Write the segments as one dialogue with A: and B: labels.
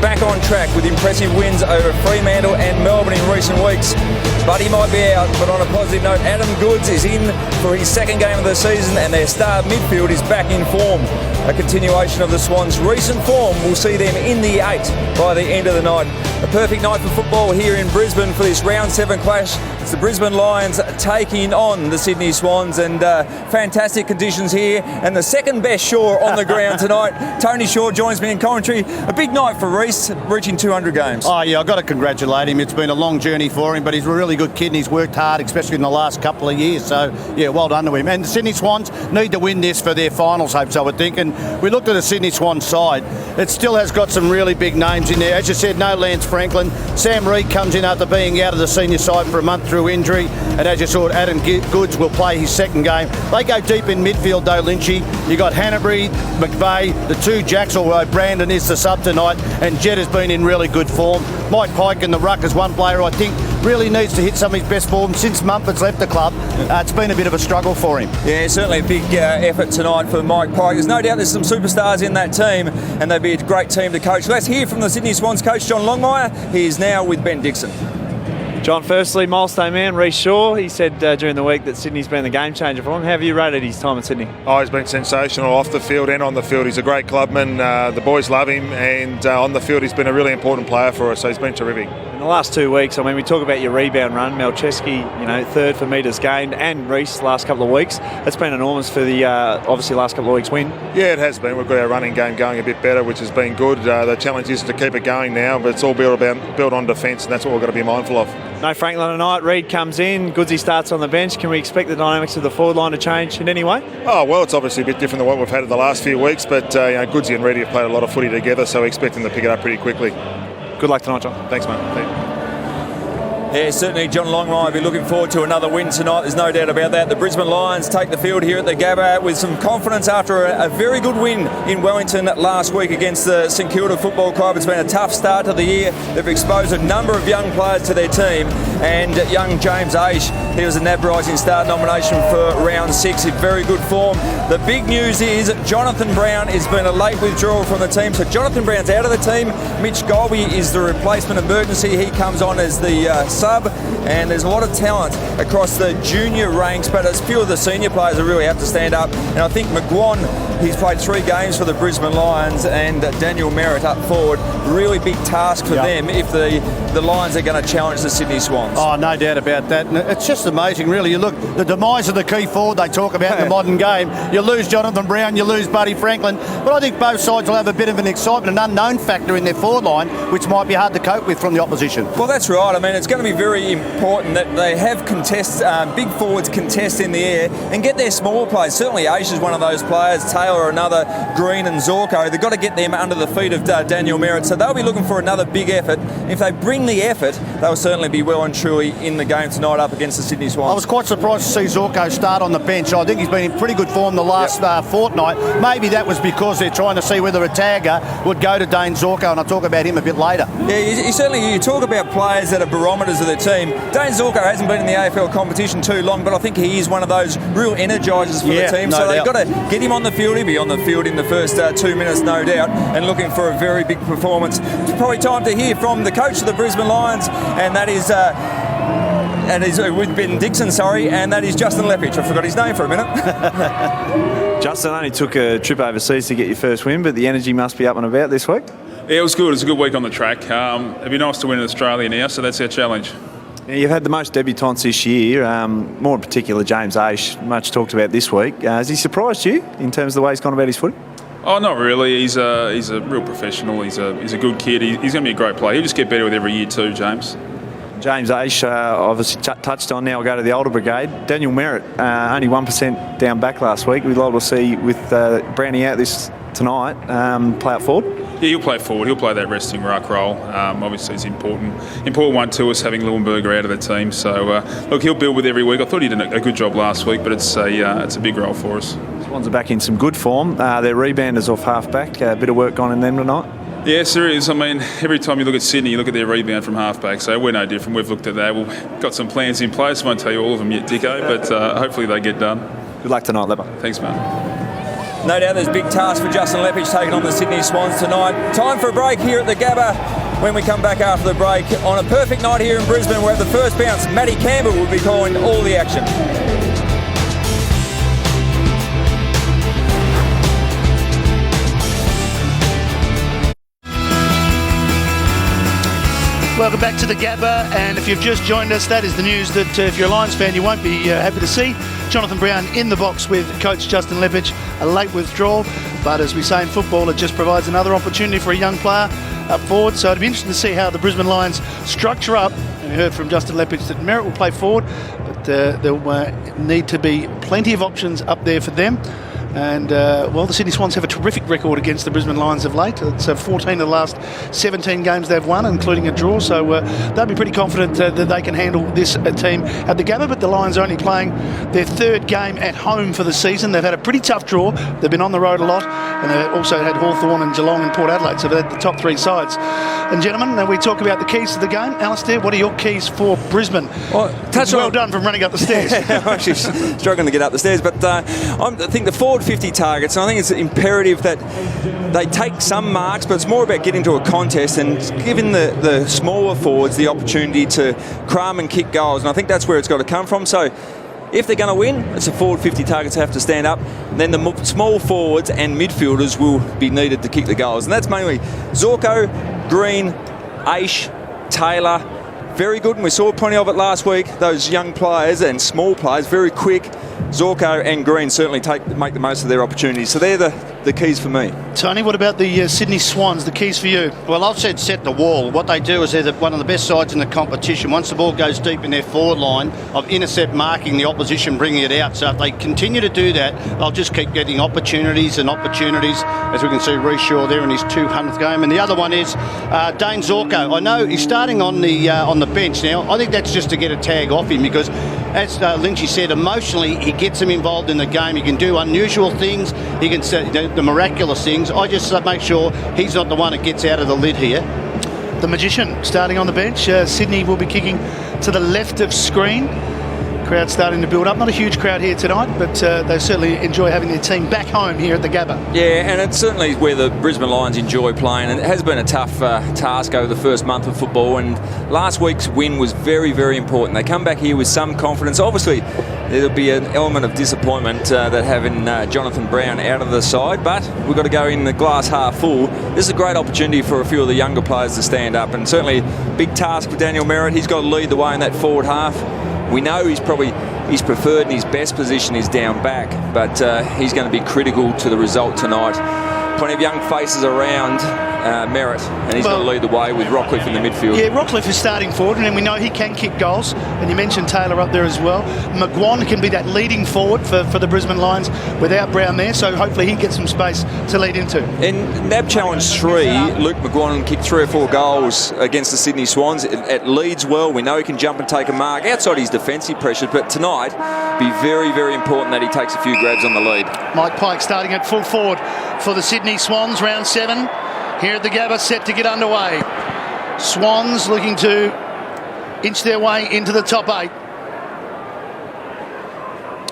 A: back on track with impressive wins over Fremantle and Melbourne in recent weeks. Buddy might be out, but on a positive note, Adam Goodes is in for his second game of the season and their star midfield is back in form. A continuation of the Swans' recent form will see them in the 8 by the end of the night. A perfect night for football here in Brisbane for this round 7 clash. It's the Brisbane Lions taking on the Sydney Swans, and fantastic conditions here and the second best Shaw on the ground tonight. Tony Shaw joins me in commentary. A big night for Reece, reaching 200 games.
B: Oh yeah, I've got to congratulate him. It's been a long journey for him, but he's a really good kid and he's worked hard, especially in the last couple of years. So yeah, well done to him. And the Sydney Swans need to win this for their finals hopes, I would think. And we looked at the Sydney Swans side. It still has got some really big names in there. As you said, no Lance Franklin. Sam Reid comes in after being out of the senior side for a month through injury. And as you saw, Adam Goodes will play his second game. They go deep in midfield though, Lynchy. You got Hanbury, McVeigh, the two Jacks, although Brandon is the sub tonight, and Jed has been in really good form. Mike Pike in the ruck is one player I think really needs to hit some of his best form since Mumford's left the club. It's been a bit of a struggle for him.
A: Yeah, certainly a big effort tonight for Mike Pike. There's no doubt there's some superstars in that team and they'd be a great team to coach. Let's hear from the Sydney Swans coach, John Longmire. He is now with Ben Dixon.
C: John, firstly, milestone man, Reece Shaw. He said during the week that Sydney's been the game changer for him. How have you rated his time at Sydney?
D: Oh, he's been sensational off the field and on the field. He's a great clubman. The boys love him, and on the field he's been a really important player for us, so he's been terrific.
C: In the last 2 weeks, I mean, we talk about your rebound run. Malcheski, third for metres gained, and Reece last couple of weeks. That's been enormous for the, obviously, last couple of weeks win.
D: Yeah, it has been. We've got our running game going a bit better, which has been good. The challenge is to keep it going now, but it's all built on defence, and that's what we've got to be mindful of.
C: No Franklin tonight. Reid comes in. Goodsy starts on the bench. Can we expect the dynamics of the forward line to change in any way?
D: Oh, well, it's obviously a bit different than what we've had in the last few weeks, but Goodsy and Reid have played a lot of footy together, so we expect them to pick it up pretty quickly.
C: Good luck tonight, John.
D: Thanks, mate.
A: Yeah, certainly John Longmire will be looking forward to another win tonight. There's no doubt about that. The Brisbane Lions take the field here at the Gabba with some confidence after a very good win in Wellington last week against the St Kilda Football Club. It's been a tough start to the year. They've exposed a number of young players to their team, and young James Aish, he was a NAB Rising Star nomination for round 6 in very good form. The big news is Jonathan Brown has been a late withdrawal from the team, so Jonathan Brown's out of the team. Mitch Golby is the replacement emergency. He comes on as the sub, and there's a lot of talent across the junior ranks, but as few of the senior players that really have to stand up. And I think McGuan, he's played 3 games for the Brisbane Lions, and Daniel Merritt up forward. Really big task for them if the Lions are going to challenge the Sydney Swans.
B: Oh, no doubt about that. And it's just amazing, really. You look, the demise of the key forward they talk about in the modern game. You lose Jonathan Brown, you lose Buddy Franklin, but I think both sides will have a bit of an excitement, an unknown factor in their forward line, which might be hard to cope with from the opposition.
A: Well, that's right. I mean, it's going to be very important that they have big forwards contest in the air and get their small players. Certainly Aish is one of those players, Taylor another, Green and Zorko. They've got to get them under the feet of Daniel Merritt, so they'll be looking for another big effort. If they bring the effort, they'll certainly be well and truly in the game tonight up against the Sydney Swans.
B: I was quite surprised to see Zorko start on the bench. I think he's been in pretty good form the last fortnight. Maybe that was because they're trying to see whether a tagger would go to Dane Zorko, and I'll talk about him a bit later.
A: Yeah, you talk about players that are barometers of the team. Dane Zorko hasn't been in the AFL competition too long, but I think he is one of those real energisers for the team. So they've got to get him on the field. He'll be on the field in the first 2 minutes, no doubt, and looking for a very big performance. It's probably time to hear from the coach of the Brisbane Lions, and that is with Ben Dixon, and that is Justin Leppich. I forgot his name for a minute.
C: Justin only took a trip overseas to get your first win, but the energy must be up and about this week.
E: Yeah, it was good. It was a good week on the track. It'd be nice to win in Australia now, so that's our challenge.
C: Yeah, you've had the most debutants this year, more in particular James Aish, much talked about this week. Has he surprised you in terms of the way he's gone about his footy?
E: Oh, not really. He's a real professional. He's a good kid. He's going to be a great player. He'll just get better with every year too, James.
C: James Aish, obviously touched on now, we'll go to the older brigade. Daniel Merritt, only 1% down back last week. We'd like to see, with Brownie out tonight, play out forward.
E: Yeah, he'll play forward. He'll play that resting ruck role. Obviously, it's important one to us having Leuenberger out of the team. So, look, he'll build with every week. I thought he did a good job last week, but it's a big role for us.
C: Swans are back in some good form. Their rebounders off half-back. A bit of work gone in them tonight.
E: Yes, there is. I mean, every time you look at Sydney, you look at their rebound from half-back, so we're no different. We've looked at that. We've got some plans in place. I won't tell you all of them yet, Dicko, but hopefully they get done.
C: Good luck tonight, Lever.
E: Thanks, mate.
A: No doubt there's a big task for Justin Leppich taking on the Sydney Swans tonight. Time for a break here at the Gabba. When we come back after the break, on a perfect night here in Brisbane, we're at the first bounce. Matty Campbell will be calling all the action.
F: Welcome back to the Gabba, and if you've just joined us, that is the news that if you're a Lions fan, you won't be happy to see. Jonathan Brown in the box with coach Justin Leppich, a late withdrawal, but as we say in football, it just provides another opportunity for a young player up forward. So it'd be interesting to see how the Brisbane Lions structure up. And we heard from Justin Leppich that Merritt will play forward, but there'll need to be plenty of options up there for them. And, well, the Sydney Swans have a terrific record against the Brisbane Lions of late. It's 14 of the last 17 games they've won, including a draw. So they'll be pretty confident that they can handle this team at the Gabba. But the Lions are only playing their third game at home for the season. They've had a pretty tough draw. They've been on the road a lot. And they've also had Hawthorn and Geelong and Port Adelaide. So they've had the top three sides. And, gentlemen, we talk about the keys to the game. Alistair, what are your keys for Brisbane? Well done from running up the stairs.
A: I'm actually struggling to get up the stairs. But I think the forward 50 targets, and I think it's imperative that they take some marks, but it's more about getting to a contest and giving the smaller forwards the opportunity to cram and kick goals, and I think that's where it's got to come from. So if they're going to win, it's the forward 50 targets have to stand up. Then the small forwards and midfielders will be needed to kick the goals, and that's mainly Zorko, Green, Aish, Taylor. Very good, and we saw plenty of it last week. Those young players and small players, very quick. Zorko and Green certainly make the most of their opportunities. So they're the keys for me.
F: Tony, what about the Sydney Swans, the keys for you?
B: Well, I've said set the wall. What they do is they're one of the best sides in the competition. Once the ball goes deep in their forward line, of intercept marking the opposition, bringing it out. So if they continue to do that, they'll just keep getting opportunities and opportunities. As we can see, Reece Shaw there in his 200th game. And the other one is Dane Zorko. I know he's starting on the bench now. I think that's just to get a tag off him because, as Lynchy said, emotionally he gets him involved in the game. He can do unusual things. He can say the miraculous things. I just make sure he's not the one that gets out of the lid here.
F: The Magician starting on the bench. Sydney will be kicking to the left of screen. Crowd starting to build up. Not a huge crowd here tonight, but they certainly enjoy having their team back home here at the Gabba.
A: Yeah, and it's certainly where the Brisbane Lions enjoy playing, and it has been a tough task over the first month of football, and last week's win was very, very important. They come back here with some confidence. Obviously, there'll be an element of disappointment that having Jonathan Brown out of the side, but we've got to go in the glass half full. This is a great opportunity for a few of the younger players to stand up, and certainly big task for Daniel Merritt. He's got to lead the way in that forward half. We know he's probably his preferred and his best position is down back, but he's going to be critical to the result tonight. Plenty of young faces around Merritt, and he's got to lead the way with Rockcliffe in the midfield.
F: Yeah, Rockcliffe is starting forward, and we know he can kick goals, and you mentioned Taylor up there as well. McGuan can be that leading forward for the Brisbane Lions without Brown there, so hopefully he gets some space to lead into.
A: In NAB Challenge 3, Luke McGuan kicked 3 or 4 goals against the Sydney Swans. It leads well. We know he can jump and take a mark outside his defensive pressures, but tonight be very, very important that he takes a few grabs on the lead.
F: Mike Pike starting at full forward for the Sydney Swans, round 7. Here at the Gabba, set to get underway. Swans looking to inch their way into the top 8.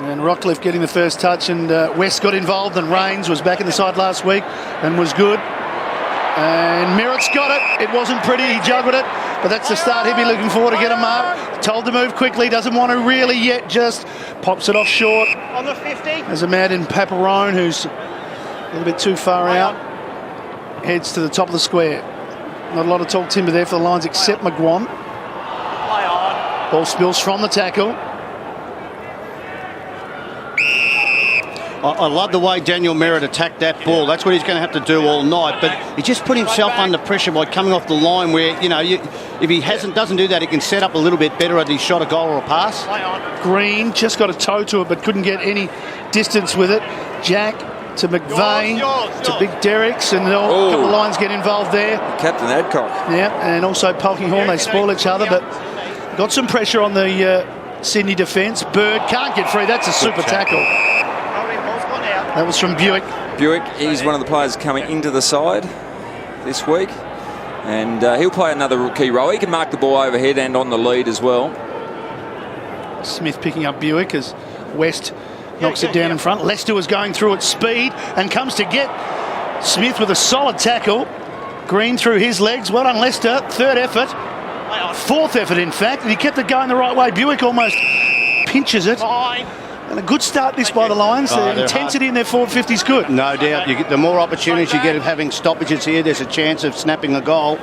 F: And Rockcliffe getting the first touch, and West got involved, and Rains was back in the side last week and was good. And Merritt's got it. It wasn't pretty, he juggled it, but that's the start he'll be looking for to get a mark. Told to move quickly, doesn't want to really yet, just pops it off short.
G: On the 50.
F: There's a man in Paparone who's a little bit too far out. Heads to the top of the square. Not a lot of tall timber there for the Lions except McGuan.
G: Play on.
F: Ball spills from the tackle.
B: I love the way Daniel Merritt attacked that ball. That's what he's going to have to do all night. But he just put himself under pressure by coming off the line where, you know, if he doesn't do that, he can set up a little bit better at his shot, a goal or a pass.
F: Green just got a toe to it but couldn't get any distance with it. Jack to McVeigh, to Big Derricks, and a couple of Lions get involved there.
A: Captain Adcock.
F: Yeah, and also Polkinghorn, they spoil each other, but got some pressure on the Sydney defence. Bird can't get free, that's a super tackle. That was from Buick.
A: Buick, he's one of the players coming into the side this week, and he'll play another key role. He can mark the ball overhead and on the lead as well.
F: Smith picking up Buick as West knocks it down in front. Lester was going through at speed and comes to get Smith with a solid tackle. Green through his legs. Well done, Lester. Third effort. Fourth effort, in fact. And he kept it going the right way. Buick almost pinches it. And a good start this by the Lions. The intensity in their forward 50 is good.
B: No doubt. The more opportunities you get of having stoppages here, there's a chance of snapping a goal.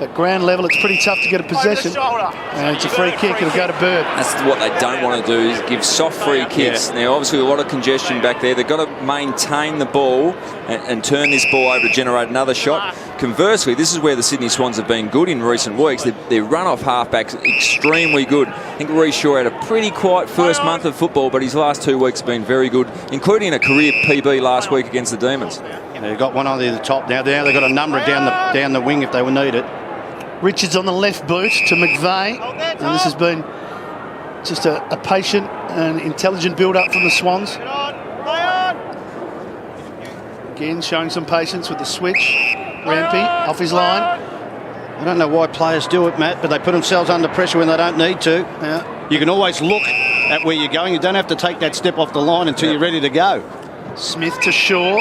F: At ground level, it's pretty tough to get a possession. And it's a free kick. It'll go to Bird.
A: That's what they don't want to do, is give soft free kicks.
B: Yeah.
A: Now, obviously, a lot of congestion back there. They've got to maintain the ball and turn this ball over to generate another shot. Conversely, this is where the Sydney Swans have been good in recent weeks. Their run-off halfback's extremely good. I think Reece Shaw had a pretty quiet first month of football, but his last 2 weeks have been very good, including a career PB last week against the Demons.
B: They've got one on the top now. They've got a number down the wing if they will need it.
F: Richards on the left boot to McVeigh. And this has been just a patient and intelligent build-up from the Swans. Again, showing some patience with the switch. Rampy off his line.
B: I don't know why players do it, Matt, but they put themselves under pressure when they don't need to.
F: Yeah.
B: You can always look at where you're going. You don't have to take that step off the line until you're ready to go.
F: Smith to Shaw.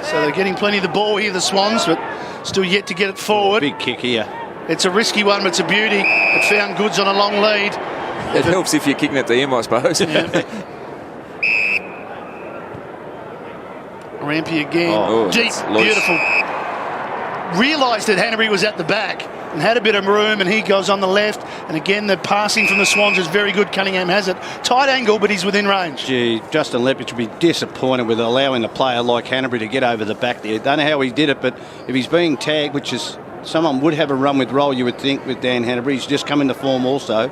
F: So they're getting plenty of the ball here, the Swans, but still yet to get it forward.
B: Big kick here.
F: It's a risky one, but it's a beauty. It found Goods on a long lead.
A: It helps if you're kicking it to him, I suppose.
F: Yeah. Rampy again. Deep, beautiful. Realised that Hanbury was at the back and had a bit of room, and he goes on the left. And again, the passing from the Swans is very good. Cunningham has it. Tight angle, but he's within range.
B: Gee, Justin Lepich would be disappointed with allowing a player like Hanbury to get over the back there. Don't know how he did it, but if he's being tagged, which is someone would have a run with roll, you would think, with Dan Hanbury. He's just come into form also.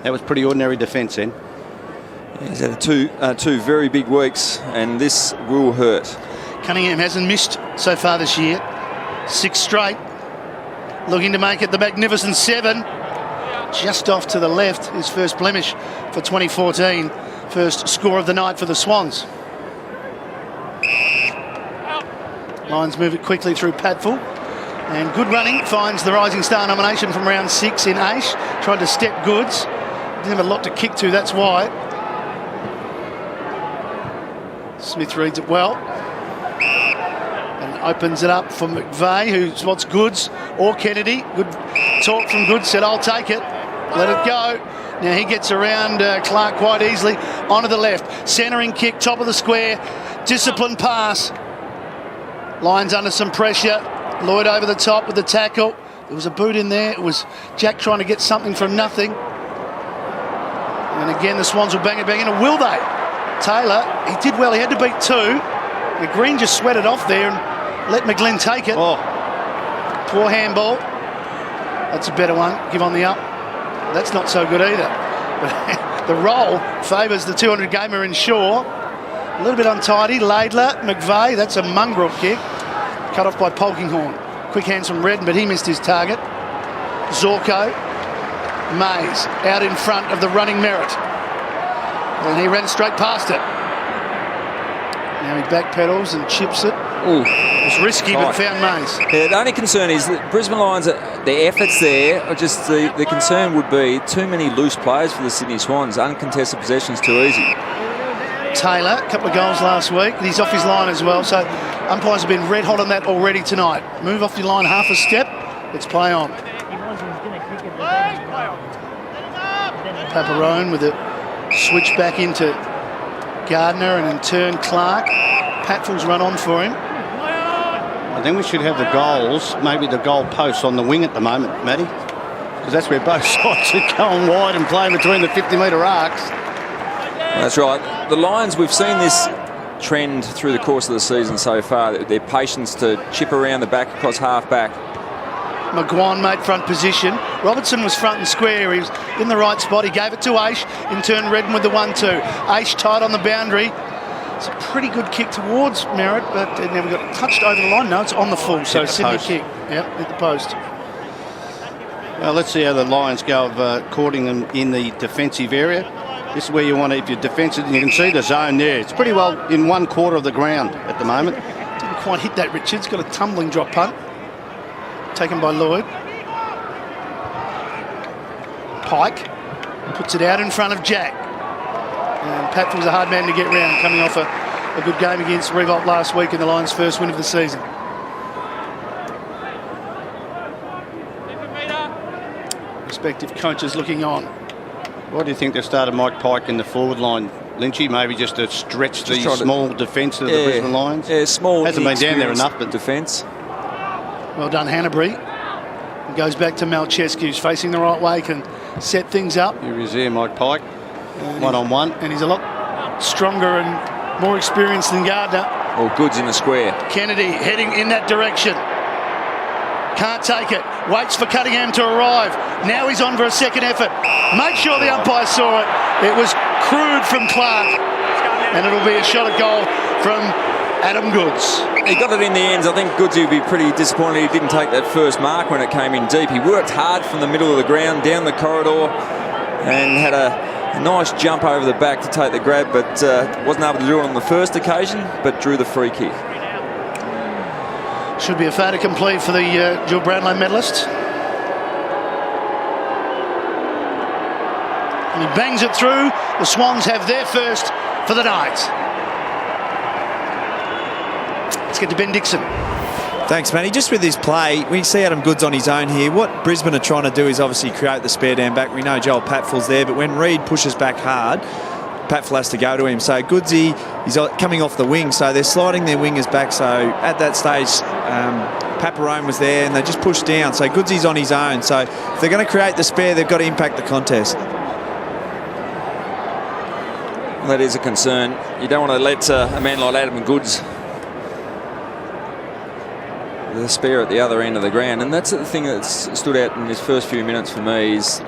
B: That was pretty ordinary defence then.
A: Yeah, he's had two very big weeks, and this will hurt.
F: Cunningham hasn't missed so far this year. 6 straight. Looking to make it the magnificent 7. Just off to the left, his first blemish for 2014. First score of the night for the Swans. Lions move it quickly through Padfull. And good running finds the Rising Star nomination from round 6 in Aish. Tried to step Goods. Didn't have a lot to kick to, that's why. Smith reads it well. And opens it up for McVeigh, who wants Goods or Kennedy. Good talk from Goods, said, I'll take it. Let it go. Now he gets around Clark quite easily. Onto the left. Centering kick, top of the square. Disciplined pass. Lions under some pressure. Lloyd over the top with the tackle. There was a boot in there. It was Jack trying to get something from nothing. And again, the Swans will bang it back in. And will they? Taylor, he did well. He had to beat 2. The Green just sweated off there and let McGlynn take it.
B: Oh.
F: Poor handball. That's a better one. Give on the up. That's not so good either. But the roll favours the 200 gamer in Shaw. A little bit untidy. Laidler, McVeigh. That's a mongrel kick. Cut off by Polkinghorn. Quick hands from Redden, but he missed his target. Zorko. Mays out in front of the running Merritt. And he ran straight past it. Now he backpedals and chips it.
A: Ooh,
F: it was risky, but found Mays.
A: Yeah, the only concern is that Brisbane Lions, their efforts there are just the concern would be too many loose players for the Sydney Swans. Uncontested possessions too easy.
F: Taylor, a couple of goals last week. He's off his line as well, so umpires have been red hot on that already tonight. Move off your line half a step. Let's play on. Paparone with a switch back into Gardner and in turn Clark. Patfull's run on for him.
B: I think we should have the goals, maybe the goal posts on the wing at the moment, Matty, because that's where both sides are going wide and playing between the 50-metre arcs.
A: That's right. The Lions, we've seen this trend through the course of the season so far, their patience to chip around the back across half-back.
F: McGuan made front position. Robertson was front and square. He was in the right spot. He gave it to Aish. In turn, Redden with the 1-2. Aish tight on the boundary. It's a pretty good kick towards Merritt, but it never got touched over the line. No, it's on the full, so Sydney kick. Yep, hit the post.
B: Well, let's see how the Lions go of courting them in the defensive area. This is where you want to, if you're defensive, you can see the zone there. It's pretty well in 1/4 of the ground at the moment.
F: Didn't quite hit that, Richards. Got a tumbling drop punt. Taken by Lloyd. Pike puts it out in front of Jack. And Patfield's a hard man to get round, coming off a good game against Revolt last week in the Lions' first win of the season. Respective coaches looking on.
B: Why do you think they started Mike Pike in the forward line, Lynchy? Maybe just to stretch the small defence of the Brisbane Lions?
A: Yeah, small.
B: Hasn't been down there enough, but
A: defence.
F: Well done, Hanbury. Goes back to Malcheski, who's facing the right way, can set things up.
B: Here he is there, Mike Pike. One-on-one.
F: And he's a lot stronger and more experienced than Gardner.
A: Or Goods in the square.
F: Kennedy heading in that direction. Can't take it. Waits for Cunningham to arrive. Now he's on for a second effort. Make sure the umpire saw it. It was crude from Clark. And it'll be a shot at goal from Adam Goods.
A: He got it in the ends. I think Goodsy would be pretty disappointed he didn't take that first mark when it came in deep. He worked hard from the middle of the ground down the corridor and had a nice jump over the back to take the grab, but wasn't able to do it on the first occasion, but drew the free kick.
F: Should be a fait accompli for the Jill Brownlow medalist. And he bangs it through. The Swans have their first for the night. Let's get to Ben Dixon.
C: Thanks, Manny. Just with this play, we see Adam Goods on his own here. What Brisbane are trying to do is obviously create the spare down back. We know Joel Patfull's there, but when Reid pushes back hard, Patfull has to go to him. So Goodsy is coming off the wing, so they're sliding their wingers back. So at that stage, Paparone was there, and they just pushed down. So Goodsy's on his own. So if they're going to create the spare, they've got to impact the contest.
A: Well, that is a concern. You don't want to let a man like Adam Goods the spare at the other end of the ground, and that's the thing that's stood out in his first few minutes for me is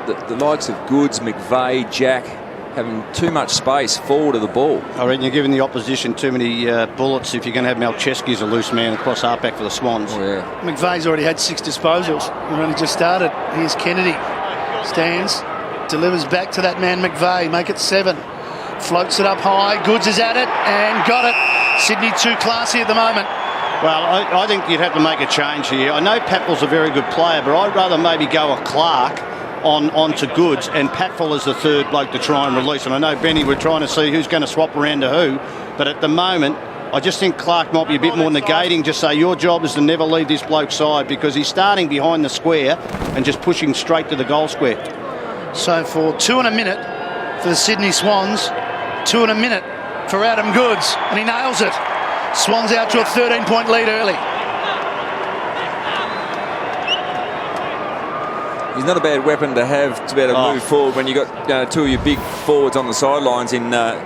A: the likes of Goods, McVeigh, Jack having too much space forward of the ball.
B: I reckon you're giving the opposition too many bullets if you're going to have Malcheski as a loose man across halfback for the Swans.
A: Oh, yeah.
F: McVeigh's already had 6 disposals. We've only just started. Here's Kennedy. Stands, delivers back to that man McVeigh. Make it 7. Floats it up high. Goods is at it and got it. Sydney too classy at the moment.
B: Well, I think you'd have to make a change here. I know Patfull's a very good player, but I'd rather maybe go a Clark on to Goods and Patfull as the third bloke to try and release. And I know, Benny, we're trying to see who's going to swap around to who, but at the moment, I just think Clark might be a bit more negating. Just say your job is to never leave this bloke's side because he's starting behind the square and just pushing straight to the goal square.
F: So for 2 and a minute for the Sydney Swans, 2 and a minute for Adam Goods, and he nails it. Swans out to a 13-point lead early.
A: He's not a bad weapon to have to be able to move forward when you've got 2 of your big forwards on the sidelines in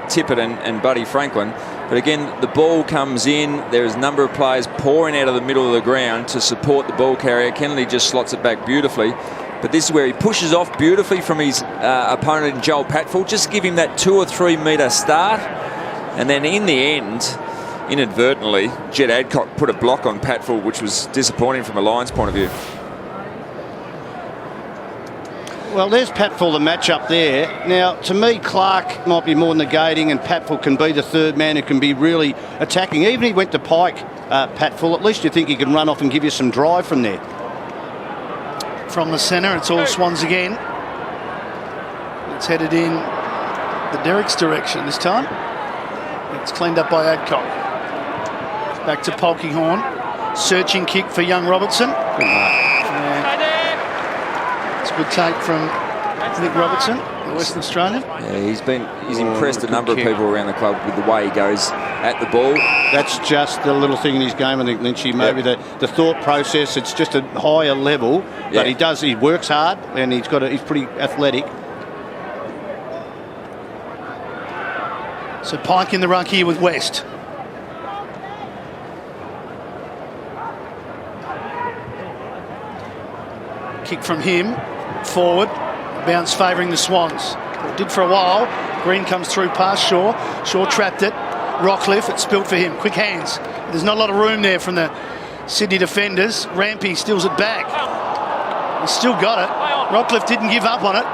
A: Tippett and Buddy Franklin. But again, the ball comes in. There's a number of players pouring out of the middle of the ground to support the ball carrier. Kennedy just slots it back beautifully. But this is where he pushes off beautifully from his opponent, Joel Patfull. Just give him that 2 or 3 metre start. And then in the end, inadvertently, Jed Adcock put a block on Patfull, which was disappointing from a Lions point of view.
B: Well, there's Patfull, the match up there. Now, to me, Clark might be more negating and Patfull can be the third man who can be really attacking. Even if he went to Pike, Patfull, at least you think he can run off and give you some drive from there.
F: From the centre, it's all Swans again. It's headed in the Derrick's direction this time. It's cleaned up by Adcock. Back to Polkinghorne. Searching kick for young Robertson. It's a good take from Nick Robertson, the Western Australian.
A: Yeah, he's impressed a number of people around the club with the way he goes at the ball.
B: That's just the little thing in his game, I think, Lynchy. Maybe the thought process, it's just a higher level, but he works hard and he's pretty athletic.
F: So Pike in the ruck here with West. Kick from him, forward, bounce favouring the Swans. It did for a while. Green comes through past Shaw. Shaw trapped it. Rockcliffe, it's spilt for him. Quick hands. There's not a lot of room there from the Sydney defenders. Rampy steals it back. He's still got it. Rockcliffe didn't give up on it.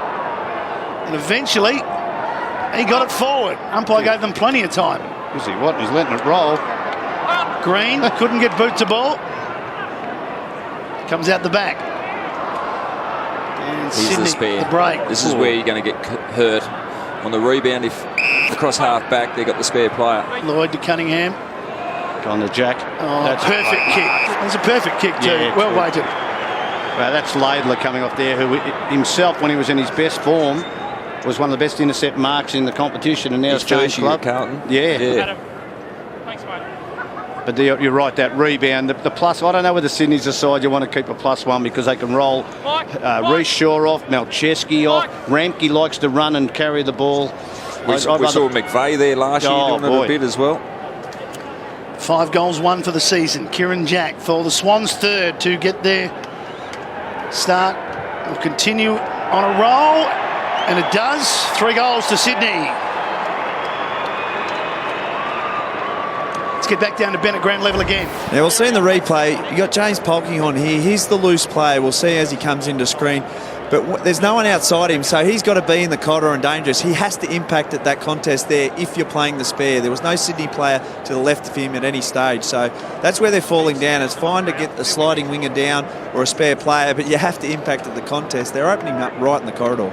F: And eventually, he got it forward. Umpire gave them plenty of time.
B: Is he what? He's letting it roll.
F: Green couldn't get boot to ball. Comes out the back. And
A: Here's
F: Sydney,
A: the spare.
F: the break.
A: This is where you're going to get hurt on the rebound. If across half back, they've got the spare player.
F: Lloyd to Cunningham.
B: On the Jack.
F: Oh, that's perfect kick. That's a perfect kick too.
B: Yeah,
F: well weighted.
B: Well, that's Laidler coming off there, who himself, when he was in his best form, was one of the best intercept marks in the competition, and now it's changed club.
A: Carlton.
B: Yeah.
G: Thanks, mate.
B: But you're right, that rebound, the plus, I don't know whether Sydney's the side you want to keep a +1 because they can roll Reece Shaw off, Malcheski off. Ramke likes to run and carry the ball.
A: We saw McVeigh there last year doing it a bit as well.
F: 5 goals, 1 for the season. Kieran Jack for the Swans, third to get their start. Will continue on a roll, and it does. 3 goals to Sydney. Let's get back down to Bennett ground level again.
C: Yeah, we'll see in the replay. You got James Polkinghorne here. He's the loose player. We'll see as he comes into screen. But there's no one outside him, so he's got to be in the corridor and dangerous. He has to impact at that contest there if you're playing the spare. There was no Sydney player to the left of him at any stage, so that's where they're falling down. It's fine to get a sliding winger down or a spare player, but you have to impact at the contest. They're opening up right in the corridor.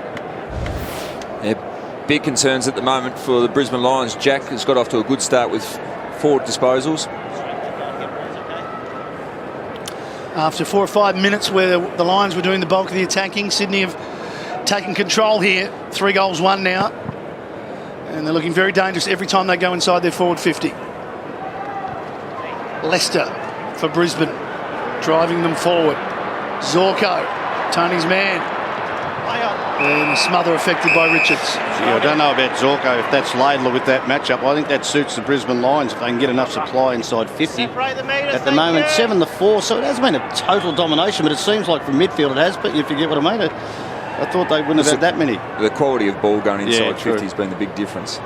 A: Yeah, big concerns at the moment for the Brisbane Lions. Jack has got off to a good start with 4 disposals.
F: After 4 or 5 minutes where the Lions were doing the bulk of the attacking, Sydney have taken control here. 3 goals, 1 now. And they're looking very dangerous every time they go inside their forward 50. Leicester for Brisbane, driving them forward. Zorko, Tony's man. And smother affected by Richards.
B: Yeah, I don't know about Zorko, if that's Laidler with that matchup. I think that suits the Brisbane Lions if they can get enough supply inside 50. At the moment, 7-4, so it hasn't been a total domination, but it seems like from midfield it has, but if you get what I mean, I thought they wouldn't have had that many.
A: The quality of ball going inside 50
B: true.
A: has been the big difference.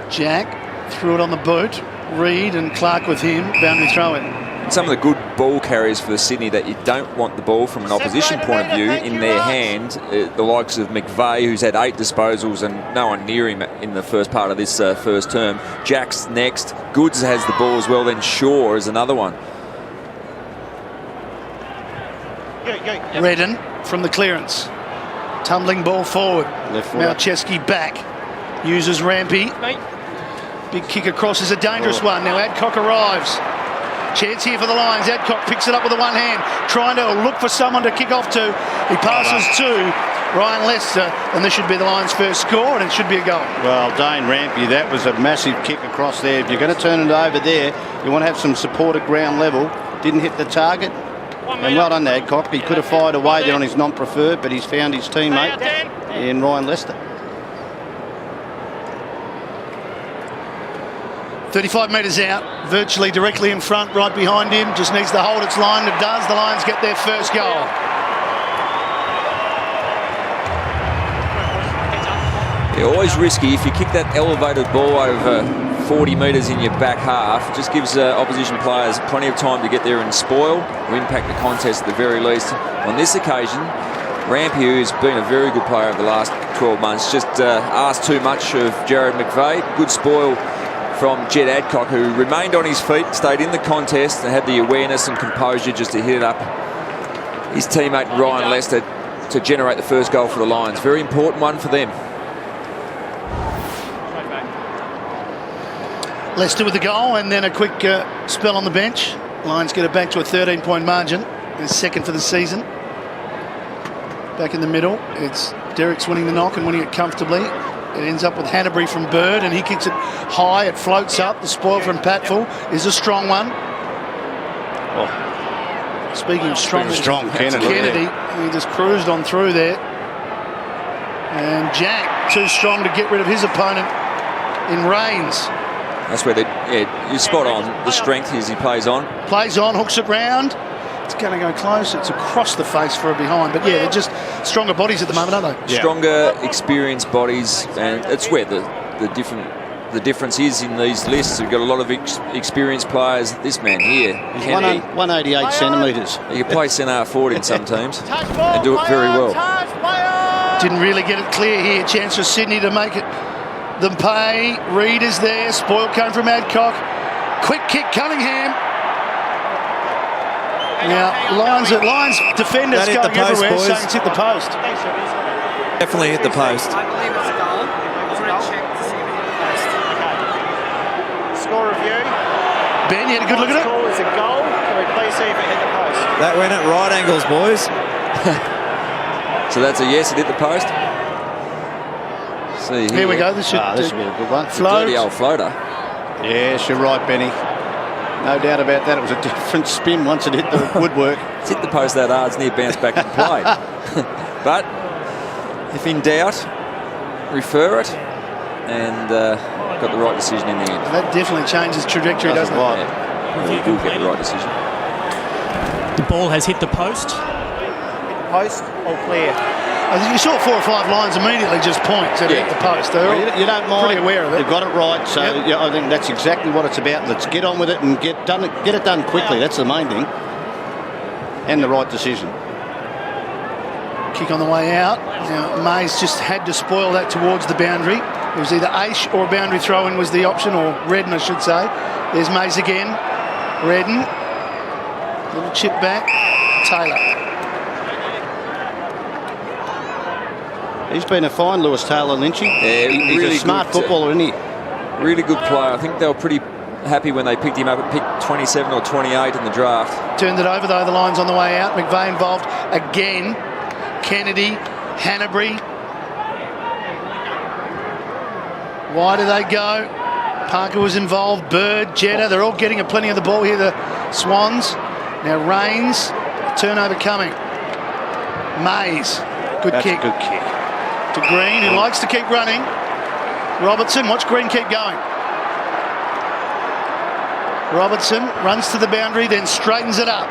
F: Jack threw it on the boot. Reid and Clark with him, boundary throw it.
A: Some of the good ball carriers for Sydney that you don't want the ball from an opposition point of view in their hand, the likes of McVeigh, who's had 8 disposals and no one near him in the first part of this first term. Jack's next. Goods has the ball as well, then Shaw is another one.
F: Redden from the clearance. Tumbling ball forward. Malcheski back. Uses Rampy. Big kick across is a dangerous one. Now Adcock arrives. Chance here for the Lions. Adcock picks it up with the one hand, trying to look for someone to kick off to. He passes to Ryan Lester, and this should be the Lions' first score, and it should be a goal.
B: Well, Dane Rampy, that was a massive kick across there. If you're going to turn it over there, you want to have some support at ground level. Didn't hit the target. And well done to Adcock. He could have fired away there on his non-preferred, but he's found his teammate in Ryan Lester.
F: 35 metres out, virtually directly in front, right behind him. Just needs to hold its line. It does. The Lions get their first goal.
A: Yeah, always risky. If you kick that elevated ball over 40 metres in your back half, it just gives opposition players plenty of time to get there and spoil or impact the contest at the very least. On this occasion, Rampy, who's been a very good player over the last 12 months, just asked too much of Jared McVeigh. Good spoil from Jed Adcock, who remained on his feet, stayed in the contest and had the awareness and composure just to hit it up his teammate Ryan Lester to generate the first goal for the Lions. Very important one for them.
F: Lester with the goal, and then a quick spell on the bench. Lions get it back to a 13-point margin. His second for the season. Back in the middle, it's Derek's winning the knock and winning it comfortably. It ends up with Hanbury from Bird, and he kicks it high. It floats up. The spoil from Patfull is a strong one.
B: Oh.
F: Speaking of strong,
B: Kennedy.
F: He just cruised on through there. And Jack, too strong to get rid of his opponent in Rains.
A: That's where you're spot on. The strength is he plays on.
F: Plays on, hooks it round. It's going to go close. It's across the face for a behind. But yeah, they're just stronger bodies at the moment, aren't they?
A: Yeah. Stronger, experienced bodies, and it's where the difference is in these lists. We've got a lot of experienced players. This man here, Kennedy,
B: 188 centimetres.
A: He can play centre forward in some teams and do it very well.
F: Didn't really get it clear here. Chance for Sydney to make it them pay. Reid is there. Spoil came from Adcock. Quick kick, Cunningham. Now, Lions defenders going everywhere, saying it's hit the post.
C: Definitely hit the post.
H: I believe it's a goal. We're going to check to see if it hit the post.
G: Score review.
F: Ben, you had a good look at it?
G: Call is a goal. Can we please see if it hit the post?
C: That went at right angles, boys.
A: So that's a yes, it hit the post. See
F: Here we go. This should
B: This will be a good one.
F: float.
A: Dirty old floater.
B: Yes, you're right, Benny. No doubt about that. It was a different spin once it hit the woodwork.
A: It's hit the post that hard, it's near bounced back and play. But if in doubt, refer it, and got the right decision in the end.
F: That definitely changes trajectory, doesn't it?
A: Yeah, you will get the right decision.
I: The ball has hit the post.
G: Post or clear?
F: I think you saw 4 or 5 lines immediately just point to hit the post. They're all
B: You don't mind.
F: pretty aware of it.
B: They've got it right, so
F: Yep.
B: yeah, I think that's exactly what it's about. Let's get on with it and get it done quickly. That's the main thing. And the right decision.
F: Kick on the way out. Now, Mays just had to spoil that towards the boundary. It was either Aish or a boundary throw-in was the option, or Redden, I should say. There's Mays again. Redden. Little chip back. Taylor.
B: He's been a fine Lewis Taylor, Lynchy.
A: Yeah,
B: He's
A: really
B: a smart
A: good,
B: footballer, isn't he?
A: Really good player. I think they were pretty happy when they picked him up at pick 27 or 28 in the draft.
F: Turned it over, though, the line's on the way out. McVeigh involved again. Kennedy, Hanbury. Why do they go? Parker was involved, Bird, Jetta, they're all getting plenty of the ball here, the Swans. Now Rains, turnover coming. Mays, good
B: That's
F: kick.
B: a good kick.
F: To Green, who likes to keep running. Robertson, watch Green keep going. Robertson runs to the boundary, then straightens it up.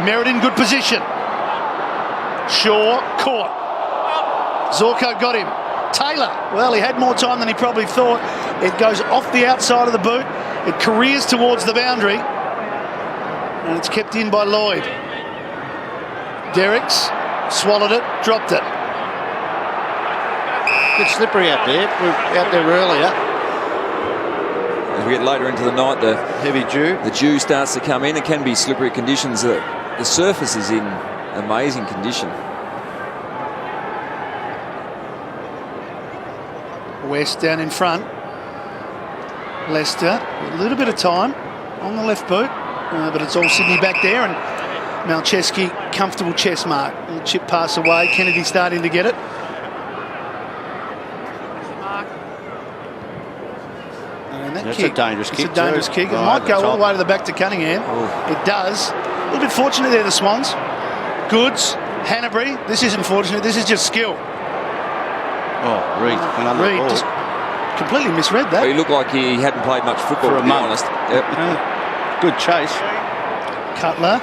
F: Merritt in good position. Shaw caught. Zorko got him. Taylor, well, he had more time than he probably thought. It goes off the outside of the boot. It careers towards the boundary. And it's kept in by Lloyd. Derricks swallowed it, dropped it.
B: Bit slippery out there. We were out there earlier.
A: As we get later into the night, the
B: Heavy dew.
A: dew starts to come in. It can be slippery conditions. The surface is in amazing condition.
F: West down in front. Leicester, a little bit of time on the left boot, but it's all Sydney back there, and Malcheski, comfortable chest mark. Little chip pass away, Kennedy starting to get it. And that
B: That's
F: kick,
B: a dangerous
F: it's
B: kick
F: a dangerous
B: too.
F: kick. It
B: Right
F: might
B: at
F: go
B: the
F: all the
B: top.
F: way to the back to Cunningham. It does. A little bit fortunate there, the Swans. Goods, Hanbury. This isn't fortunate, this is just skill.
B: Oh, Reed went under the
F: Reed
B: ball.
F: just completely misread that.
A: He looked like he hadn't played much football,
B: For a
A: to be
B: month.
A: honest. Yep.
B: Good chase.
F: Cutler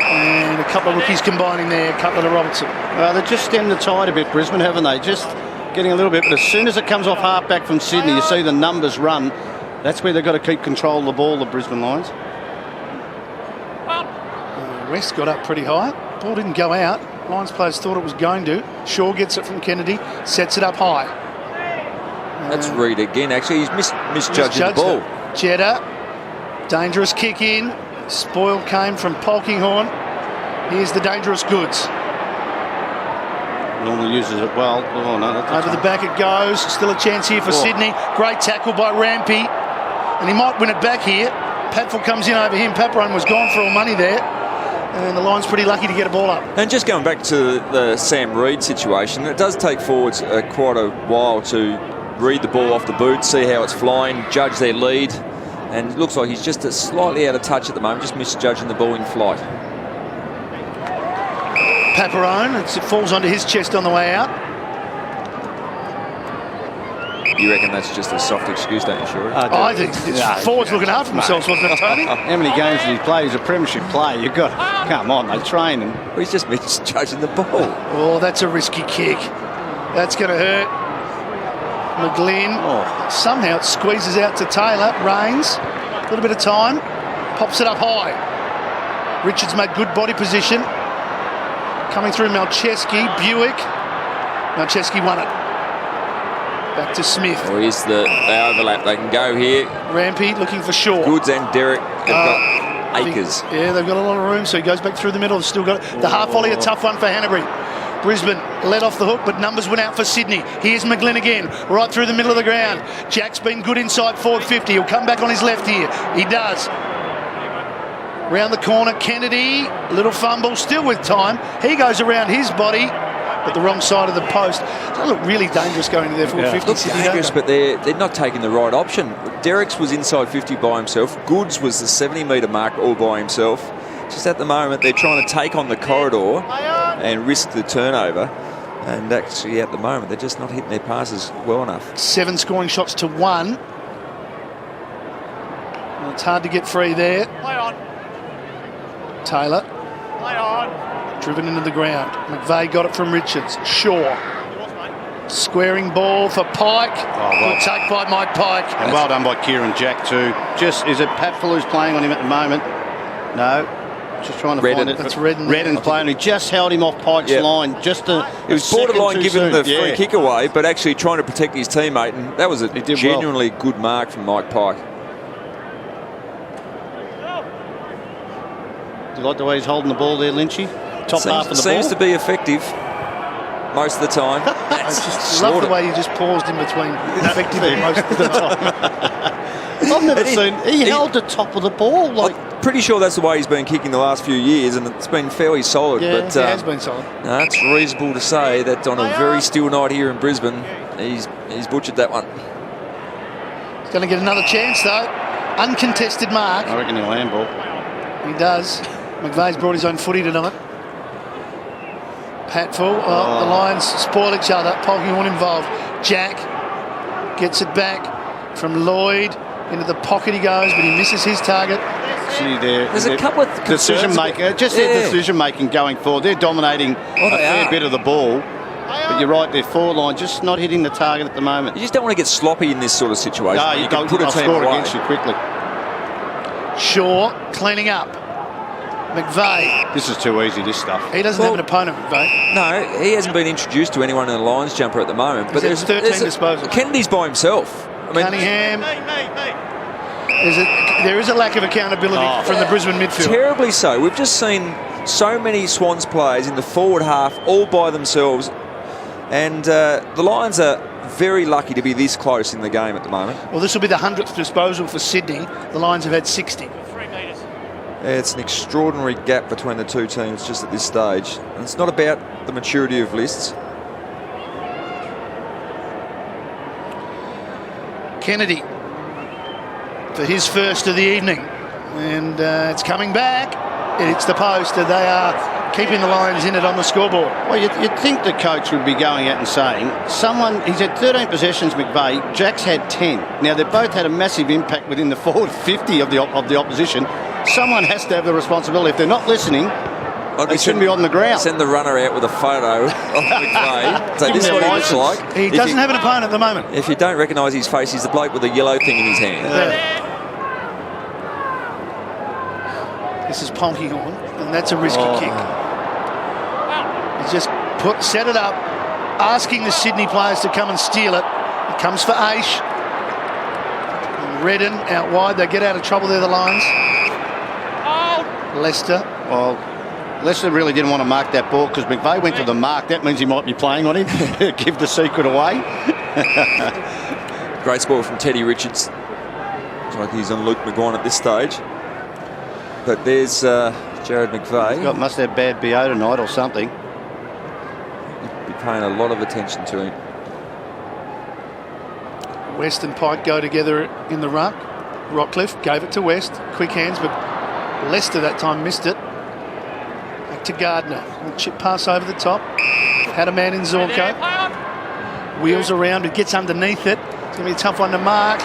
F: and a couple of rookies combining there, Cutler to Robertson.
B: They've just stemmed the tide a bit, Brisbane, haven't they? Just getting a little bit, but as soon as it comes off half back from Sydney, you see the numbers run. That's where they've got to keep control of the ball, the Brisbane Lions.
F: West got up pretty high. Ball didn't go out. Lions players thought it was going to. Shaw gets it from Kennedy, sets it up high.
A: That's Reed again, actually. He's misjudging the ball.
F: Jetta, dangerous kick in. Spoil came from Polkinghorne. Here's the dangerous goods.
B: Normally uses it well. Oh, no, that's
F: Over the back it goes. Still a chance here for Sydney. Great tackle by Rampy. And he might win it back here. Patful comes in over him. Paparone was gone for all money there. And the Lions pretty lucky to get a ball up.
A: And just going back to the Sam Reid situation, it does take forwards quite a while to read the ball off the boot, see how it's flying, judge their lead. And it looks like he's just slightly out of touch at the moment, just misjudging the ball in flight.
F: Paparone, it falls onto his chest on the way out.
A: You reckon that's just a soft excuse, don't you, Shorey?
F: I think forwards looking after themselves, wasn't it, Tony?
B: How many games did he play? He's a premiership player. You've got, come on, they train. And
A: Well, he's just misjudging the ball.
F: Oh, that's a risky kick. That's going to hurt. McGlynn. Somehow it squeezes out to Taylor. Rains. A little bit of time. Pops it up high. Richards made good body position. Coming through Malcheski. Buick. Malcheski won it. Back to Smith.
A: Well, here's the overlap. They can go here.
F: Rampy looking for Shaw.
A: Goods and Derek have got acres.
F: Yeah, they've got a lot of room, so he goes back through the middle. Still got it. The half volley, a tough one for Hanbury. Brisbane let off the hook, but numbers went out for Sydney. Here's McGlynn again, right through the middle of the ground. Jack's been good inside forward 50. He'll come back on his left here. He does. Round the corner, Kennedy, little fumble, still with time. He goes around his body, but the wrong side of the post. They look really dangerous going to their forward 50.
A: Looks dangerous, but they're not taking the right option. Derricks was inside 50 by himself. Goods was the 70-metre mark all by himself. Just at the moment, they're trying to take on the corridor and risk the turnover. And actually, at the moment, they're just not hitting their passes well enough.
F: 7 scoring shots to 1. Well, it's hard to get free there.
H: Play on.
F: Taylor.
H: Play on.
F: Driven into the ground. McVeigh got it from Richards. Shaw. Squaring ball for Pike. Good take by Mike Pike.
B: And well done by Kieran Jack too. Just, is it Patfull who's playing on him at the moment? No. Just trying to find it.
F: That's Redden.
B: Redden's playing. He just held him off Pike's line. Just a
A: It was borderline giving the free kick away, but actually trying to protect his teammate, and that was a genuinely good mark from Mike Pike.
B: Do you like the way he's holding the ball there, Lynchy? Top half of the ball.
A: Seems to be effective most of the time.
F: I just love the way he just paused in between effectively most of the time.
B: I've never seen. He held the top of the ball. Like,
A: I'm pretty sure that's the way he's been kicking the last few years, and it's been fairly solid.
F: Yeah,
A: but,
F: he has been solid.
A: No, it's reasonable to say that on a very still night here in Brisbane, he's butchered that one.
F: He's going to get another chance though. Uncontested mark.
B: I reckon he'll handball.
F: He does. McVeigh's brought his own footy tonight. Patfull. The Lions spoil each other. Polkinghorn involved. Jack gets it back from Lloyd. Into the pocket he goes, but he misses his target.
B: See there.
A: There's a couple of
B: decision making. Just their decision making going forward. They're dominating a fair bit of the ball. But you're right, their forward line just not hitting the target at the moment.
A: You just don't want to get sloppy in this sort of situation.
B: No,
A: you can put a team
B: score
A: away
B: against you quickly.
F: Shaw cleaning up. McVeigh.
B: This is too easy, this stuff.
F: He doesn't have an opponent, McVeigh.
A: No, he hasn't been introduced to anyone in the Lions jumper at the moment. But
F: there's 13 disposals.
A: Kennedy's by himself. I mean,
F: Cunningham. There is a lack of accountability from the Brisbane midfield.
A: Terribly so. We've just seen so many Swans players in the forward half all by themselves. And the Lions are very lucky to be this close in the game at the moment.
F: Well, this will be the 100th disposal for Sydney. The Lions have had 60.
A: It's an extraordinary gap between the two teams just at this stage. And it's not about the maturity of lists.
F: Kennedy for his first of the evening. And it's coming back. It's the post. They are keeping the Lions in it on the scoreboard.
B: Well, you'd think the coach would be going out and saying, he's had 13 possessions, McVeigh, Jack's had 10. Now, they've both had a massive impact within the forward 50 of the opposition. Someone has to have the responsibility. If they're not listening, they shouldn't be on the ground.
A: Send the runner out with a photo of McVeigh. So this is what he looks like.
F: He doesn't have an opponent at the moment.
A: If you don't recognise his face, he's the bloke with the yellow thing in his hand.
F: This is Polkinghorn, and that's a risky kick. He's just set it up, asking the Sydney players to come and steal it. It comes for Aish. And Redden out wide. They get out of trouble there, the Lions. Leicester.
B: Well, Leicester really didn't want to mark that ball because McVeigh went to the mark. That means he might be playing on him. Give the secret away.
A: Great sport from Teddy Richards. Looks like he's on Luke McGuire at this stage. But there's Jared McVeigh.
B: Must have bad BO tonight or something.
A: Be paying a lot of attention to him.
F: West and Pike go together in the ruck. Rockcliffe gave it to West. Quick hands, but Leicester that time missed it. Back to Gardner. Chip pass over the top. Had a man in Zorko. Wheels around. It gets underneath it. It's going to be a tough one to mark.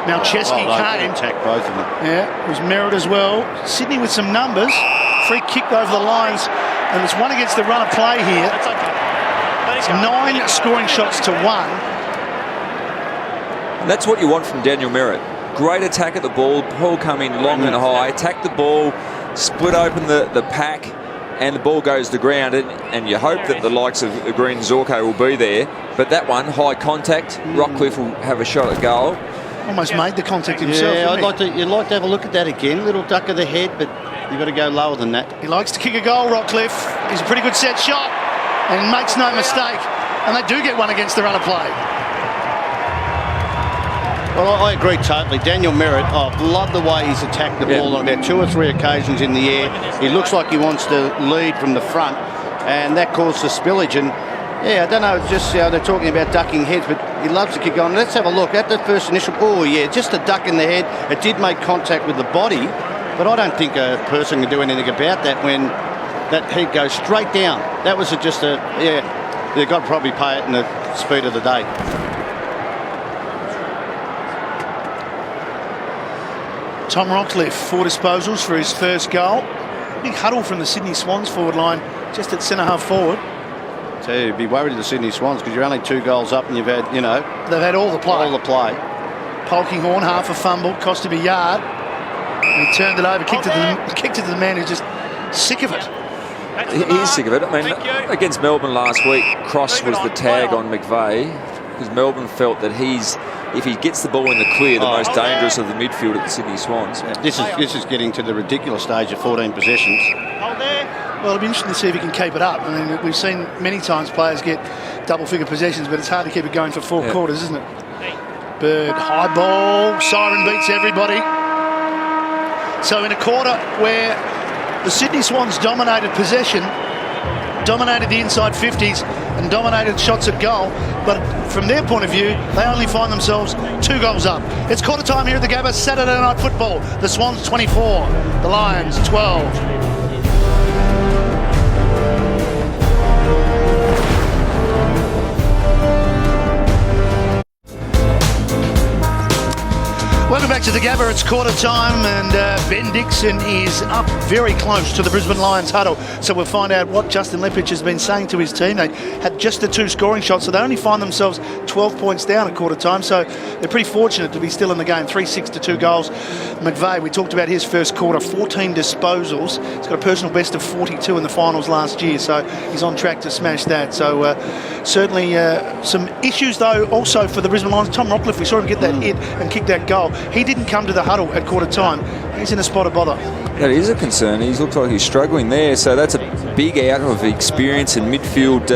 F: Malcheski came.
B: Attack both of them.
F: Yeah, it was Merritt as well. Sydney with some numbers. Free kick over the lines. And it's one against the run of play here. 9 scoring shots to 1.
A: And that's what you want from Daniel Merritt. Great attack at the ball. Ball come in long and high. Attack the ball. Split open the pack. And the ball goes to ground. And you hope that the likes of Green Zorko will be there. But that one, high contact. Rockcliffe will have a shot at goal.
F: Almost made the contact himself.
B: Yeah, you'd like to have a look at that again. Little duck of the head, but you've got to go lower than that.
F: He likes to kick a goal, Rockcliffe. He's a pretty good set shot. and makes no mistake, and they do get one against the run of play.
B: Well, I agree totally. Daniel Merritt, I love the way he's attacked the ball on about 2 or 3 occasions in the air. He looks like he wants to lead from the front, and that caused the spillage. And yeah, I don't know, it's just they're talking about ducking heads, but he loves to keep going. Let's have a look at the first initial. Oh yeah, just a duck in the head. It did make contact with the body, but I don't think a person can do anything about that when that head goes straight down. That was just a, yeah, they've got to probably pay it in the speed of the day.
F: Tom Rockcliffe, 4 disposals for his first goal. Big huddle from the Sydney Swans forward line, just at centre-half forward.
B: So you'd be worried of the Sydney Swans because you're only 2 goals up and you've had, you know...
F: They've had all the play.
B: All the play.
F: Polkinghorne, half a fumble, cost him a yard. And he turned it over, kicked it to the man who's just sick of it.
A: He is sick of it. I mean, against Melbourne last week, Cross was the tag on McVeigh because Melbourne felt that if he gets the ball in the clear, the most dangerous of the midfield at the Sydney Swans.
B: This is getting to the ridiculous stage of 14 possessions.
F: Well, it'll be interesting to see if he can keep it up. I mean, we've seen many times players get double-figure possessions, but it's hard to keep it going for 4 quarters, isn't it? Bird, high ball, siren beats everybody. So in a quarter where the Sydney Swans dominated possession, dominated the inside 50s and dominated shots at goal, but from their point of view, they only find themselves 2 goals up. It's quarter time here at the Gabba, Saturday Night Football. The Swans 24, the Lions 12. Welcome back to the Gabba. It's quarter time and Ben Dixon is up very close to the Brisbane Lions huddle. So we'll find out what Justin Lepich has been saying to his team. They had just the 2 scoring shots, so they only find themselves 12 points down at quarter time. So they're pretty fortunate to be still in the game. 3-6 to 2 goals. McVeigh, we talked about his first quarter, 14 disposals. He's got a personal best of 42 in the finals last year, so he's on track to smash that. So certainly some issues, though, also for the Brisbane Lions. Tom Rockcliffe, we saw him get that hit and kick that goal. He didn't come to the huddle at quarter time. He's in a spot of bother.
A: That is a concern. He looks like he's struggling there. So that's a big out of experience in midfield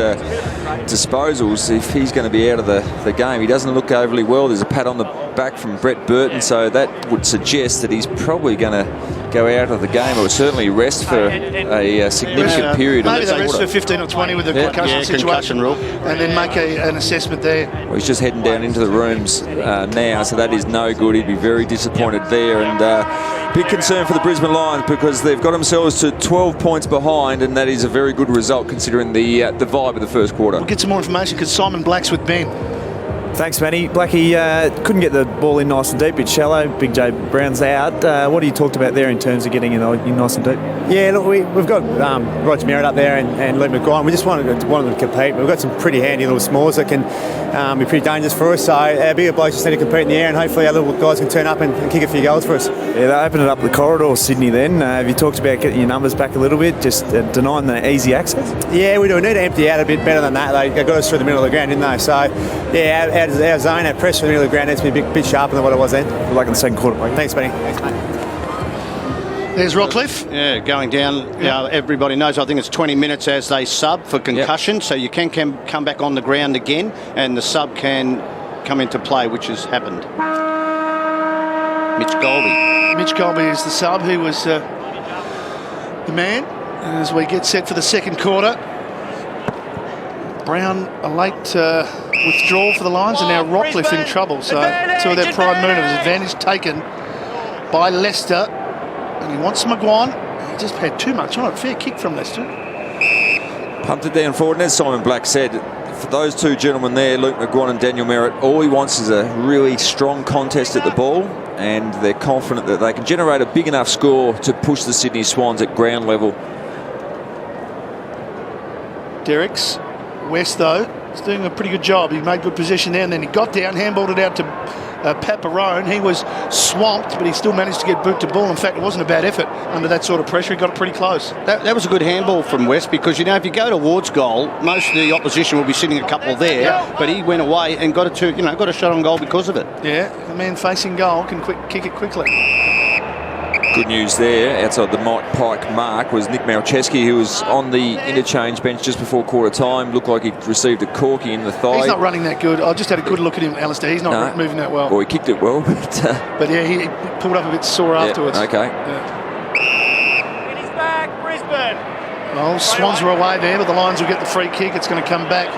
A: disposals if he's going to be out of the game. He doesn't look overly well. There's a pat on the back from Brett Burton, so that would suggest that he's probably going to go out of the game, or certainly rest for a significant period.
F: Maybe they rest for 15 or 20 with the concussion situation
B: rule,
F: and then make an assessment there.
A: Well, he's just heading down into the rooms now, so that is no good. He'd be very disappointed there, and big concern for the Brisbane Lions because they've got themselves to 12 points behind, and that is a very good result considering the vibe of the first quarter.
F: We'll get some more information because Simon Black's with Ben.
J: Thanks, Manny. Blackie couldn't get the ball in nice and deep. It's shallow. Big J Brown's out. What you talked about there in terms of getting in nice and deep?
K: Yeah, look, we've got Roger Merritt up there and Luke McGuire. We just wanted them to compete. We've got some pretty handy little smalls that can be pretty dangerous for us. So our bigger blokes just need to compete in the air, and hopefully our little guys can turn up and kick a few goals for us.
J: Yeah, they opened it up the corridor, Sydney. Then have you talked about getting your numbers back a little bit, just denying the easy access?
K: Yeah, we do. We need to empty out a bit better than that. They got us through the middle of the ground, didn't they? So yeah, our zone, our pressure in the middle of the ground needs to be a bit sharper than what it was then.
J: Good luck in the second quarter, mate.
K: Thanks, Benny. Thanks, mate.
F: There's Rockcliffe.
B: Yeah, going down. Everybody knows. I think it's 20 minutes as they sub for concussion, so you can come back on the ground again, and the sub can come into play, which has happened. Mitch Golby.
F: Mitch Golby is the sub. He was the man. And as we get set for the second quarter, Brown a late withdrawal for the Lions, and now Rockcliffe in trouble. So 2 of their prime movers. Advantage taken by Leicester. And he wants McGuire. He just had too much on it. Fair kick from Leicester.
A: Pumped it down forward, and as Simon Black said, for those 2 gentlemen there, Luke McGuire and Daniel Merritt, all he wants is a really strong contest at the ball, and they're confident that they can generate a big enough score to push the Sydney Swans at ground level.
F: Derricks. West, though, is doing a pretty good job. He made good position there, and then he got down, handballed it out to Paparone. He was swamped, but he still managed to get boot to ball. In fact, it wasn't a bad effort under that sort of pressure. He got it pretty close.
B: That was a good handball from West, because, you know, if you go towards goal, most of the opposition will be sitting a couple there, but he went away and got a shot on goal because of it.
F: Yeah, the man facing goal can kick it quickly.
A: Good news there, outside the Mike Pike mark, was Nick Malcheski, who was on the interchange bench just before quarter time. Looked like he'd received a corky in the thigh.
F: He's not running that good. I just had a good look at him, Alistair. He's not moving that well.
A: Well, he kicked it well,
F: but yeah, he pulled up a bit sore afterwards.
A: Okay.
G: Get his back, Brisbane.
F: Well, Swans were away there, but the Lions will get the free kick. It's going to come back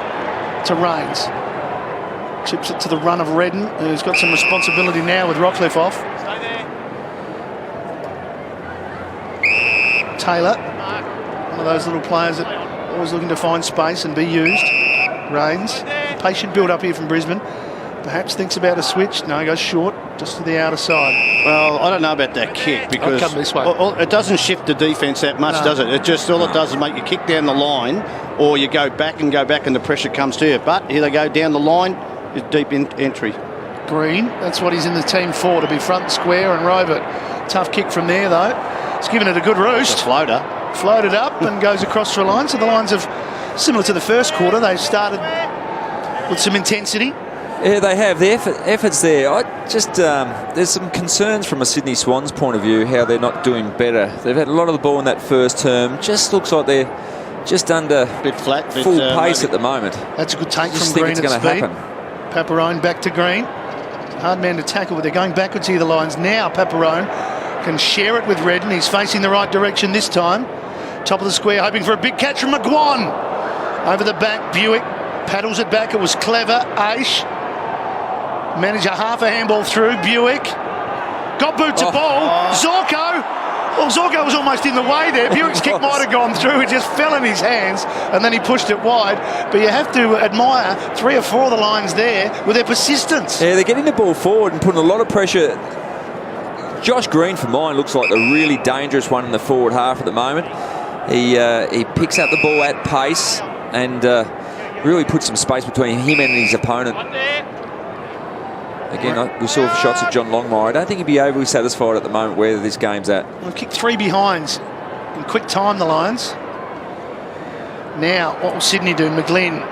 F: to Rains. Chips it to the run of Redden, who's got some responsibility now with Rockcliffe off.
G: Stay there.
F: Taylor, one of those little players that always looking to find space and be used. Rains, patient build up here from Brisbane. Perhaps thinks about a switch. No, goes short, just to the outer side.
B: Well, I don't know about that kick because
F: come this way.
B: It doesn't shift the defence that much, does it? It just all it does is make you kick down the line, or you go back and the pressure comes to you. But here they go down the line, it's deep in entry.
F: Green, that's what he's in the team for, to be front square and rove it. Tough kick from there though. He's given it a good roost.
B: It's a floater.
F: Floated up and goes across the line. So the Lions have, similar to the first quarter, they've started with some intensity.
A: Yeah, they have. The effort's there. There's some concerns from a Sydney Swans point of view, how they're not doing better. They've had a lot of the ball in that first term. Just looks like they're just under
B: bit flat,
A: full pace at the moment.
F: That's a good take
A: Just
F: from
A: think
F: Green
A: it's
F: at
A: going to
F: speed.
A: happen.
F: Paparone back to Green. Hard man to tackle, but they're going backwards here, the Lions. Now Paparone can share it with Redden. He's facing the right direction this time. Top of the square, hoping for a big catch from McGuan. Over the back, Buick paddles it back. It was clever. Aish managed a half a handball through. Buick got boot to ball. Zorko. Well, Zorko was almost in the way there. Buick's kick might have gone through. It just fell in his hands, and then he pushed it wide. But you have to admire 3 or 4 of the Lions there with their persistence.
A: Yeah, they're getting the ball forward and putting a lot of pressure. Josh Green, for mine, looks like the really dangerous one in the forward half at the moment. He picks up the ball at pace and really puts some space between him and his opponent. Again, we saw shots of John Longmire. I don't think he'd be overly satisfied at the moment where this game's at.
F: We've kicked 3 behinds in quick time, the Lions. Now, what will Sydney do? McGlynn,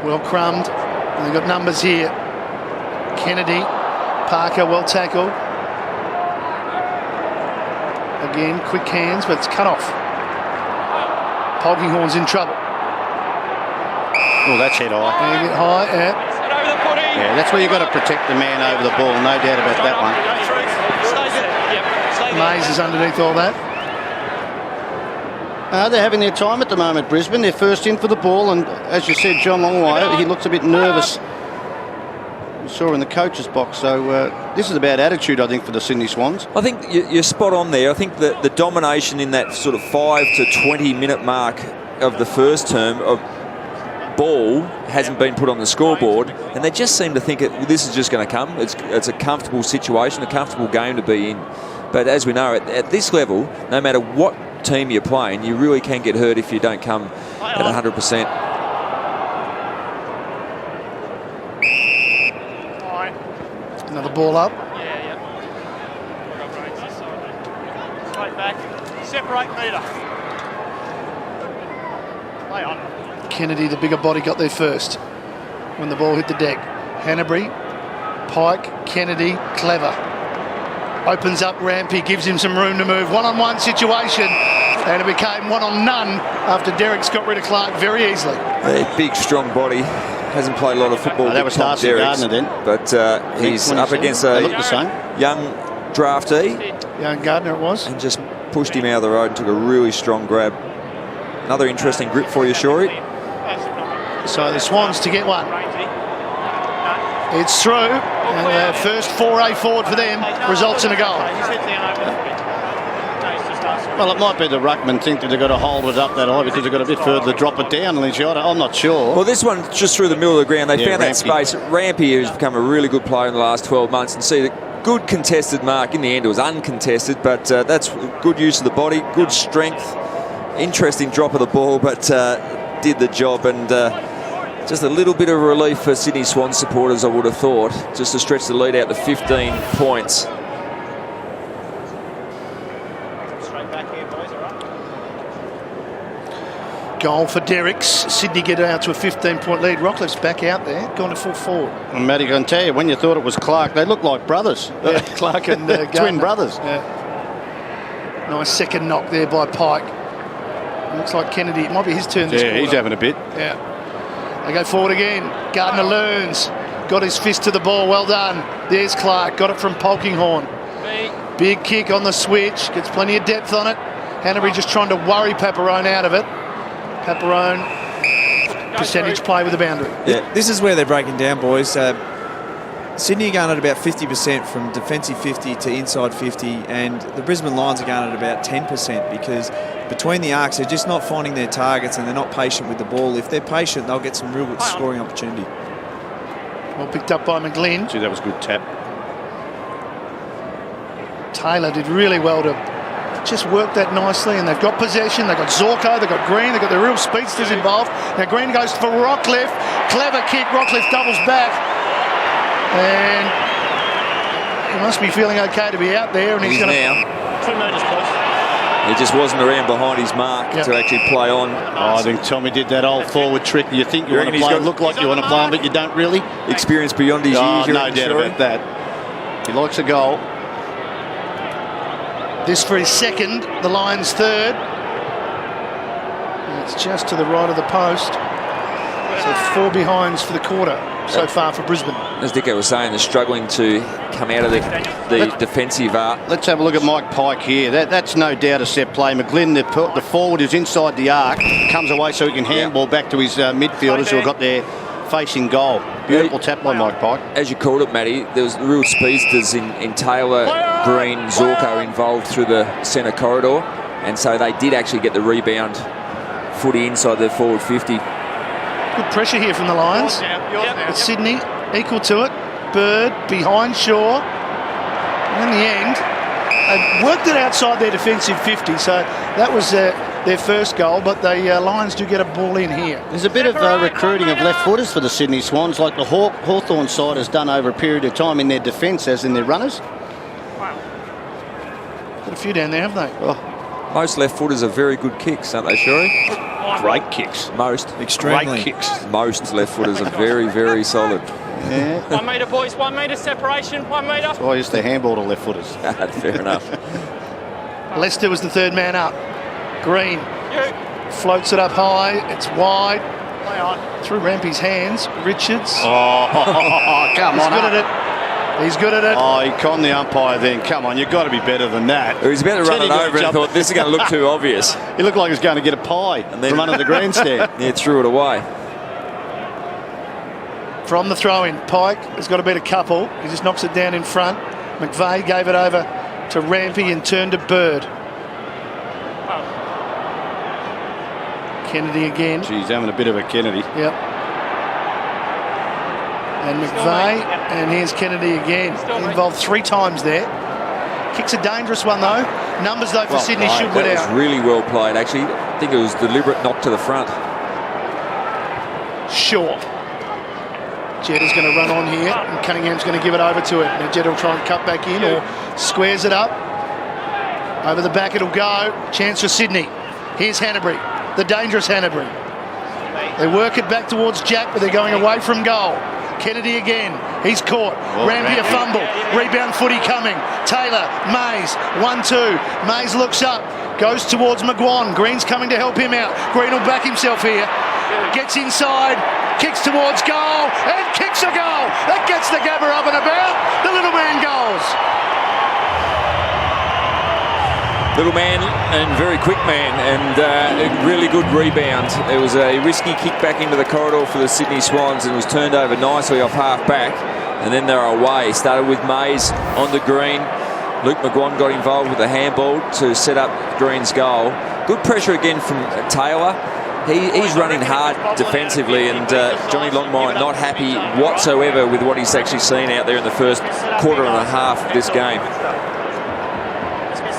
F: well crumbed. And they've got numbers here. Kennedy, Parker, well tackled. Again, quick hands, but it's cut off. Polkinghorn's in trouble.
B: Oh, that's head high.
F: A bit high, yeah.
B: Yeah, that's where you've got to protect the man over the ball, no doubt about that one.
F: Mays is underneath all that.
B: They're having their time at the moment, Brisbane. They're first in for the ball, and as you said, John Longmire, he looks a bit nervous. We saw in the coach's box, so this is about attitude, I think, for the Sydney Swans.
A: I think you're spot on there. I think that the domination in that sort of 5 to 20 minute mark of the first term of ball hasn't been put on the scoreboard, and they just seem to think this is just going to come. It's a comfortable situation, a comfortable game to be in. But as we know, at this level, no matter what team you're playing, you really can get hurt if you don't come at 100%.
F: Another ball up.
G: Straight back. Separate metre. Play on.
F: Kennedy, the bigger body, got there first when the ball hit the deck. Hanbury, Pike, Kennedy, clever. Opens up Rampy, gives him some room to move. One-on-one situation, and it became one-on-none after Derrick's got rid of Clark very easily.
A: A big, strong body. Hasn't played a lot of football.
B: That was Darcy Gardner then.
A: But he's up against a young draftee.
F: Young Gardner it was.
A: And just pushed him out of the road and took a really strong grab. Another interesting grip for you, Shorey.
F: So the Swans to get one. It's through. And first foray forward for them results in a goal.
B: Well, it might be the ruckman think that they've got to hold it up that high because they've got a bit further to drop it down. I'm not sure.
A: Well, this one just through the middle of the ground. They found that space. Rampy, who's become a really good player in the last 12 months, and see the good contested mark. In the end, it was uncontested, but that's good use of the body, good strength, interesting drop of the ball, but did the job. And just a little bit of relief for Sydney Swans supporters, I would have thought, just to stretch the lead out to 15 points.
F: Goal for Derricks. Sydney get out to a 15-point lead. Rockcliffe's back out there, gone to full forward.
B: And Matty, I can tell you, when you thought it was Clark, they look like brothers.
F: Yeah, Clark and
B: twin brothers.
F: Yeah. Nice second knock there by Pike. Looks like Kennedy, it might be his turn this quarter.
B: Yeah, he's having a bit.
F: Yeah. They go forward again. Gardner learns. Got his fist to the ball. Well done. There's Clark. Got it from Polkinghorne. Big kick on the switch. Gets plenty of depth on it. Hanbury just trying to worry Paparone out of it. Paparone, percentage play with the boundary.
C: Yeah. This is where they're breaking down, boys. Sydney are going at about 50% from defensive 50 to inside 50, and the Brisbane Lions are going at about 10% because between the arcs, they're just not finding their targets and they're not patient with the ball. If they're patient, they'll get some real good scoring opportunity.
F: Well picked up by McGlynn.
B: Gee, that was a good tap.
F: Taylor did really well to just work that nicely, and they've got possession. They've got Zorko, they've got Green, they've got the real speedsters involved. Now Green goes for Rockcliffe. Clever kick. Rockcliffe doubles back. And he must be feeling okay to be out there. And he's going to...
G: 2 metres, please.
A: He just wasn't around behind his mark to actually play on.
B: Oh, I think Tommy did that old forward trick. You think you want to play, look like you want to play him, but you don't really.
A: Experience beyond his years.
B: No doubt about that. He likes a goal.
F: This for his second, the Lions' third. And it's just to the right of the post. So 4 behinds for the quarter so far for Brisbane.
A: As Dicko was saying, they're struggling to come out of the defensive arc.
B: Let's have a look at Mike Pike here. That's no doubt a set play. McGlynn, the forward, is inside the arc, comes away so he can handball back to his midfielders who have got their facing goal. Beautiful tap by Mike Pike.
A: As you called it, Matty, there was real speedsters in Taylor, Green, Zorko involved through the centre corridor, and so they did actually get the rebound footy inside their forward 50.
F: Good pressure here from the Lions. But Sydney equal to it. Bird behind Shaw. And in the end, they worked it outside their defensive 50, so that was their first goal, but the Lions do get a ball in here.
B: There's a bit of recruiting of left footers for the Sydney Swans, like the Hawthorn side has done over a period of time in their defence as in their runners.
F: Got a few down there, haven't they?
B: Oh.
A: Most left footers are very good kicks, aren't they, Sherry?
B: Great kicks.
A: Most.
C: Extremely.
B: Great kicks.
A: Most left footers are very, very solid.
B: Yeah.
G: 1 metre, boys. 1 metre separation. 1 metre.
B: Oh, I used to handball to left footers.
A: Fair enough.
F: Lester was the third man up. Green floats it up high. It's wide.
G: Play on.
F: Through Rampy's hands. Richards.
B: Oh, come on.
F: He's good at it. He's good at it.
B: Oh, he conned the umpire then. Come on, you've got to be better than that.
A: He was about to run it over and thought, this is going to look too obvious.
B: He looked like he was going to get a pie and then from under the grandstand.
A: Yeah, threw it away.
F: From the throw-in, Pike has got to beat a couple. He just knocks it down in front. McVeigh gave it over to Rampy and turned to Bird. Kennedy again.
B: She's having a bit of a Kennedy.
F: Yep. And McVeigh, and here's Kennedy again. Involved 3 times there. Kicks a dangerous one though. Numbers though for Sydney should win out.
A: That was really well played actually. I think it was deliberate knock to the front.
F: Sure. Jetta's going to run on here and Cunningham's going to give it over to it. Now Jetta will try and cut back in or squares it up. Over the back it'll go. Chance for Sydney. Here's Hanbury, the dangerous Hanbury. They work it back towards Jack, but they're going away from goal. Kennedy again, he's caught. Rampy a fumble, rebound footy coming. Taylor, Mays, 1-2. Mays looks up, goes towards McGuan. Green's coming to help him out. Green will back himself here. Gets inside, kicks towards goal, and kicks a goal. That gets the Gabba up and about. The little man goes.
A: Little man and very quick man, and a really good rebound. It was a risky kick back into the corridor for the Sydney Swans and was turned over nicely off half back, and then they're away. Started with Mays on the green. Luke McGuan got involved with the handball to set up Green's goal. Good pressure again from Taylor. He's running hard defensively, and Johnny Longmire not happy whatsoever with what he's actually seen out there in the first quarter and a half of this game.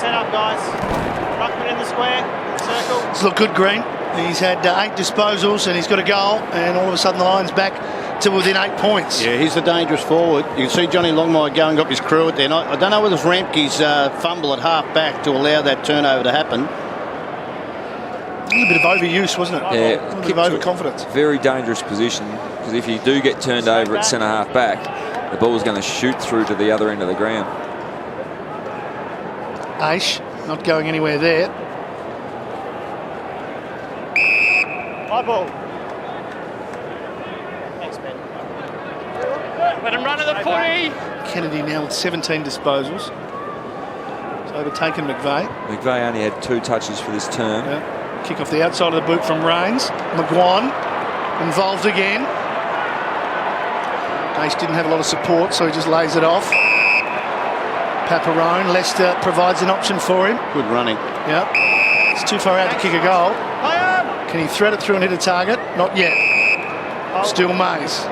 G: Set up, guys. Ruckman in the square, circle.
F: It's looked good, Green. He's had 8 disposals and he's got a goal, and all of a sudden the Lions back to within 8 points.
B: Yeah, he's the dangerous forward. You can see Johnny Longmire go and got his crew at there. And I don't know whether it's Rampke's fumble at half back to allow that turnover to happen.
F: A little bit of overuse, wasn't it?
A: Yeah,
F: a little bit of overconfidence.
A: Very dangerous position, because if you do get turned over at centre half back, the ball's going to shoot through to the other end of the ground.
F: Aish not going anywhere there.
G: High ball. Thanks, Ben. Let him run to the footy.
F: Kennedy now with 17 disposals. He's overtaken McVeigh.
A: McVeigh only had 2 touches for this term.
F: Yeah. Kick off the outside of the boot from Rains. McGuan involved again. Ace didn't have a lot of support, so he just lays it off. Paparone, Leicester provides an option for him.
B: Good running.
F: Yep. It's too far out to kick a goal. Can he thread it through and hit a target? Not yet. Still Mays.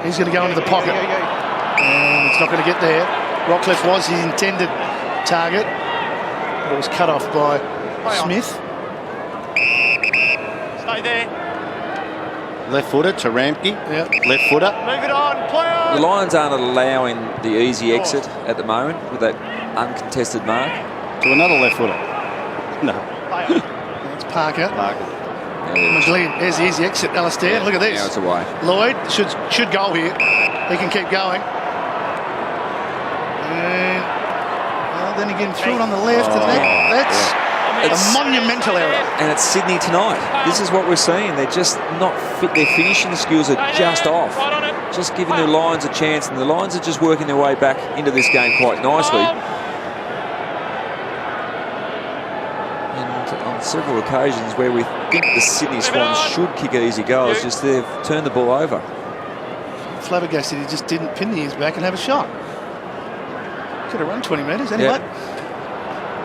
F: He's going to go into the pocket. And it's not going to get there. Rockcliffe was his intended target. But it was cut off by Smith.
G: Stay there.
B: Left footer to Ramke.
F: Yep.
B: Left footer.
G: Move it on. Play on.
A: The Lions aren't allowing the easy exit at the moment with that uncontested mark.
B: To another left footer. No.
F: That's Parker.
B: Parker.
F: McGlynn. There's the easy exit, Alistair. Look at this.
A: Now it's away.
F: Lloyd should go here. He can keep going. And well, then again, threw it on the left. That's a monumental error.
A: And it's Sydney tonight. This is what we're seeing. They're just not fit. Their finishing skills are just off. Just giving the Lions a chance, and the Lions are just working their way back into this game quite nicely. And on several occasions where we think the Sydney Swans should kick easy goals, just they've turned the ball over.
F: Flabbergasted, he just didn't pin the ears back and have a shot. Could have run 20 metres anyway.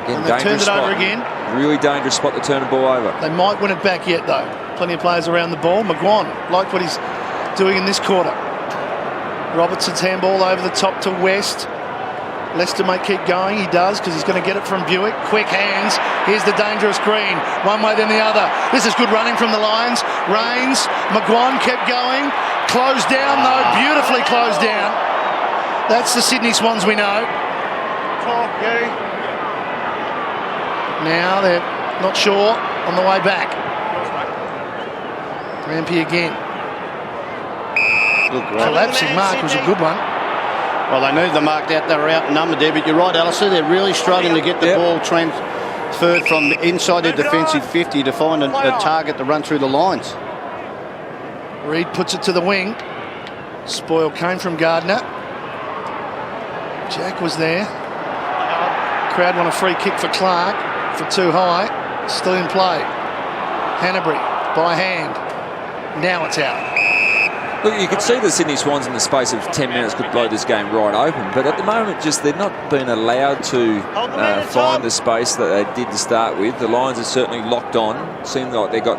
F: And they turned it over again.
A: Really dangerous spot to turn the ball over.
F: They might win it back yet, though. Plenty of players around the ball. McGuan, like what he's doing in this quarter. Robertson's handball over the top to West. Leicester may keep going. He does, because he's going to get it from Buick. Quick hands. Here's the dangerous green. One way, then the other. This is good running from the Lions. Rains. McGuan kept going. Closed down, though. Beautifully closed down. That's the Sydney Swans we know. Now they're not sure on the way back. Rampy again. Collapsing mark was a good one.
B: Well, they knew the mark out. They were outnumbered there, but you're right, Alistair. They're really struggling to get the ball transferred from inside their defensive 50 to find a target to run through the lines.
F: Reid puts it to the wing. Spoil came from Gardner. Jack was there. Crowd want a free kick for Clark for too high. Still in play. Hanbury by hand. Now it's out.
A: Look, you could see the Sydney Swans in the space of 10 minutes could blow this game right open, but at the moment just they're not being allowed to find the space that they did to start with. The Lions are certainly locked on. Seems like they got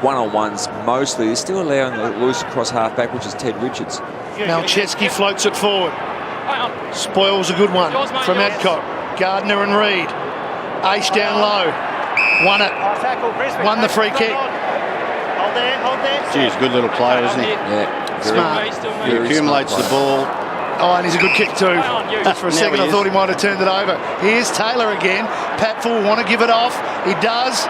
A: one-on-ones mostly. They're still allowing the loose across half-back, which is Ted Richards.
F: Malcheski floats it forward. Spoils a good one from Adcock. Gardner and Reid. Ace down low. Won it. Won the free kick.
G: Hold there.
B: Geez, good little player, isn't he?
A: Yeah.
F: Smart.
B: He accumulates the ball.
F: Oh, and he's a good kick too. Just for a second I thought he might have turned it over. Here's Taylor again. Patfull want to give it off. He does.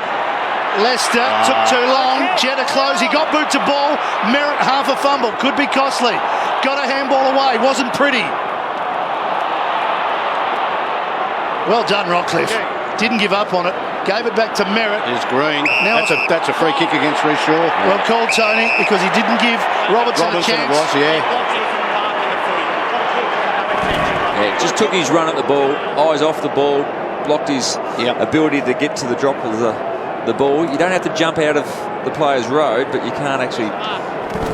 F: Leicester took too long. Jetta close. He got boot to ball. Merritt half a fumble. Could be costly. Got a handball away. Wasn't pretty. Well done, Rockcliffe. Didn't give up on it. Gave it back to Merritt.
B: There's Green.
F: Now
B: that's a free kick against Reece Shaw.
F: Well called, Tony, because he didn't give Robertson a chance.
B: It was, yeah.
A: Yeah, just took his run at the ball, eyes off the ball, blocked his ability to get to the drop of the ball. You don't have to jump out of the player's road, but you can't actually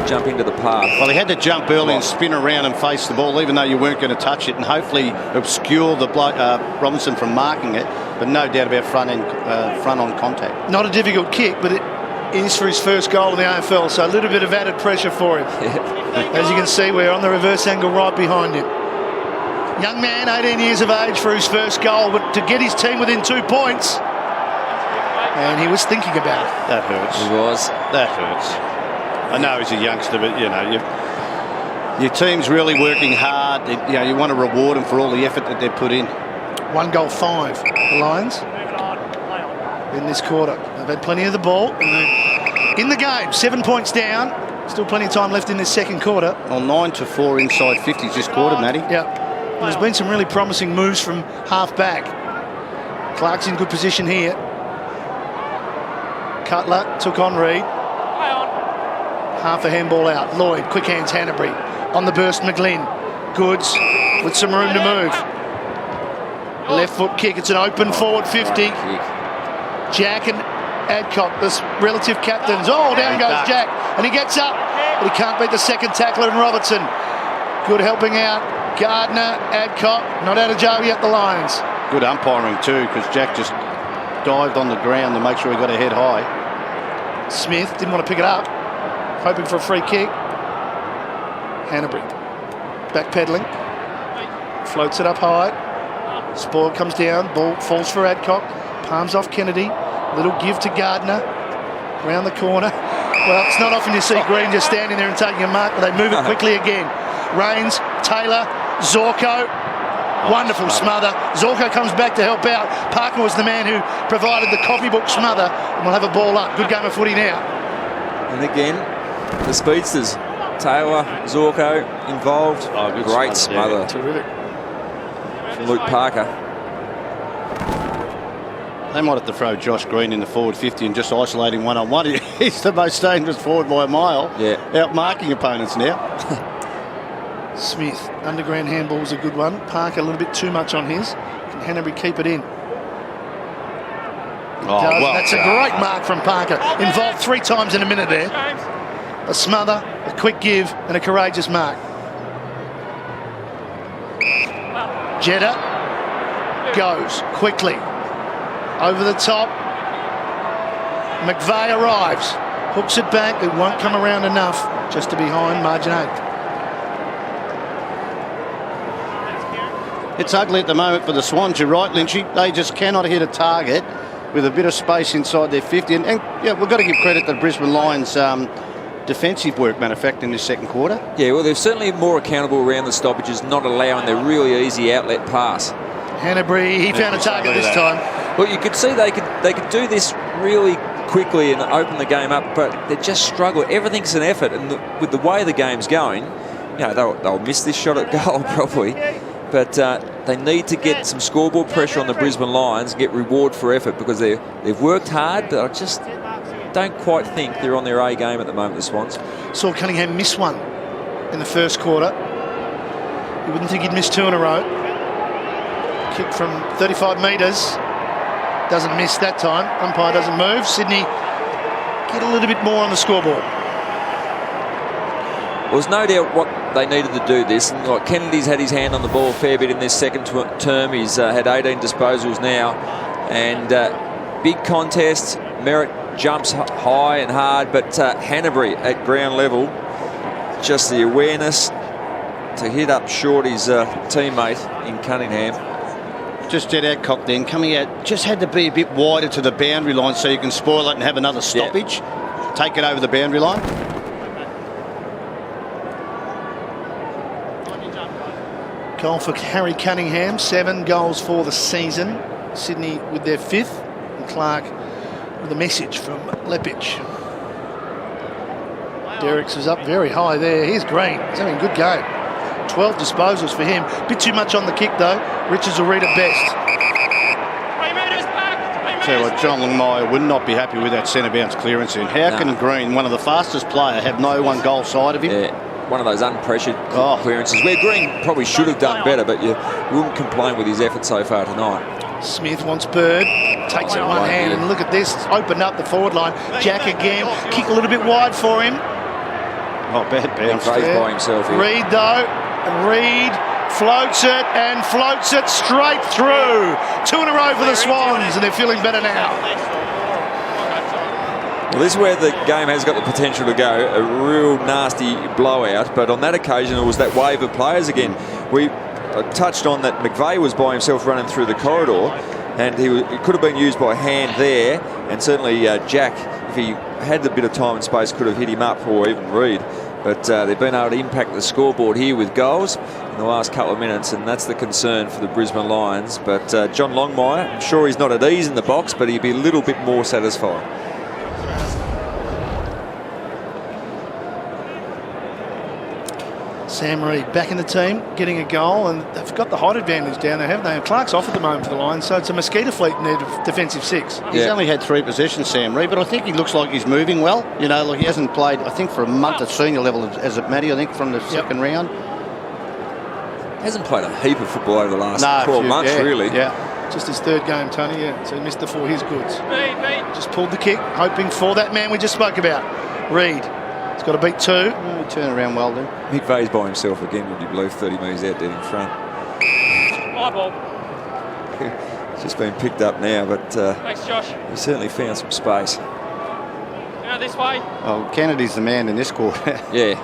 A: jump into the path.
B: Well, he had to jump early and spin around and face the ball, even though you weren't going to touch it, and hopefully obscure the Robinson from marking it. But no doubt about front-on contact.
F: Not a difficult kick, but it is for his first goal in the AFL, so a little bit of added pressure for him. As you can see, we're on the reverse angle right behind him. Young man, 18 years of age for his first goal, but to get his team within 2 points, and he was thinking about it.
B: That hurts.
A: He was.
B: That hurts. I know he's a youngster, but you know, your team's really working hard. You want to reward them for all the effort that they've put in.
F: 1 goal 5, the Lions in this quarter. They've had plenty of the ball. In the game, 7 points down. Still plenty of time left in this second quarter.
B: Well, 9-4 inside 50s this quarter, Matty.
F: Yeah. There's been some really promising moves from half-back. Clark's in good position here. Cutler took on Reid. Half a handball out. Lloyd, quick hands, Hanbury. On the burst, McGlynn. Goods with some room to move. Left foot kick, it's an open forward 50. Jack and Adcock, the relative captains. Oh, down goes Jack, and he gets up, but he can't beat the second tackler in Robertson. Good helping out. Gardner, Adcock, not out of jail yet, the Lions.
B: Good umpiring too, because Jack just dived on the ground to make sure he got a head high.
F: Smith didn't want to pick it up, hoping for a free kick. Hanbury backpedaling, floats it up high. Spoil comes down, ball falls for Adcock, palms off Kennedy, little give to Gardner, round the corner. Well, it's not often you see Green just standing there and taking a mark, but they move it quickly again. Rains, Taylor, Zorko, wonderful smother. Zorko comes back to help out. Parker was the man who provided the copybook smother, and we'll have a ball up. Good game of footy now.
A: And again, the speedsters, Taylor, Zorko involved. Great smother.
F: Yeah, terrific.
A: From Luke Parker.
B: They might have to throw Josh Green in the forward 50 and just isolate him one-on-one. He's the most dangerous forward by a mile.
A: Yeah.
B: Out marking opponents now.
F: Smith, underground handball was a good one. Parker a little bit too much on his. Can Hanbury keep it in? Well, that's a great mark from Parker. Involved 3 times in a minute there. A smother, a quick give, and a courageous mark. Jetta goes quickly. Over the top. McVeigh arrives. Hooks it back. It won't come around enough just to behind margin 8.
B: It's ugly at the moment for the Swans. You're right, Lynchy. They just cannot hit a target with a bit of space inside their 50. And yeah, we've got to give credit to the Brisbane Lions defensive work, matter of fact, in this second quarter.
A: Yeah, well, they're certainly more accountable around the stoppages, not allowing the really easy outlet pass.
F: Hanbury, he found a target this time.
A: Well, you could see they could do this really quickly and open the game up, but they just struggle. Everything's an effort, and with the way the game's going, you know, they'll miss this shot at goal probably. But they need to get some scoreboard pressure on the Brisbane Lions and get reward for effort, because they've worked hard, but I just don't quite think they're on their A game at the moment, the Swans.
F: Saw Cunningham miss one in the first quarter. You wouldn't think he'd miss 2 in a row. Kick from 35 metres. Doesn't miss that time. Umpire doesn't move. Sydney get a little bit more on the scoreboard.
A: Well, there's no doubt what they needed to do this. And like Kennedy's had his hand on the ball a fair bit in this second term. He's had 18 disposals now. And big contest. Merritt jumps high and hard, but Hanbury at ground level, just the awareness to hit up short his teammate in Cunningham.
B: Just Jed Adcock then coming out, just had to be a bit wider to the boundary line so you can spoil it and have another stoppage. Yeah. Take it over the boundary line.
F: Goal for Harry Cunningham, 7 goals for the season. Sydney with their 5th, and Clark with a message from Lepich. Derricks is up very high there. Here's Green. He's having a good game. 12 disposals for him. Bit too much on the kick though. Richards will read it best.
B: Tell you what, John Longmire would not be happy with that centre bounce clearance in. How can Green, one of the fastest player, have no one goal side of him?
A: Yeah, one of those unpressured clearances where Green probably should have done better, but you wouldn't complain with his effort so far tonight.
F: Smith wants Bird, takes it in one hand, and look at this. It's opened up the forward line. Jack again, kick a little bit wide for him.
B: Oh, bad bounce.
A: By himself here.
F: Reid though, and Reid floats it and floats it straight through. 2 in a row for the Swans, and they're feeling better now.
A: Well, this is where the game has got the potential to go. A real nasty blowout, but on that occasion it was that wave of players again. We touched on that McVeigh was by himself running through the corridor, and he could have been used by hand there, and certainly Jack, if he had a bit of time and space, could have hit him up, or even Reid. But they've been able to impact the scoreboard here with goals in the last couple of minutes, and that's the concern for the Brisbane Lions. But John Longmire, I'm sure he's not at ease in the box, but he'd be a little bit more satisfied.
F: Sam Reid back in the team, getting a goal, and they've got the height advantage down there, haven't they? And Clark's off at the moment for the Lions, so it's a mosquito fleet in their defensive six.
B: He's only had 3 possessions, Sam Reid, but I think he looks like he's moving well. You know, like he hasn't played, I think, for a month at senior level, as it Matty, I think, from the second round.
A: Hasn't played a heap of football over the last 12 months, really.
F: Yeah. Just his third game, Tony, so he missed the 4 his goods. Just pulled the kick, hoping for that man we just spoke about. Reid. He's got to beat 2.
B: Turn around well, then.
A: Mick Vey's by himself again, would you believe, 30 metres out dead in front.
G: My ball.
A: It's just been picked up now, but
G: Thanks, Josh.
A: he certainly found some space.
G: This way.
B: Oh, Kennedy's the man in this quarter.
A: Yeah.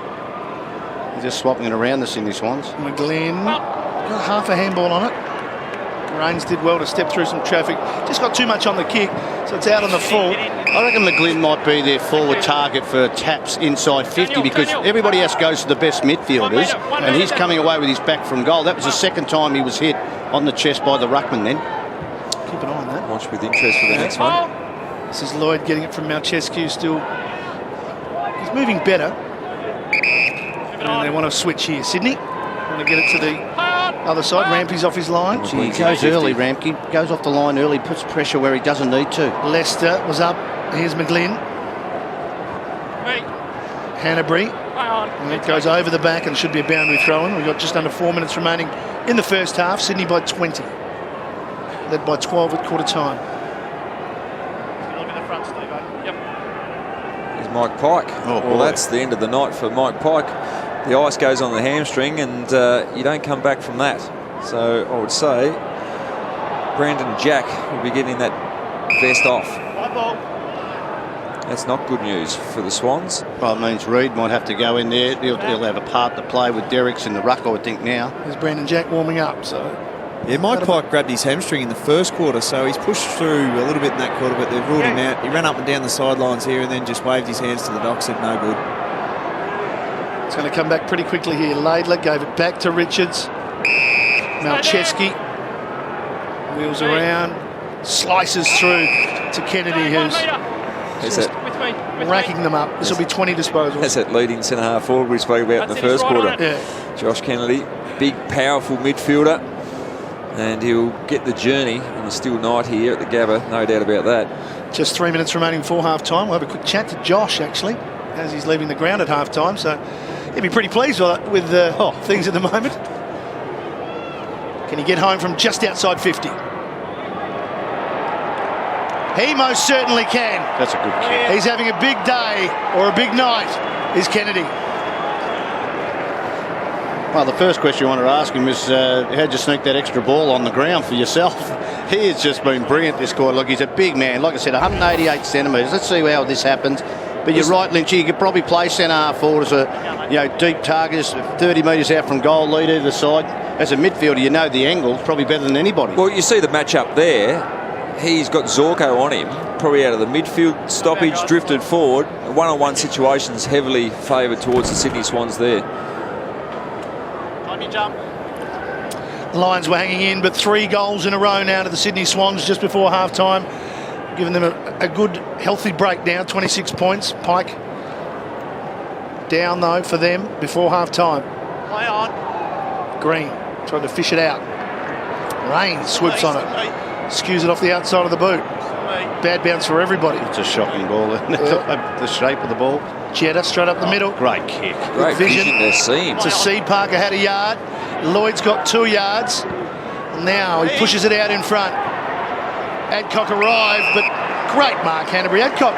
B: He's just swapping it around the Sydney Swans.
F: McGlynn, got half a handball on it. Rains did well to step through some traffic. Just got too much on the kick, so it's out on the full.
B: I reckon McGlynn might be their forward target for taps inside 50 because everybody else goes to the best midfielders, and he's coming away with his back from goal. That was the second time he was hit on the chest by the ruckman then.
F: Keep an eye on that.
A: Watch with interest for the next one.
F: This is Lloyd getting it from Malchescu still. He's moving better. And they want to switch here. Sydney want to get it to the other side. Rampy's off his line.
B: Gee, he goes early, Rampy. Goes off the line early, puts pressure where he doesn't need to.
F: Leicester was up. Here's McGlynn. Hanbury. And it goes over the back and should be a boundary throw-in. We've got just under 4 minutes remaining in the first half. Sydney by 20. Led by 12 at quarter time.
G: Look at the front, Steve. Yep.
A: Here's Mike Pike. Well, that's the end of the night for Mike Pike. The ice goes on the hamstring and you don't come back from that. So I would say Brandon Jack will be getting that vest off. That's not good news for the Swans.
B: Well, it means Reid might have to go in there. He'll have a part to play with Derricks in the ruck, I would think, now.
F: There's Brandon Jack warming up, so...
C: Yeah, Mike Pike grabbed his hamstring in the first quarter, so he's pushed through a little bit in that quarter, but they've ruled him out. He ran up and down the sidelines here and then just waved his hands to the doc, said no good.
F: It's going to come back pretty quickly here. Laidler gave it back to Richards. Malchescu wheels around, slices through to Kennedy, who's just racking them up. This will be 20 disposals.
A: That's that leading centre-half forward we spoke about in the first quarter.
F: Yeah.
A: Josh Kennedy, big, powerful midfielder. And he'll get the journey on a still night here at the Gabba, no doubt about that.
F: Just 3 minutes remaining before half-time. We'll have a quick chat to Josh, actually, as he's leaving the ground at half-time. So he'll be pretty pleased with things at the moment. Can he get home from just outside 50? He most certainly can.
B: That's a good kick.
F: He's having a big day or a big night, is Kennedy.
B: Well, the first question you want to ask him is how'd you sneak that extra ball on the ground for yourself? He has just been brilliant this quarter. Look, he's a big man. Like I said, 188 centimetres. Let's see how this happens. But you're right, Lynchy, you could probably play centre-half forward as a deep target, 30 metres out from goal, lead either side. As a midfielder, you know the angle probably better than anybody.
A: Well, you see the match-up there. He's got Zorko on him, probably out of the midfield stoppage, drifted forward. One-on-one situations heavily favoured towards the Sydney Swans there.
G: On your jump.
F: The Lions were hanging in, but 3 goals in a row now to the Sydney Swans just before half-time, giving them a good, healthy break now, 26 points. Pike down, though, for them before half-time.
G: Play on.
F: Green tried to fish it out. Rain swoops on it. Skews it off the outside of the boot. Bad bounce for everybody.
B: It's a shocking ball, isn't it? The shape of the ball.
F: Jetta straight up the middle.
B: Great kick.
A: Great vision to see.
F: To see Parker had a yard. Lloyd's got 2 yards. And now he pushes it out in front. Adcock arrived, but great mark, Hanbury. Adcock,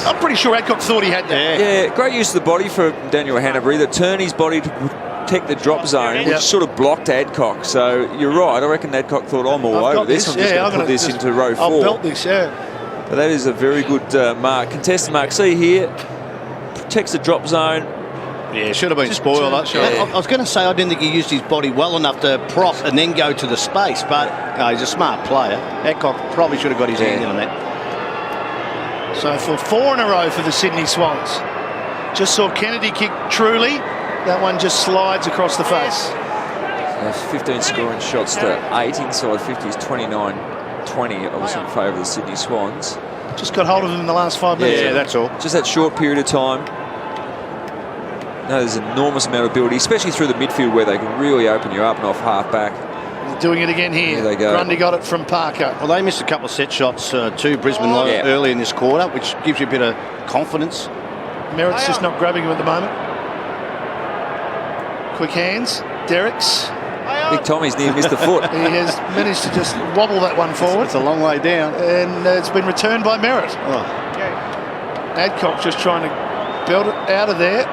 F: I'm pretty sure Adcock thought he had that.
A: Yeah, great use of the body for Daniel Hanbury, that turned his body to protect the drop zone, which sort of blocked Adcock. So you're right, I reckon Adcock thought, I'm all over this. I'm just going to put this into row 4.
F: I'll belt this,
A: But that is a very good mark. Contested mark. See here, protects the drop zone.
B: Yeah, should have been spoiled. I was going to say I didn't think he used his body well enough to prop and then go to the space, but no, he's a smart player. Adcock probably should have got his hand in on that.
F: So for 4 in a row for the Sydney Swans. Just saw Kennedy kick truly. That one just slides across the face.
A: 15 scoring shots to 8 inside 50s, 29-20, obviously in favour of the Sydney Swans.
F: Just got hold of him in the last 5 minutes.
B: Yeah, that's all.
A: Just that short period of time. know there's an enormous amount of ability, especially through the midfield where they can really open you up and off half-back.
F: Doing it again here.
A: Here they go.
F: Grundy got it from Parker.
B: Well, they missed a couple of set shots to Brisbane early in this quarter, which gives you a bit of confidence.
F: Merritt's just not grabbing him at the moment. Quick hands. Derricks.
A: Big Tommy's near missed a foot.
F: He has managed to just wobble that one forward.
B: It's a long way down.
F: And it's been returned by Merritt. Adcock just trying to belt it out of there.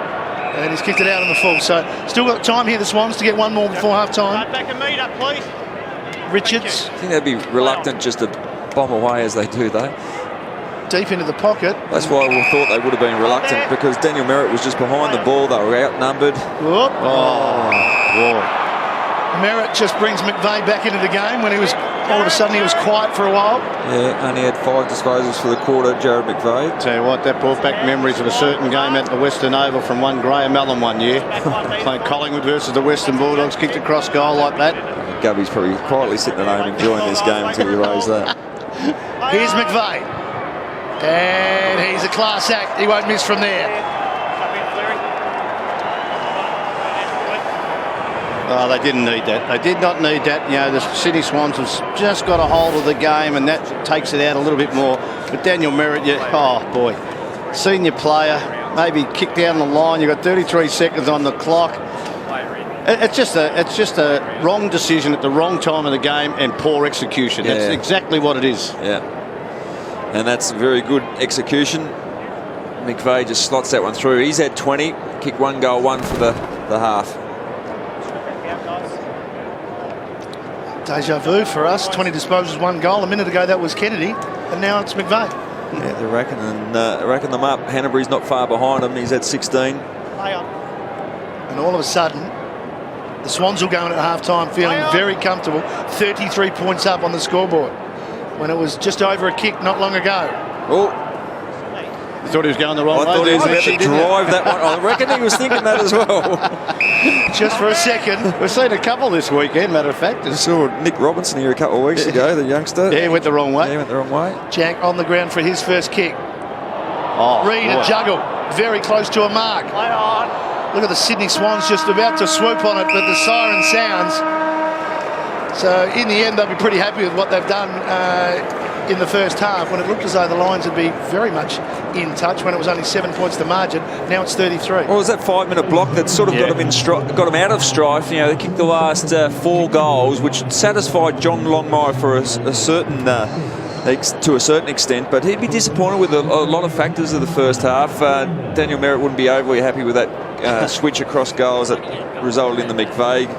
F: And he's kicked it out in the full. So still got time here, the Swans, to get one more before half-time.
G: Back a metre, please.
F: Richards.
A: I think they'd be reluctant just to bomb away as they do, though.
F: Deep into the pocket.
A: That's why we thought they would have been reluctant, because Daniel Merritt was just behind the ball. They were outnumbered.
F: Whoop. Merritt just brings McVeigh back into the game when he was all of a sudden he was quiet for a while.
A: Yeah, only had 5 disposals for the quarter, Jared McVeigh.
B: Tell you what, that brought back memories of a certain game at the Western Oval from one Graham Allen one year. Playing Collingwood versus the Western Bulldogs, kicked across goal like that.
A: Gabby's probably quietly sitting at home enjoying this game until you raise that.
F: Here's McVeigh. And he's a class act. He won't miss from there.
B: Oh, they didn't need that. They did not need that. You know, the Sydney Swans have just got a hold of the game, and that takes it out a little bit more. But Daniel Merritt, oh boy, senior player, maybe kicked down the line. You've got 33 seconds on the clock. It's just a wrong decision at the wrong time of the game and poor execution. That's exactly what it is.
A: Yeah, and that's very good execution. McVeigh just slots that one through. He's had 20, kicked 1 goal, 1 for the half.
F: Deja vu for us. 20 disposals, 1 goal. A minute ago that was Kennedy, and now it's McVeigh.
A: Yeah, they're racking them up. Hanbury's not far behind him. He's at 16.
F: And all of a sudden, the Swans will go in at half-time feeling very comfortable. 33 points up on the scoreboard when it was just over a kick not long ago.
A: Oh.
B: You thought he was going the wrong way?
A: I thought he was about to drive that one. I reckon he was thinking that as well.
F: Just for a second.
B: We've seen a couple this weekend, matter of fact.
A: I saw Nick Robinson here a couple of weeks ago, the youngster.
B: Yeah, he went the wrong way.
A: Yeah, he went the wrong way.
F: Jack on the ground for his first kick.
B: Oh,
F: Reed and Juggle, very close to a mark. Look at the Sydney Swans just about to swoop on it, but the siren sounds. So in the end, they'll be pretty happy with what they've done in the first half, when it looked as though the Lions would be very much in touch when it was only 7 points to margin. Now it's 33.
A: Well, it was that 5-minute block that sort of got them out of strife. You know, they kicked the last 4 goals, which satisfied John Longmire for a certain to a certain extent, but he'd be disappointed with a lot of factors of the first half. Daniel Merritt wouldn't be overly happy with that switch across goals that resulted in the McVeigh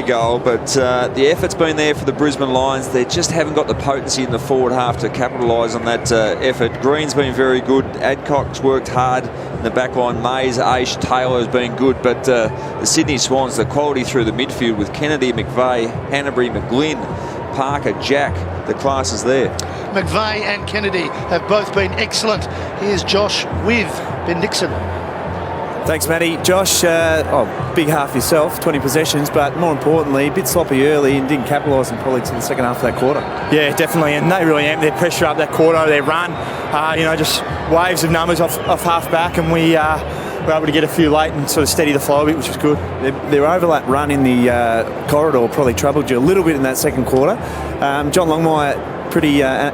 A: goal, but the effort's been there for the Brisbane Lions. They just haven't got the potency in the forward half to capitalise on that effort. Green's been very good. Adcock's worked hard in the back line. Mays, Aish, Taylor has been good, but the Sydney Swans, the quality through the midfield with Kennedy, McVeigh, Hanbury, McGlynn, Parker, Jack, the class is there.
F: McVeigh and Kennedy have both been excellent. Here's Josh with Ben Dixon.
J: Thanks, Matty. Josh, big half yourself, 20 possessions, but more importantly, a bit sloppy early and didn't capitalise probably to the second half of that quarter.
K: Yeah, definitely, and they really amped their pressure up that quarter, their run. Just waves of numbers off half back, and we were able to get a few late and sort of steady the flow a bit, which was good.
J: Their overlap run in the corridor probably troubled you a little bit in that second quarter. John Longmire, pretty, at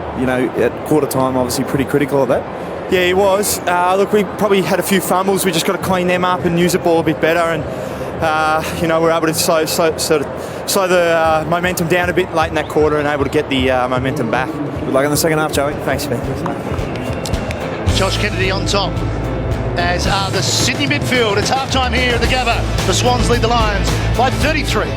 J: quarter time, obviously pretty critical of that.
K: Yeah, he was. Look, we probably had a few fumbles. We just got to clean them up and use the ball a bit better. And, we're able to slow the momentum down a bit late in that quarter and able to get the momentum back.
J: Good luck in the second half, Joey.
K: Thanks, man.
F: Josh Kennedy on top, as are the Sydney midfield. It's half-time here at the Gabba. The Swans lead the Lions by 33.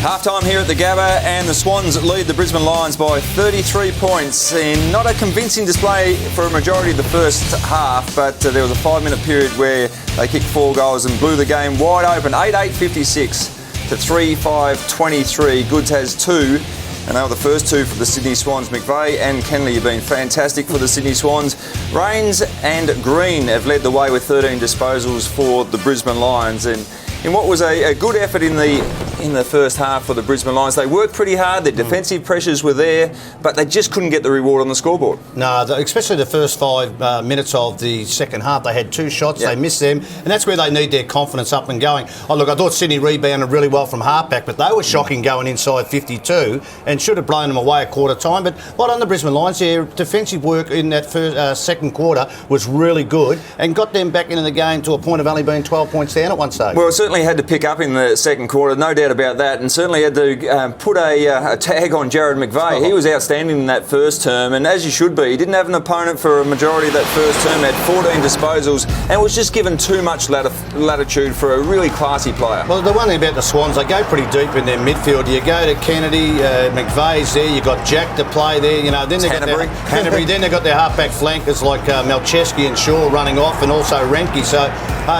A: Half-time here at the Gabba, and the Swans lead the Brisbane Lions by 33 points in not a convincing display for a majority of the first half, but there was a 5-minute period where they kicked 4 goals and blew the game wide open. 8-8-56 to 3-5-23. Goods has 2, and they were the first 2 for the Sydney Swans. McVeigh and Kennedy have been fantastic for the Sydney Swans. Rains and Green have led the way with 13 disposals for the Brisbane Lions, and in what was a good effort in the in the first half for the Brisbane Lions. They worked pretty hard, their defensive pressures were there, but they just couldn't get the reward on the scoreboard.
B: No, especially the first 5 minutes of the second half. They had 2 shots, they missed them, and that's where they need their confidence up and going. Oh, look, I thought Sydney rebounded really well from halfback, but they were shocking going inside 52 and should have blown them away at quarter time. But what on the Brisbane Lions, their defensive work in that second quarter was really good and got them back into the game to a point of only being 12 points down at one stage.
A: Well, it certainly had to pick up in the second quarter, no doubt about that, and certainly had to put a tag on Jared McVeigh. He was outstanding in that first term, and as you should be, he didn't have an opponent for a majority of that first term, had 14 disposals, and was just given too much latitude for a really classy player.
B: Well, the one thing about the Swans, they go pretty deep in their midfield. You go to Kennedy, McVeigh's there, you've got Jack to play there, you know, then they've got Hanbury, then they've got their halfback flankers like Melcheski and Shaw running off, and also Remke. So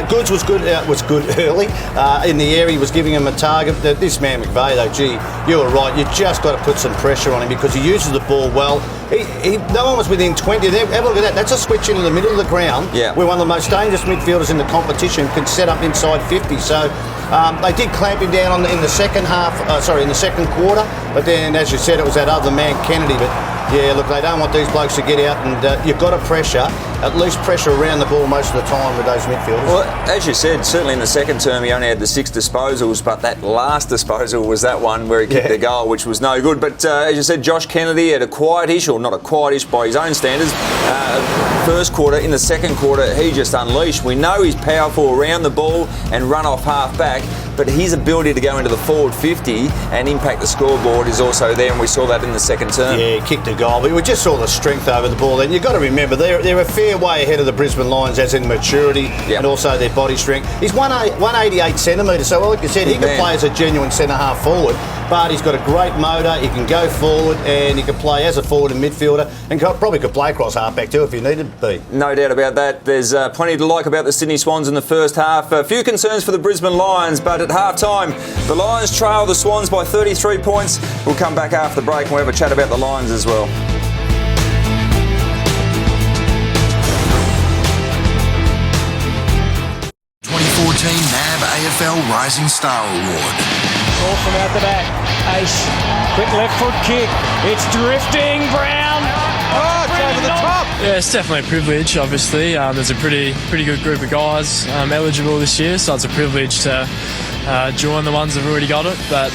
B: Goods was good early in the air. He was giving him a target. This man McVeigh, though, gee, you were right. You just got to put some pressure on him because he uses the ball well. No one was within 20. Have a look at that. That's a switch into the middle of the ground where one of the most dangerous midfielders in the competition can set up inside 50. So they did clamp him down in the second in the second quarter. But then, as you said, it was that other man, Kennedy. But yeah, look, they don't want these blokes to get out, and you've got to pressure, at least pressure around the ball most of the time with those midfielders.
A: Well, as you said, certainly in the second term he only had the 6 disposals, but that last disposal was that one where he kicked the goal, which was no good. But as you said, Josh Kennedy had a quietish, or not a quietish by his own standards, first quarter. In the second quarter, he just unleashed. We know he's powerful around the ball and run off half back, but his ability to go into the forward 50 and impact the scoreboard is also there, and we saw that in the second term.
B: Yeah, he kicked a goal, but we just saw the strength over the ball. And you've got to remember, they're a fair way ahead of the Brisbane Lions, as in maturity and also their body strength. He's 188 centimetres, so like you said, he can play as a genuine centre-half forward, but he's got a great motor, he can go forward, and he can play as a forward and midfielder, and probably could play across half-back too if he needed to be.
A: No doubt about that. There's plenty to like about the Sydney Swans in the first half. A few concerns for the Brisbane Lions, but at half-time, the Lions trail the Swans by 33 points. We'll come back after the break and we'll have a chat about the Lions as well.
L: NAB AFL Rising Star Award.
M: Ball from out the back. Ace. Quick left foot kick. It's drifting. Brown.
N: Oh, it's over the top.
O: Yeah, it's definitely a privilege, obviously. There's a pretty good group of guys eligible this year, so it's a privilege to join the ones that have already got it. But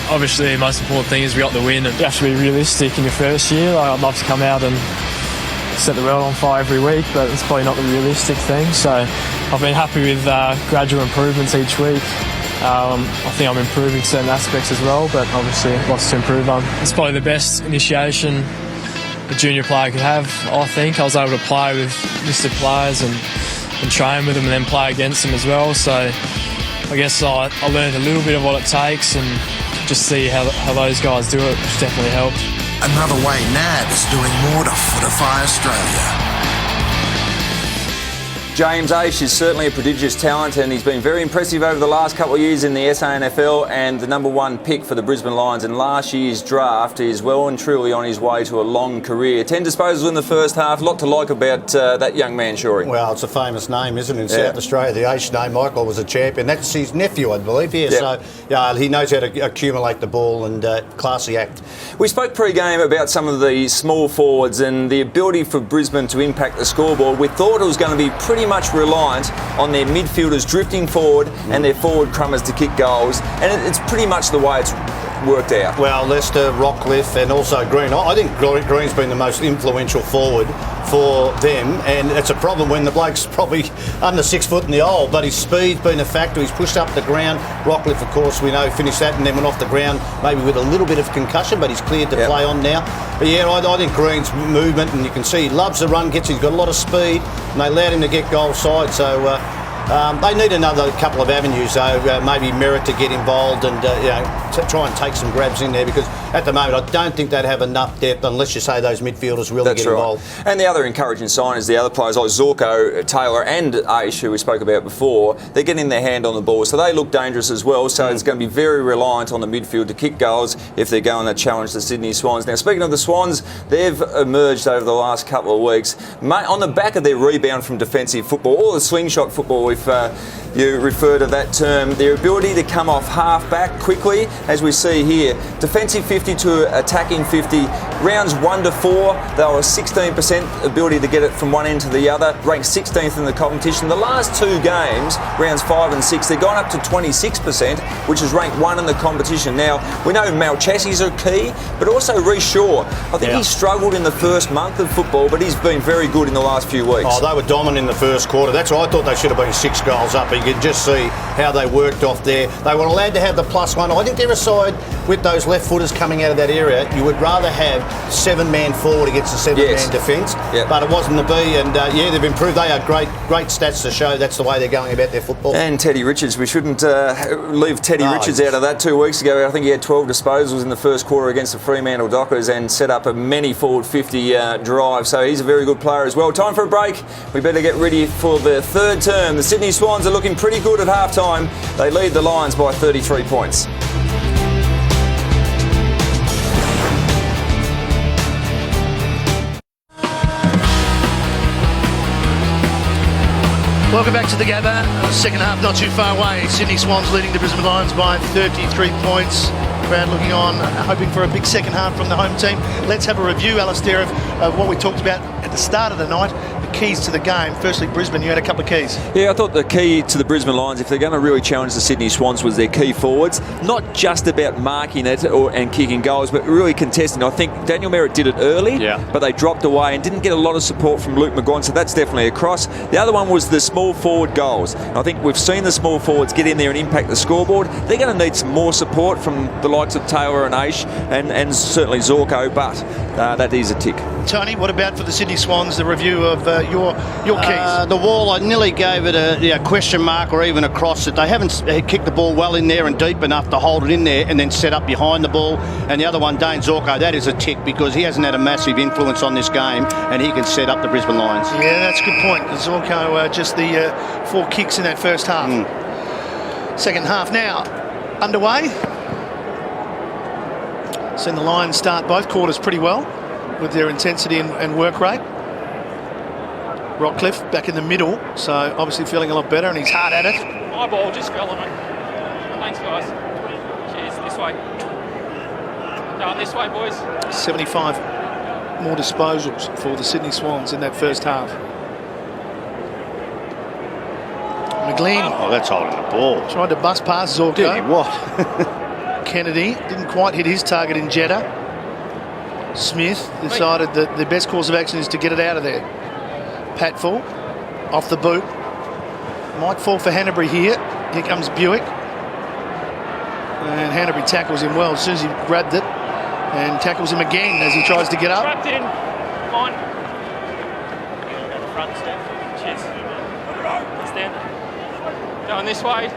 O: obviously the most important thing is we got the win. And you have to be realistic in your first year. I'd love to come out and set the world on fire every week, but it's probably not the realistic thing. So I've been happy with gradual improvements each week. I think I'm improving certain aspects as well, but obviously lots to improve on. It's probably the best initiation a junior player could have, I think. I was able to play with listed players and train with them and then play against them as well. So I guess I learned a little bit of what it takes and just see how those guys do it, which definitely helped.
L: Another way NAB is doing more to fortify Australia.
A: James Aish is certainly a prodigious talent, and he's been very impressive over the last couple of years in the SANFL, and the #1 pick for the Brisbane Lions in last year's draft. Is well and truly on his way to a long career. 10 disposals in the first half. A lot to like about that young man, Shorey.
B: Well, it's a famous name, isn't it, in South Australia? The Aish name. Michael was a champion. That's his nephew, I believe. So he knows how to accumulate the ball, and classy act.
A: We spoke pre-game about some of the small forwards and the ability for Brisbane to impact the scoreboard. We thought it was going to be pretty much reliant on their midfielders drifting forward and their forward crummers to kick goals, and it's pretty much the way it's worked out.
B: Well, Lester, Rockcliffe and also Green. I think Green's been the most influential forward for them, and it's a problem when the bloke's probably under 6 foot in the hole, but his speed's been a factor. He's pushed up the ground. Rockcliffe, of course, we know, finished that and then went off the ground, maybe with a little bit of concussion, but he's cleared to play on now. But yeah, I think Green's movement, and you can see he loves the run, he's got a lot of speed, and they allowed him to get goal side, so they need another couple of avenues, though. Maybe Merritt to get involved and to try and take some grabs in there, because at the moment I don't think they'd have enough depth unless you say those midfielders really get involved.
A: And the other encouraging sign is the other players like Zorko, Taylor and Aish, who we spoke about before, they're getting their hand on the ball, so they look dangerous as well. So it's going to be very reliant on the midfield to kick goals if they're going to challenge the Sydney Swans. Now, speaking of the Swans, they've emerged over the last couple of weeks on the back of their rebound from defensive football, all the slingshot football we've if you refer to that term. Their ability to come off half-back quickly, as we see here. Defensive 50 to attacking 50. Rounds 1 to 4, they were 16% ability to get it from one end to the other, ranked 16th in the competition. The last 2 games, rounds 5 and 6, they've gone up to 26%, which is ranked 1 in the competition. Now, we know Malchessy's are key, but also Reece Shaw. I think he struggled in the first month of football, but he's been very good in the last few weeks.
B: Oh, they were dominant in the first quarter. That's why I thought they should have been 6 goals up. You can just see how they worked off there. They were allowed to have the +1. I think they're a side with those left footers coming out of that area. You would rather have 7-man forward against a 7-man defence, but it wasn't to be. And they've improved. They are great stats to show that's the way they're going about their football.
A: And Teddy Richards, we shouldn't leave Teddy Richards out of that. 2 weeks ago, I think he had 12 disposals in the first quarter against the Fremantle Dockers and set up a many forward 50 drive. So he's a very good player as well. Time for a break. We better get ready for the third term. The Sydney Swans are looking pretty good at half-time. They lead the Lions by 33 points.
F: Welcome back to the Gabba. Second half not too far away. Sydney Swans leading the Brisbane Lions by 33 points. Crowd looking on, hoping for a big second half from the home team. Let's have a review, Alistair, of what we talked about at the start of the night. The keys to the game. Firstly, Brisbane, you had a couple of keys.
A: Yeah, I thought the key to the Brisbane Lions, if they're going to really challenge the Sydney Swans, was their key forwards. Not just about marking it and kicking goals, but really contesting. I think Daniel Merritt did it early, but they dropped away and didn't get a lot of support from Luke McGuire, so that's definitely a cross. The other one was the small forward goals. I think we've seen the small forwards get in there and impact the scoreboard. They're going to need some more support from the likes of Taylor and Aish and certainly Zorko, but that is a tick.
F: Tony, what about for the Sydney Swans, the review of your keys?
B: The wall, I nearly gave it a question mark or even a cross. That they haven't kicked the ball well in there and deep enough to hold it in there and then set up behind the ball. And the other one, Dane Zorko, that is a tick because he hasn't had a massive influence on this game and he can set up the Brisbane Lions.
F: Yeah, that's a good point. Zorko, just the 4 kicks in that first half. Second half now underway. Seen the Lions start both quarters pretty well with their intensity and work rate. Rockcliffe back in the middle, so obviously feeling a lot better, and he's hard at it.
G: My ball just fell on it. Thanks, guys. Cheers. This way. Down this way, boys.
F: 75 more disposals for the Sydney Swans in that first half. McLean.
B: Oh, that's holding the ball.
F: Tried to bust past Zorko.
B: Did he what?
F: Kennedy didn't quite hit his target in Jeddah. Smith decided that the best course of action is to get it out of there. Patfull off the boot. Might fall for Hanbury here. Here comes Buick. And Hanbury tackles him well as soon as he grabbed it. And tackles him again as he tries to get up.
G: Trapped in. Come on. Go to the front step. Cheers. Stand. Going this way.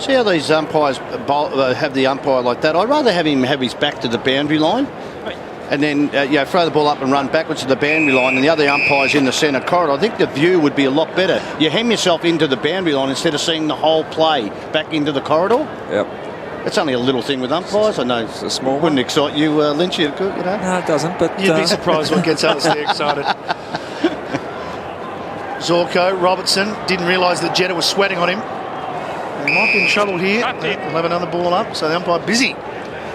B: See how these umpires have the umpire like that? I'd rather have him have his back to the boundary line and then throw the ball up and run backwards to the boundary line and the other umpire's in the centre corridor. I think the view would be a lot better. You hem yourself into the boundary line instead of seeing the whole play back into the corridor.
A: Yep.
B: It's only a little thing with umpires. I know it's a small one. Wouldn't excite you, Lynch, you know?
A: No, it doesn't, but...
F: You'd be surprised what gets Alistair excited. Zorko, Robertson, didn't realise that Jeddah was sweating on him. He might be in trouble here. We'll have another ball up, so the umpire busy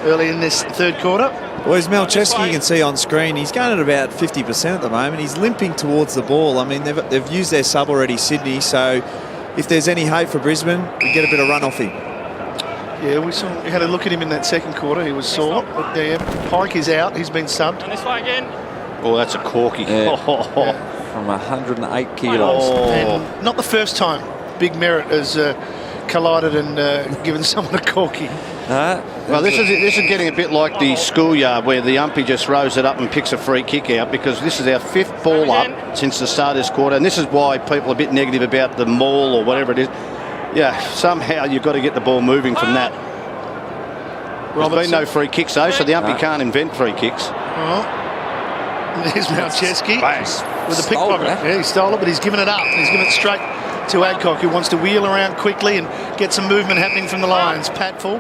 F: early in this third quarter.
C: Well, as Malchesky, you can see on screen, he's going at about 50% at the moment. He's limping towards the ball. I mean, they've used their sub already, Sydney, so if there's any hope for Brisbane, we get a bit of run off him.
F: Yeah, we had a look at him in that second quarter. He was sore. Pike is out. He's been subbed.
G: And this way again.
B: Oh, that's a corky.
A: Yeah. From 108 kilos.
F: And not the first time Big Merritt has collided and given someone a corky.
B: Well, this is getting a bit like the schoolyard where the umpy just throws it up and picks a free kick out, because this is our 5th ball up since the start of this quarter, and this is why people are a bit negative about the maul or whatever it is. Yeah, somehow you've got to get the ball moving from that. There's been no free kicks though, so the umpy can't invent free kicks.
F: There's Malchesky with a pickpocket. Yeah, he stole it, but he's given it up. He's given it straight to Adcock, who wants to wheel around quickly and get some movement happening from the Lions. Patfull,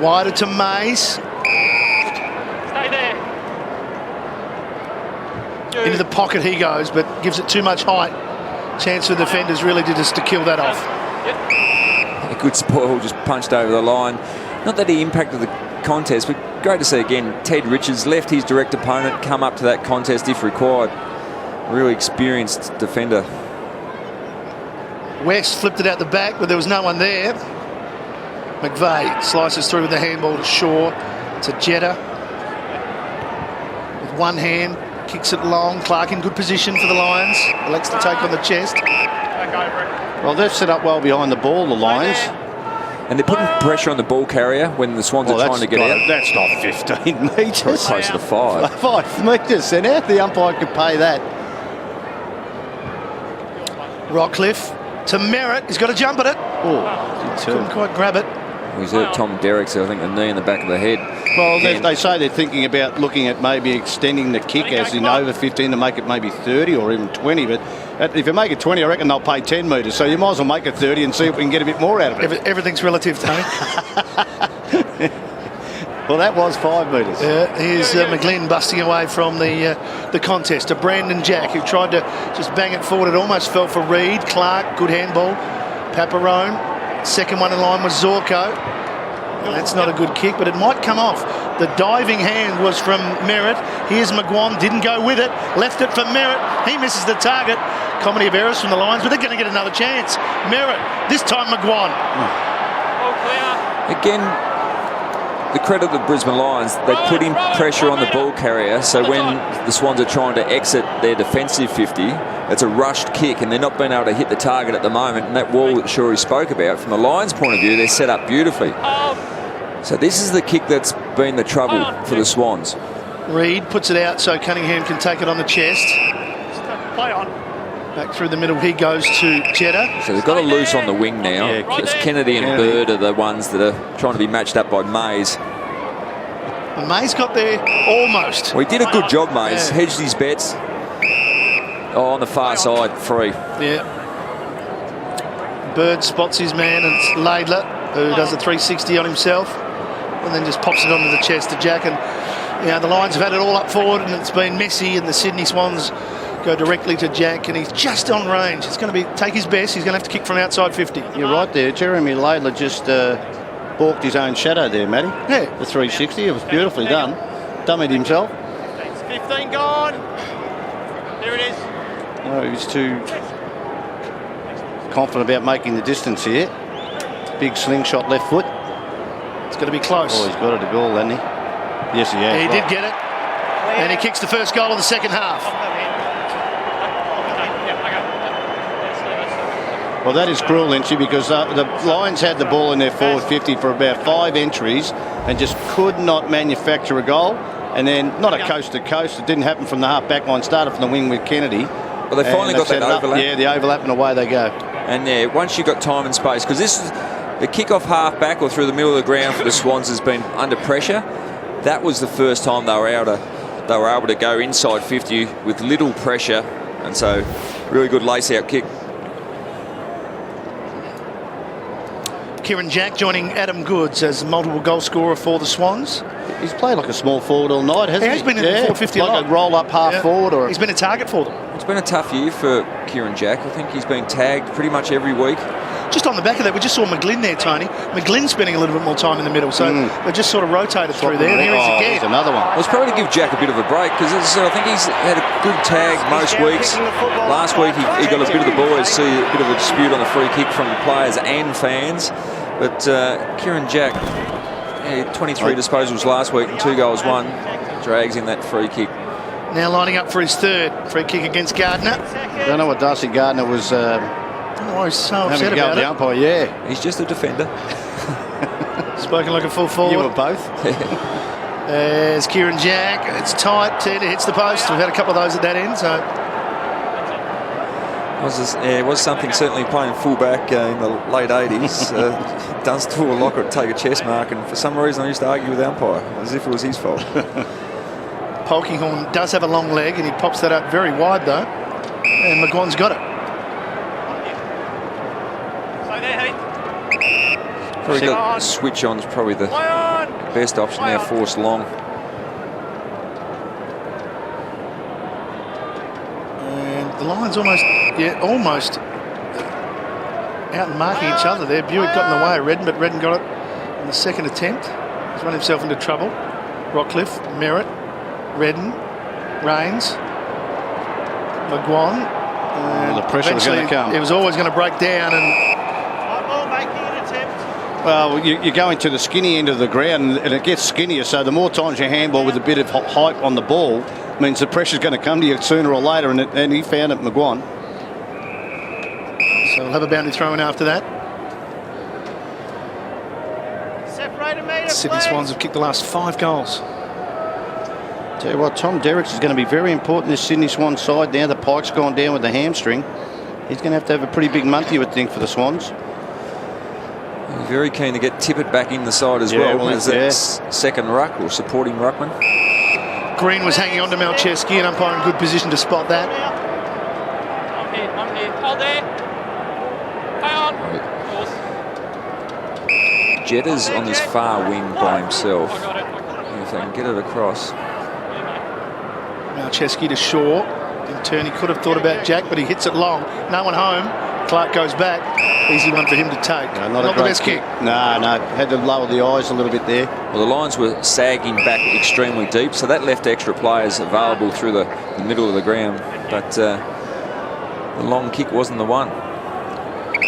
F: wider to Mays.
G: Stay there.
F: Into the pocket he goes, but gives it too much height. Chance for the defenders really to just to kill that off.
A: A good spoil, just punched over the line. Not that he impacted the contest, but great to see again. Ted Richards left his direct opponent, come up to that contest if required. Really experienced defender.
F: West flipped it out the back, but there was no one there. McVeigh slices through with the handball to Shaw, to Jetta. With one hand, kicks it long. Clark in good position for the Lions. Elects to take on the chest.
B: Well, they've set up well behind the ball, the Lions.
A: And they're putting pressure on the ball carrier when the Swans are trying to get out.
B: That's not 15 metres.
A: Probably closer to 5.
B: 5 metres, and how the umpire could pay that.
F: Rockcliffe to Merritt. He's got to jump at it. Couldn't quite grab it.
A: He's hurt Tom Derrick's, I think, a knee in the back of the head.
B: Well, they say they're thinking about looking at maybe extending the kick as in over 15 to make it maybe 30 or even 20. But if you make it 20, I reckon they'll pay 10 metres. So you might as well make it 30 and see if we can get a bit more out of it.
F: Everything's relative, Tony.
B: Well, that was 5 metres.
F: Here's McGlynn busting away from the contest to Brandon Jack, who tried to just bang it forward. It almost fell for Reid. Clark, good handball. Paparone. Second one in line was Zorko. That's not a good kick, but it might come off. The diving hand was from Merritt. Here's McGuan, didn't go with it. Left it for Merritt. He misses the target. Comedy of errors from the Lions, but they're going to get another chance. Merritt, this time McGuan.
A: Again, the credit of the Brisbane Lions, they put in pressure on the ball carrier, so when the Swans are trying to exit their defensive 50, it's a rushed kick and they're not being able to hit the target at the moment. And that wall that Shorey spoke about, from the Lions' point of view, they're set up beautifully. So this is the kick that's been the trouble for the Swans.
F: Reid puts it out so Cunningham can take it on the chest.
H: Play on.
F: Back through the middle, he goes to Jetta.
A: So they've got a loose on the wing now. It's Kennedy and Bird are the ones that are trying to be matched up by Mays.
F: And Mays got there almost.
A: Well, he did a good job, Mays. Hedged his bets. Oh, on the far side, free.
F: Yeah. Bird spots his man, and it's Laidler, who does a 360 on himself, and then just pops it onto the chest to Jack. And the Lions have had it all up forward, and it's been messy, and the Sydney Swans go directly to Jack, and he's just on range. It's going to be take his best. He's going to have to kick from outside 50.
B: You're right there. Jeremy Laidler just balked his own shadow there, Matty.
F: Yeah.
B: The 360. It was beautifully done. Dummied himself.
H: 15 gone. There it is.
B: No, he was too confident about making the distance here. Big slingshot left foot.
F: It's going to be close.
B: Oh, he's got it a goal, hasn't he? Yes, he has.
F: He did get it. And he kicks the first goal of the second half.
B: Well, that is cruel, Lynchy, because the Lions had the ball in their forward 50 for about 5 entries and just could not manufacture a goal. And then, not a coast to coast, it didn't happen from the half-back line, started from the wing with Kennedy.
A: Well, they finally got that overlap.
B: Yeah, the overlap, and away they go.
A: And once you've got time and space, because this is the kick-off half-back or through the middle of the ground for the Swans has been under pressure. That was the first time they were able to go inside 50 with little pressure, and so really good lace-out kick.
F: Kieran Jack joining Adam Goods as multiple goal scorer for the Swans.
B: He's played like a small forward all night, hasn't he?
F: He's been in the forward 50
B: like a roll-up half forward. Or
F: he's been a target for them.
A: It's been a tough year for Kieran Jack. I think he's been tagged pretty much every week.
F: Just on the back of that, we just saw McGlynn there, Tony. McGlynn spending a little bit more time in the middle, so they just sort of rotated through there. And here he is again.
B: There's another one.
A: Well, it's probably to give Jack a bit of a break, because I think he's had a good tag most weeks. Last week he got a bit of the boys, see a bit of a dispute on the free kick from the players and fans. But Kieran Jack, 23 disposals last week and 2 goals won, drags in that free kick.
F: Now lining up for his third free kick against Gardner.
B: I don't know what Darcy Gardner was
F: he's so upset about
B: the umpire. Yeah,
A: he's just a defender.
F: Spoken like a full forward.
B: You were both.
F: There's Kieran Jack. It's tight. It hits the post. We've had a couple of those at that end. So
A: it was something certainly playing fullback in the late 80s. Dunstall or Lockett would take a chest mark, and for some reason I used to argue with the umpire as if it was his fault.
F: Polkinghorn does have a long leg, and he pops that up very wide though. And McGuan's got it.
A: Probably got switch on's probably the best option now, force long.
F: And the Lions almost Yeah, almost out and marking each other there. Buick got in the way of Redden, but Redden got it in the second attempt. He's run himself into trouble. Rockcliffe, Merritt, Redden, Rains, McGuan.
B: The pressure was going to come.
F: It was always going to break down. And
B: well, you're going to the skinny end of the ground and it gets skinnier, so the more times you handball with a bit of height on the ball means the pressure's going to come to you sooner or later, and he found it, McGuan.
F: So we'll have a boundary throw in after that. Sydney Swans have kicked the last 5 goals.
B: Tell you what, Tom Derricks is going to be very important this Sydney Swans side now. The Pike's gone down with the hamstring. He's going to have a pretty big month, you would think, for the Swans.
A: He's very keen to get Tippett back in the side as well as that second ruck or supporting ruckman.
F: Green was hanging on to Malcheski, and umpire in good position to spot that.
G: I'm here. Hold there. Hang on.
A: Jetta's on this far wing by himself. If they can get it across.
F: Malcheski to Shaw. In turn, he could have thought about Jack, but he hits it long. No one home. Clark goes back. Easy one for him to take.
B: No, not the best kick. No. Had to lower the eyes a little bit there.
A: Well, the Lions were sagging back extremely deep, so that left extra players available through the middle of the ground. But the long kick wasn't the one.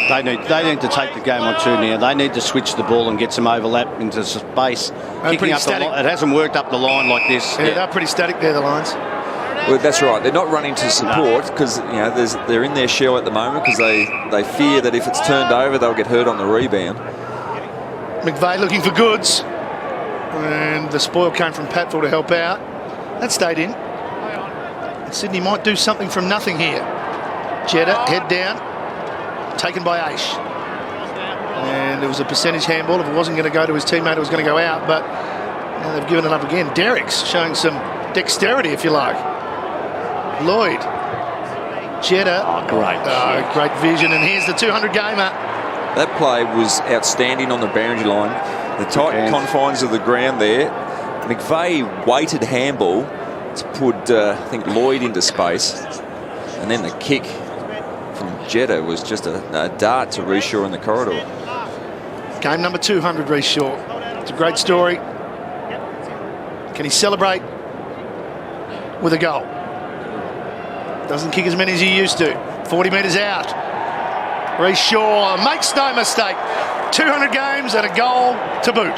B: They need to take the game on 2 now. They need to switch the ball and get some overlap into space. Kicking up it hasn't worked up the line like this.
F: Yeah, they're pretty static there, the Lions.
A: Well, that's right. They're not running to support because they're in their shell at the moment because they fear that if it's turned over, they'll get hurt on the rebound.
F: McVeigh looking for goods, and the spoil came from Patfield to help out. That stayed in. And Sydney might do something from nothing here. Jetta head down, taken by Aish, and there was a percentage handball. If it wasn't going to go to his teammate, it was going to go out. But now they've given it up again. Derricks showing some dexterity, if you like. Lloyd, Jetta, great vision, and here's the 200 gamer.
A: That play was outstanding on the boundary line. The tight confines of the ground there. McVeigh weighted handball to put, I think, Lloyd into space, and then the kick from Jetta was just a dart to Reshaw in the corridor.
F: Game number 200, Reshaw. It's a great story. Can he celebrate with a goal? Doesn't kick as many as he used to. 40 metres out. Reshaw makes no mistake. 200 games and a goal to boot.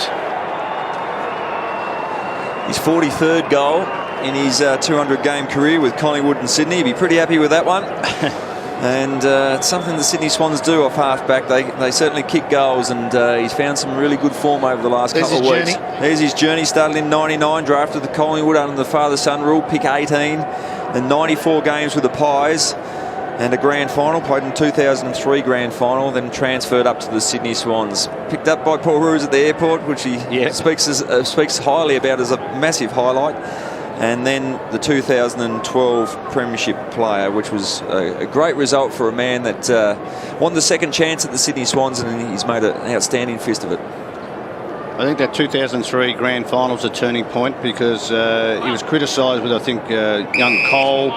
A: His 43rd goal in his 200-game career with Collingwood and Sydney. He'd be pretty happy with that one. And it's something the Sydney Swans do off half-back. They certainly kick goals, and he's found some really good form over the last couple of weeks. There's his journey. Started in '99, drafted the Collingwood under the father-son rule, pick 18, then 94 games with the Pies, and a grand final. Played in 2003 grand final, then transferred up to the Sydney Swans. Picked up by Paul Roos at the airport, which he speaks highly about as a massive highlight. And then the 2012 Premiership player, which was a great result for a man that won the second chance at the Sydney Swans, and he's made an outstanding fist of it.
B: I think that 2003 grand final was a turning point because he was criticised with, I think, young Cole.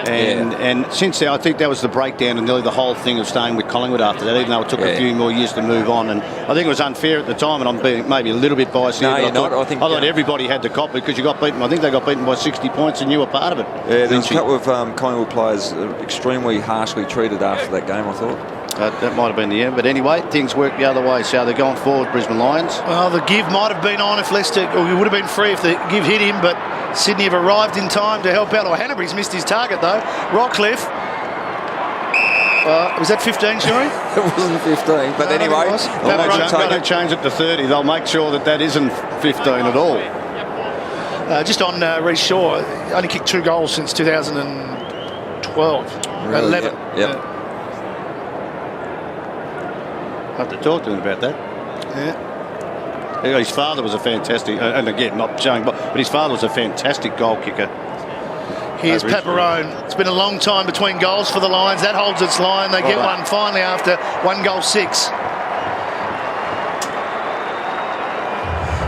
B: And since then, I think that was the breakdown and nearly the whole thing of staying with Collingwood after that, even though it took a few more years to move on. And I think it was unfair at the time, and I'm being maybe a little bit biased here. I thought everybody had to cop because you got beaten. I think they got beaten by 60 points and you were part of it.
A: Yeah, there was a couple of Collingwood players extremely harshly treated after that game, I thought.
B: That might have been the end, but anyway, things work the other way. So they're going forward, Brisbane Lions.
F: Well, the give might have been on if Leicester, or he would have been free if the give hit him, but Sydney have arrived in time to help out. Or Hanbury's missed his target though. Rockcliffe. Was that 15, Shuri?
A: It wasn't 15, but anyway,
B: they'll change it to 30. They'll make sure that isn't 15 at all.
F: Just on Reece Shaw, only kicked 2 goals since 2012.
A: Really?
F: 11.
A: Yep.
B: I have to talk to him about that. Yeah. His father was a fantastic, and again, not showing, but his father was a fantastic goal kicker.
F: Here's Paparone. It's been a long time between goals for the Lions. That holds its line. They get one finally after 1-6.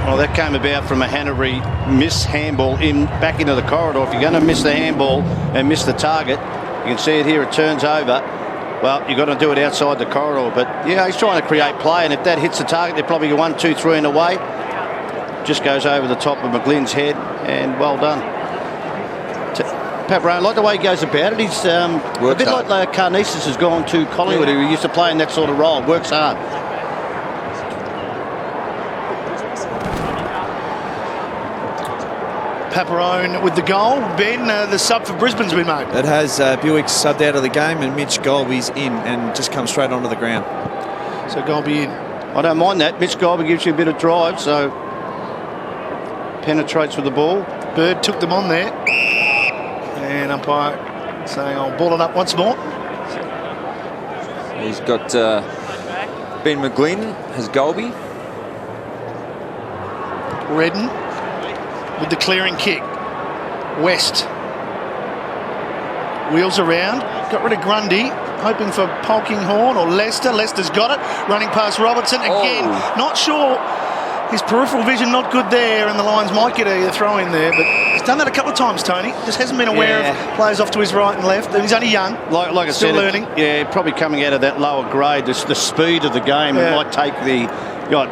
B: Well, that came about from a Hanbury miss handball back into the corridor. If you're going to miss the handball and miss the target, You can see it here, it turns over. Well, you've got to do it outside the corridor, but yeah, he's trying to create play, and if that hits the target, they're probably 1, 2, 3 and away. Just goes over the top of McGlynn's head, and well done. Pat Brown, I like the way he goes about it. He's a bit like Carnesis has gone to Collingwood, who used to play in that sort of role. Works hard.
F: Paparone with the goal. Ben, the sub for Brisbane's been made.
C: It has Buick subbed out of the game, and Mitch Golby's in and just comes straight onto the ground.
F: So Golby in.
B: I don't mind that. Mitch Golby gives you a bit of drive, so penetrates with the ball.
F: Bird took them on there. And umpire saying, I'll ball it up once more.
A: He's got Ben McGlynn, has Golby.
F: Redden with the clearing kick. West wheels around, got rid of Grundy, hoping for Polkinghorne or Lester. Lester's got it, running past Robertson again. Not sure, his peripheral vision not good there, and the Lions might get a throw in there, but he's done that a couple of times, Tony. Just hasn't been aware of players off to his right and left, and he's only young,
B: like I
F: still
B: said,
F: learning.
B: Probably coming out of that lower grade, the speed of the game. It might take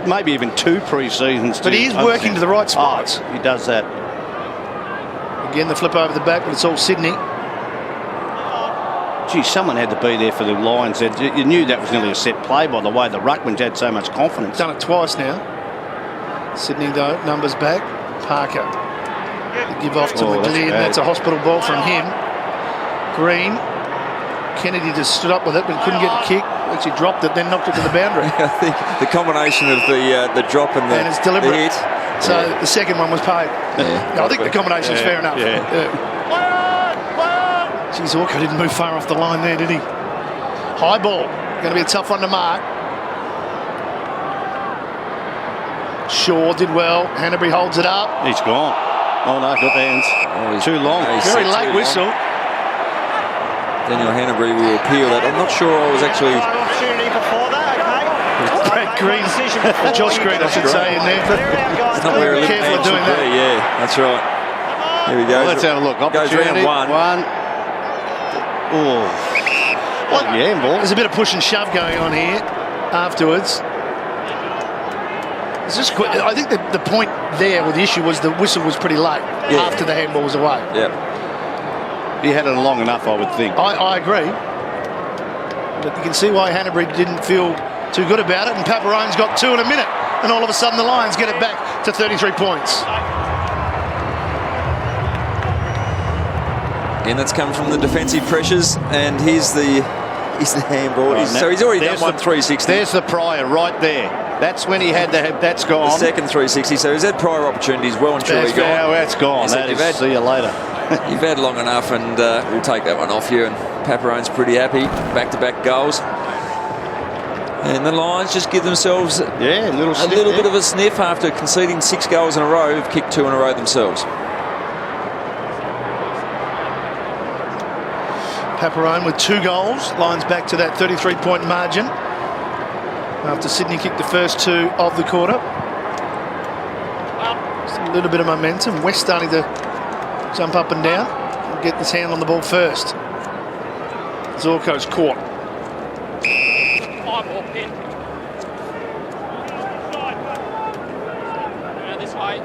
B: maybe even 2 pre-seasons.
F: But he is working to the right spots.
B: He does that.
F: Again, the flip over the back, but it's all Sydney.
B: Gee, someone had to be there for the Lions. You knew that was nearly a set play by the way the ruckmans had so much confidence.
F: Done it twice now. Sydney, though, numbers back. Parker. The give off to McGlynn. That's a hospital ball from him. Green. Kennedy just stood up with it, but couldn't get the kick. Actually dropped it, then knocked it to the boundary.
A: I think the combination of the drop and
F: it's deliberate.
A: the hit.
F: So the second one was paid. I think the combination is fair enough. Geez, Orko didn't move far off the line there, did he? High ball. Going to be a tough one to mark. Shaw did well. Hanbury holds it up.
B: He's gone. Oh no, got the hands. Too long.
F: Very late whistle.
A: Daniel Hanbury will appeal that. I'm not sure I was actually...
F: Brad Green, Josh Green, I should say, in there.
A: It's not where
F: careful of doing that.
A: Yeah, that's right. Here we go.
B: Well, let's have a look.
A: Goes round one.
B: Oh. Ball.
F: There's a bit of push and shove going on here afterwards. It's just quick. I think the point there with the issue was the whistle was pretty late after the handball was away.
A: Yeah.
B: He had it long enough, I would think.
F: I agree. But you can see why Hanbury didn't feel too good about it, and Paparone's got 2 in a minute, and all of a sudden the Lions get it back to 33 points.
A: Again, that's come from the defensive pressures, and here's the handball. So he's already done one 360.
B: There's the prior right there. That's when he had that's gone.
A: The second 360, so he's had prior opportunities well and truly gone.
B: That's gone. See you later.
A: You've had long enough, and we'll take that one off you. And Paparone's pretty happy. Back-to-back goals. And the Lions just give themselves a little bit of a sniff after conceding 6 goals in a row. Have kicked 2 in a row themselves.
F: Paparone with 2 goals. Lions back to that 33-point margin after Sydney kicked the first 2 of the quarter. Just a little bit of momentum. West starting to jump up and down and get his hand on the ball first. Zorko's caught.
G: This way.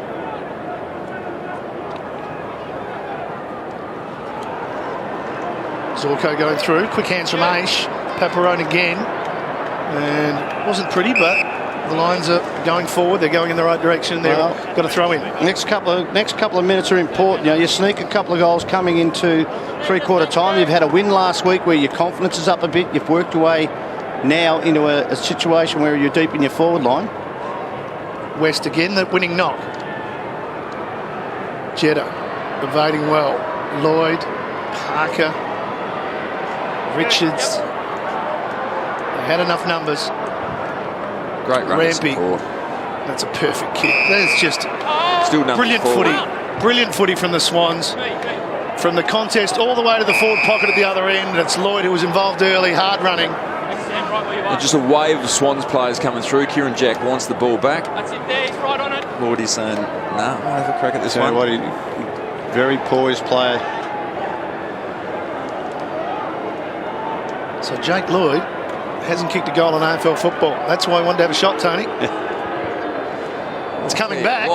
F: Zorko going through. Quick hands from Aish. Paparone again. And it wasn't pretty, but the Lions are going forward. They're going in the right direction. They've got to throw in.
B: Next couple of minutes are important. You sneak a couple of goals coming into three-quarter time. You've had a win last week where your confidence is up a bit. You've worked your way now into a situation where you're deep in your forward line.
F: West again, the winning knock. Jeddah evading well. Lloyd, Parker, Richards. They had enough numbers.
A: Great run.
F: Rampy. That's a perfect kick. That's just
A: still
F: brilliant footy. Brilliant footy from the Swans. From the contest all the way to the forward pocket at the other end. And it's Lloyd who was involved early, hard running.
A: And just a wave of Swans players coming through. Kieran Jack wants the ball back.
G: That's it there, he's right on it.
A: Lloyd saying, nah, I'll have a crack at this one.
B: Very poised player.
F: So Jake Lloyd hasn't kicked a goal in AFL football. That's why he wanted to have a shot, Tony. It's coming back.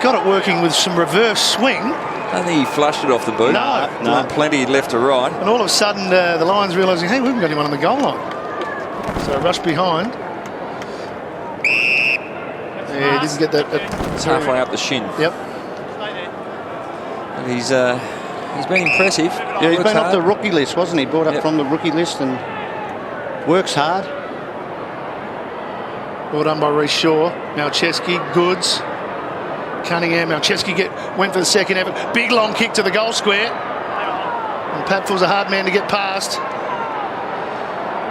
F: Got it working with some reverse swing.
A: I don't think he flushed it off the boot.
F: No.
A: Plenty left to right.
F: And all of a sudden, the Lions realising, hey, we haven't got anyone on the goal line. So rush behind. Yeah, he didn't get that.
A: It's halfway up the shin.
F: Yep.
A: And he's been impressive.
B: Yeah, he's been off the rookie list, wasn't he? Brought up from the rookie list and works hard.
F: Well done by Reece Shaw. Malcheski, Goods, Cunningham. Malcheski went for the second effort. Big long kick to the goal square. And Patfull's a hard man to get past.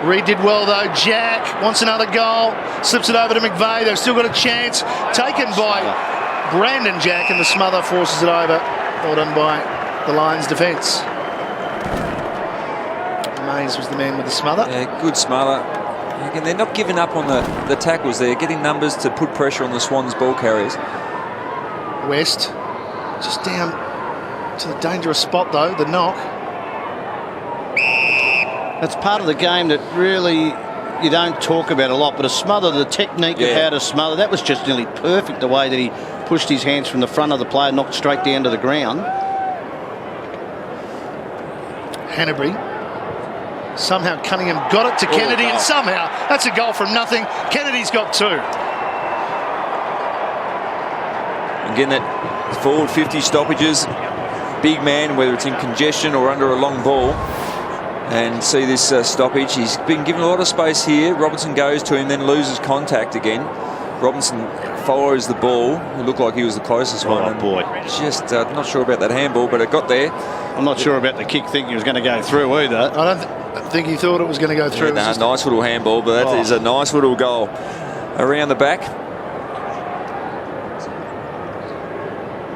F: Reid did well though. Jack wants another goal. Slips it over to McVeigh. They've still got a chance. Taken by Brandon Jack, and the smother forces it over. Well done by the Lions defence. Mays was the man with the smother.
A: Yeah, good smother. Again, they're not giving up on the tackles. They're getting numbers to put pressure on the Swans ball carriers.
F: West just down to the dangerous spot though, the knock.
B: That's part of the game that really you don't talk about a lot, but a smother, the technique of how to smother, that was just nearly perfect, the way that he pushed his hands from the front of the player, knocked straight down to the ground.
F: Hanbury. Somehow Cunningham got it to Kennedy, and somehow that's a goal from nothing. Kennedy's got two.
A: Again, that forward 50 stoppages, big man, whether it's in congestion or under a long ball. And see this stoppage. He's been given a lot of space here. Robinson goes to him, then loses contact again. Robinson follows the ball. It looked like he was the closest one.
B: Oh, boy.
A: Just not sure about that handball, but it got there.
B: I'm not sure about the kick, thinking he was going to go through either.
F: I don't think he thought it was going to go through.
A: Yeah, nice little handball, but that is a nice little goal. Around the back.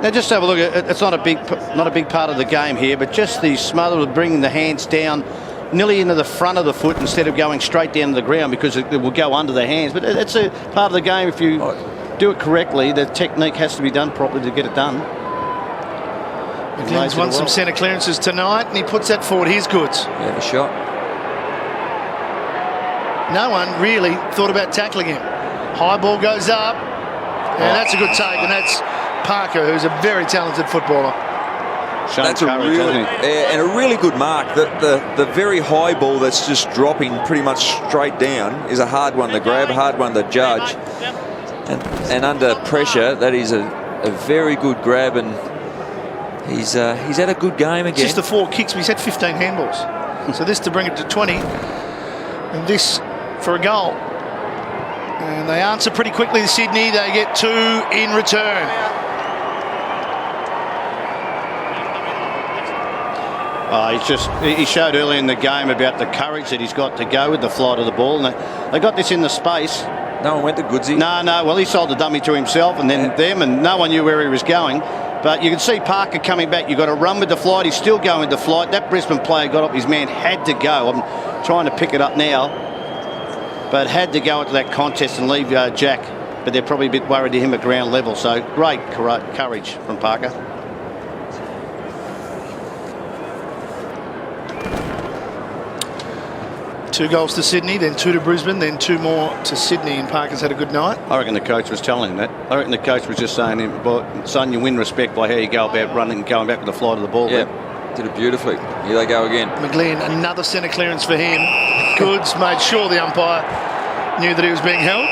B: Now just have a look. It's not a big part of the game here, but just the smother of bringing the hands down nearly into the front of the foot instead of going straight down to the ground, because it will go under the hands. But it's a part of the game. If you do it correctly, the technique has to be done properly to get it done.
F: McGlynn's won some centre clearances tonight, and he puts that forward. Here's Goods.
A: Yeah, a shot.
F: No one really thought about tackling him. High ball goes up, and that's a good take, and that's Parker, who's a very talented footballer.
A: That's a really good mark. The very high ball that's just dropping pretty much straight down is a hard one to grab, a hard one to judge. And under pressure, that is a very good grab, and he's had a good game again.
F: It's just the 4 kicks, but he's had 15 handballs. So this to bring it to 20, and this for a goal. And they answer pretty quickly to Sydney. They get 2 in return.
B: He showed early in the game about the courage that he's got to go with the flight of the ball, and they got this in the space.
A: No one went to Goodsy.
B: No. Well, he sold the dummy to himself and then them, and no one knew where he was going. But you can see Parker coming back. You've got to run with the flight. He's still going with the flight. That Brisbane player got up. His man had to go. I'm trying to pick it up now, but had to go into that contest and leave Jack. But they're probably a bit worried to him at ground level. So great courage from Parker.
F: Two goals to Sydney, then 2 to Brisbane, then 2 more to Sydney, and Parker's had a good night.
B: I reckon the coach was telling him that. I reckon the coach was just saying to him, well, son, you win respect by how you go about running and going back with the flight of the ball.
A: Yeah, did it beautifully. Here they go again.
F: McGlynn, another centre clearance for him. Goods made sure the umpire knew that he was being held.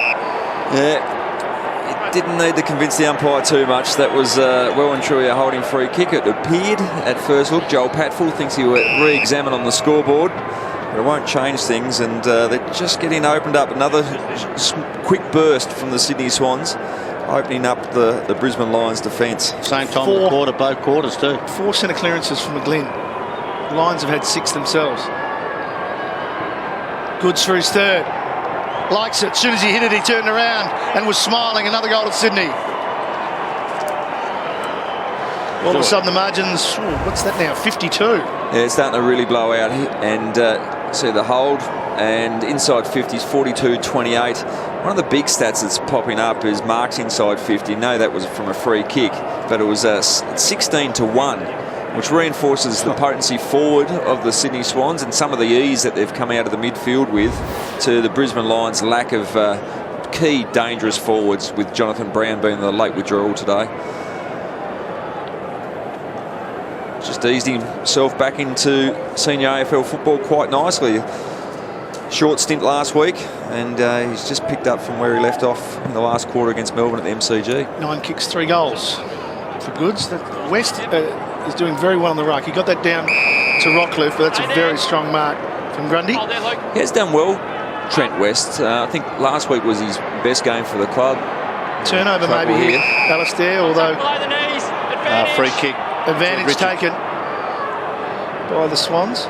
A: Yeah, it didn't need to convince the umpire too much. That was well and truly a holding free kick. It appeared at first look. Joel Patfull thinks he will re-examine on the scoreboard. But it won't change things, and they're just getting opened up. Another quick burst from the Sydney Swans, opening up the Brisbane Lions defence.
B: Same time of the quarter, both quarters too.
F: 4 centre clearances from McGlynn. The Lions have had 6 themselves. Goods for his 3rd. Likes it. As soon as he hit it, he turned around and was smiling. Another goal to Sydney. All of a sudden the margins, what's that now, 52?
A: Yeah, it's starting to really blow out, and see the hold, and inside 50s, 42-28. One of the big stats that's popping up is marks inside 50. No, that was from a free kick, but it was 16-1 which reinforces the potency forward of the Sydney Swans and some of the ease that they've come out of the midfield with, to the Brisbane Lions' lack of key dangerous forwards, with Jonathan Brown being the late withdrawal today. Just eased himself back into senior AFL football quite nicely. Short stint last week, and he's just picked up from where he left off in the last quarter against Melbourne at the MCG.
F: 9 kicks, 3 goals for Goods. West is doing very well on the ruck. He got that down to Rockcliffe, but that's a very strong mark from Grundy.
A: He has done well, Trent West. I think last week was his best game for the club.
F: Turnover maybe here, Alistair, although
B: free kick.
F: Advantage taken by the Swans.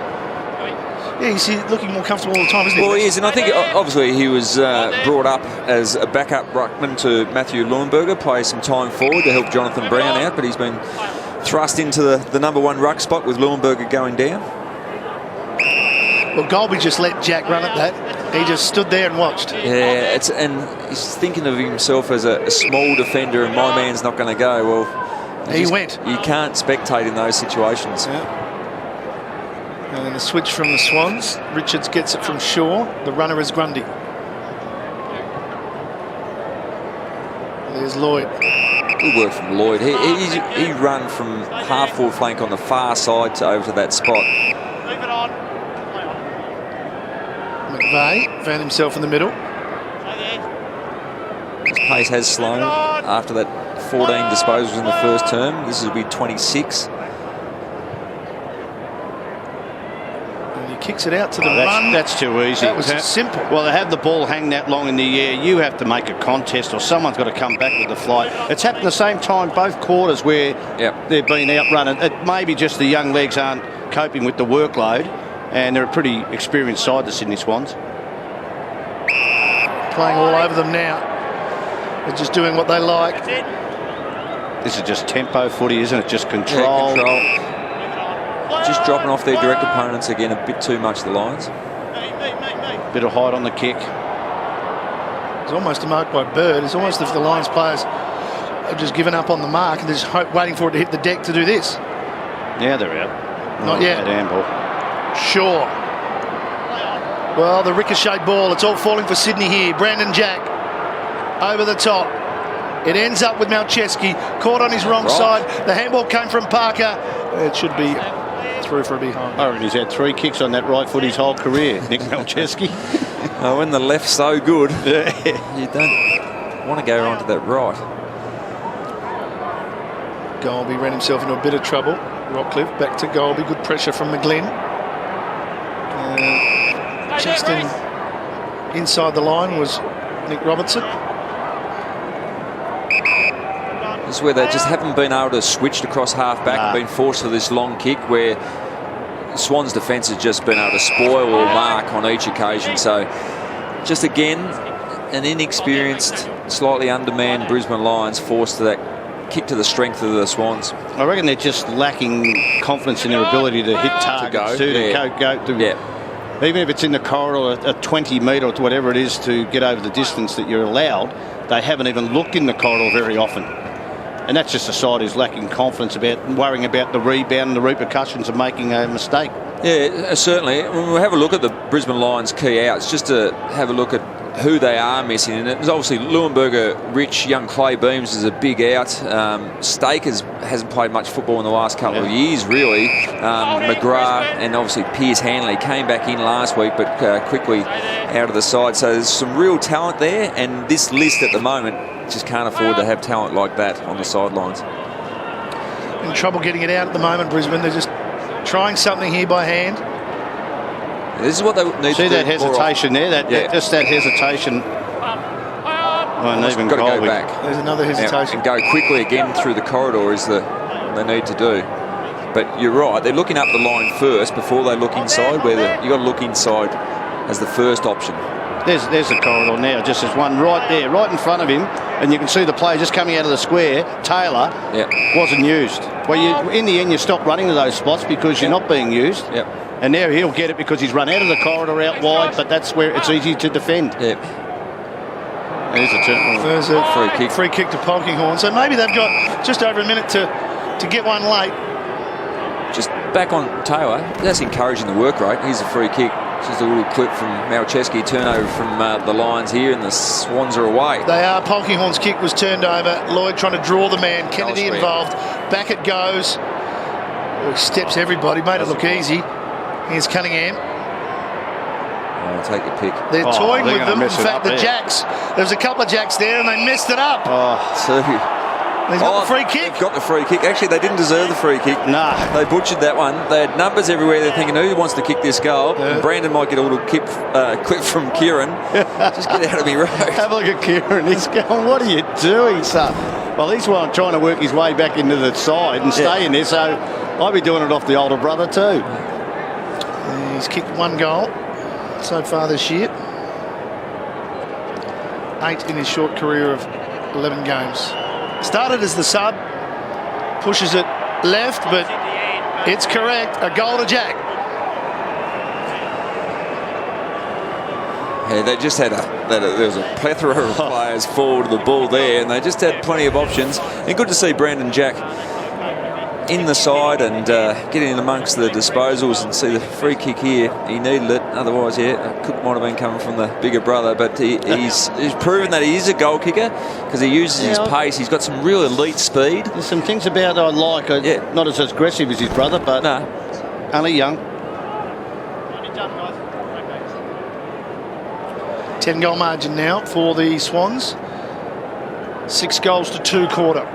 F: Yeah, he's looking more comfortable all the time, isn't he?
A: Well, he is, and I think obviously he was brought up as a backup ruckman to Matthew Leuenberger, play some time forward to help Jonathan Brown out, but he's been thrust into the number 1 ruck spot with Leuenberger going down.
F: Well, Golby just let Jack run at that. He just stood there and watched.
A: Yeah, and he's thinking of himself as a small defender, and my man's not going to go. Well,
F: he went.
A: You can't spectate in those situations.
F: Yeah. And then the switch from the Swans. Richards gets it from Shaw. The runner is Grundy. There's Lloyd.
A: Good work from Lloyd. He ran from half-forward flank on the far side over to that spot.
F: McVeigh found himself in the middle.
A: His pace has slowed after that 14 disposals in the first term. This will be 26.
F: Kicks it out to the run.
B: That's too easy.
F: That was simple.
B: Well, they have the ball hang that long in the air. You have to make a contest, or someone's got to come back with the flight. It's happened the same time both quarters where they've been outrun. It may be just the young legs aren't coping with the workload, and they're a pretty experienced side, the Sydney Swans.
F: Playing all over them now. They're just doing what they like.
B: This is just tempo footy, isn't it? Just control.
A: Yeah, control. Just dropping off their direct opponents again a bit too much, the Lions.
B: Bit of height on the kick.
F: It's almost a mark by Bird. It's almost as if the Lions players have just given up on the mark and they're just waiting for it to hit the deck to do this.
B: Yeah, they're out.
F: Not yet. Sure. Well, the ricochet ball. It's all falling for Sydney here. Brandon Jack over the top. It ends up with Malcheski caught on his wrong side. The handball came from Parker. It should be through for a behind.
B: I reckon he's had 3 kicks on that right foot his whole career, Nick Malcheski.
A: When the left's so good, you don't want to go onto that right.
F: Golby ran himself into a bit of trouble. Rockcliffe back to Golby. Good pressure from McGlynn. Just inside the line was Nick Robertson.
A: This is where they just haven't been able to switch across half-back and been forced to this long kick, where Swans' defence has just been able to spoil or mark on each occasion. So just again, an inexperienced, slightly undermanned Brisbane Lions forced to that kick to the strength of the Swans.
B: I reckon they're just lacking confidence in their ability to hit targets. Even if it's in the corridor, a 20-metre or whatever it is to get over the distance that you're allowed, they haven't even looked in the corridor very often. And that's just a side who's lacking confidence about worrying about the rebound and the repercussions of making a mistake.
A: Yeah, certainly. When we have a look at the Brisbane Lions key outs, just to have a look at who they are missing. And it's obviously Leuenberger, Rich, young Clay Beams is a big out. Stake hasn't played much football in the last couple of years, really. McGrath and obviously Piers Hanley came back in last week, but quickly out of the side. So there's some real talent there, and this list at the moment just can't afford to have talent like that on the sidelines.
F: In trouble getting it out at the moment, Brisbane. They're just trying something here by hand.
A: This is what they need to do.
B: See that hesitation there? Just that hesitation.
A: Well, even got to go back.
F: There's another hesitation.
A: And go quickly again through the corridor is what they need to do. But you're right. They're looking up the line first before they look inside. You've got to look inside as the first option.
B: There's the corridor now. Just there's one right there, right in front of him, and you can see the player just coming out of the square. Taylor wasn't used. Well, in the end, you stop running to those spots because you're not being used. And now he'll get it because he's run out of the corridor out wide, but that's where it's easy to defend. There's
F: a free kick to Polkinghorne. So maybe they've got just over a minute to get one late.
A: back on Taylor, that's encouraging the work rate. Here's a free kick. Just a little clip from Malcheski, turnover from the Lions here, and the Swans are away.
F: They are. Polkinghorn's kick was turned over. Lloyd trying to draw the man. Kennedy involved. Back it goes. Oh, he steps everybody. Made it look easy. Here's Cunningham.
A: I'll take your pick.
F: They're toying with them. In fact, the Jacks, there was a couple of Jacks there and they messed it up. He's got the free kick.
A: They've got the free kick. Actually, they didn't deserve the free kick.
B: Nah.
A: They butchered that one. They had numbers everywhere. They're thinking, who wants to kick this goal? Yeah. Brandon might get a little clip from Kieran. Just get out of me road.
B: Have a look at Kieran. He's going, what are you doing, son? Well, he's trying to work his way back into the side and stay in there, so I'll be doing it off the older brother too.
F: He's kicked 1 goal so far this year. 8 in his short career of 11 games. Started as the sub, pushes it left, but it's correct. A goal to Jack.
A: Yeah, they just had there was a plethora of players forward to the ball there, and they just had plenty of options. And good to see Brandon Jack in the side and getting in amongst the disposals and see the free kick here. He needed it, otherwise, Cook might have been coming from the bigger brother, but he's proven that he is a goal kicker because he uses his pace. He's got some real elite speed.
B: There's some things about I like. Not as aggressive as his brother, but only young.
F: 10-goal margin now for the Swans. 6 goals to 2 quarter.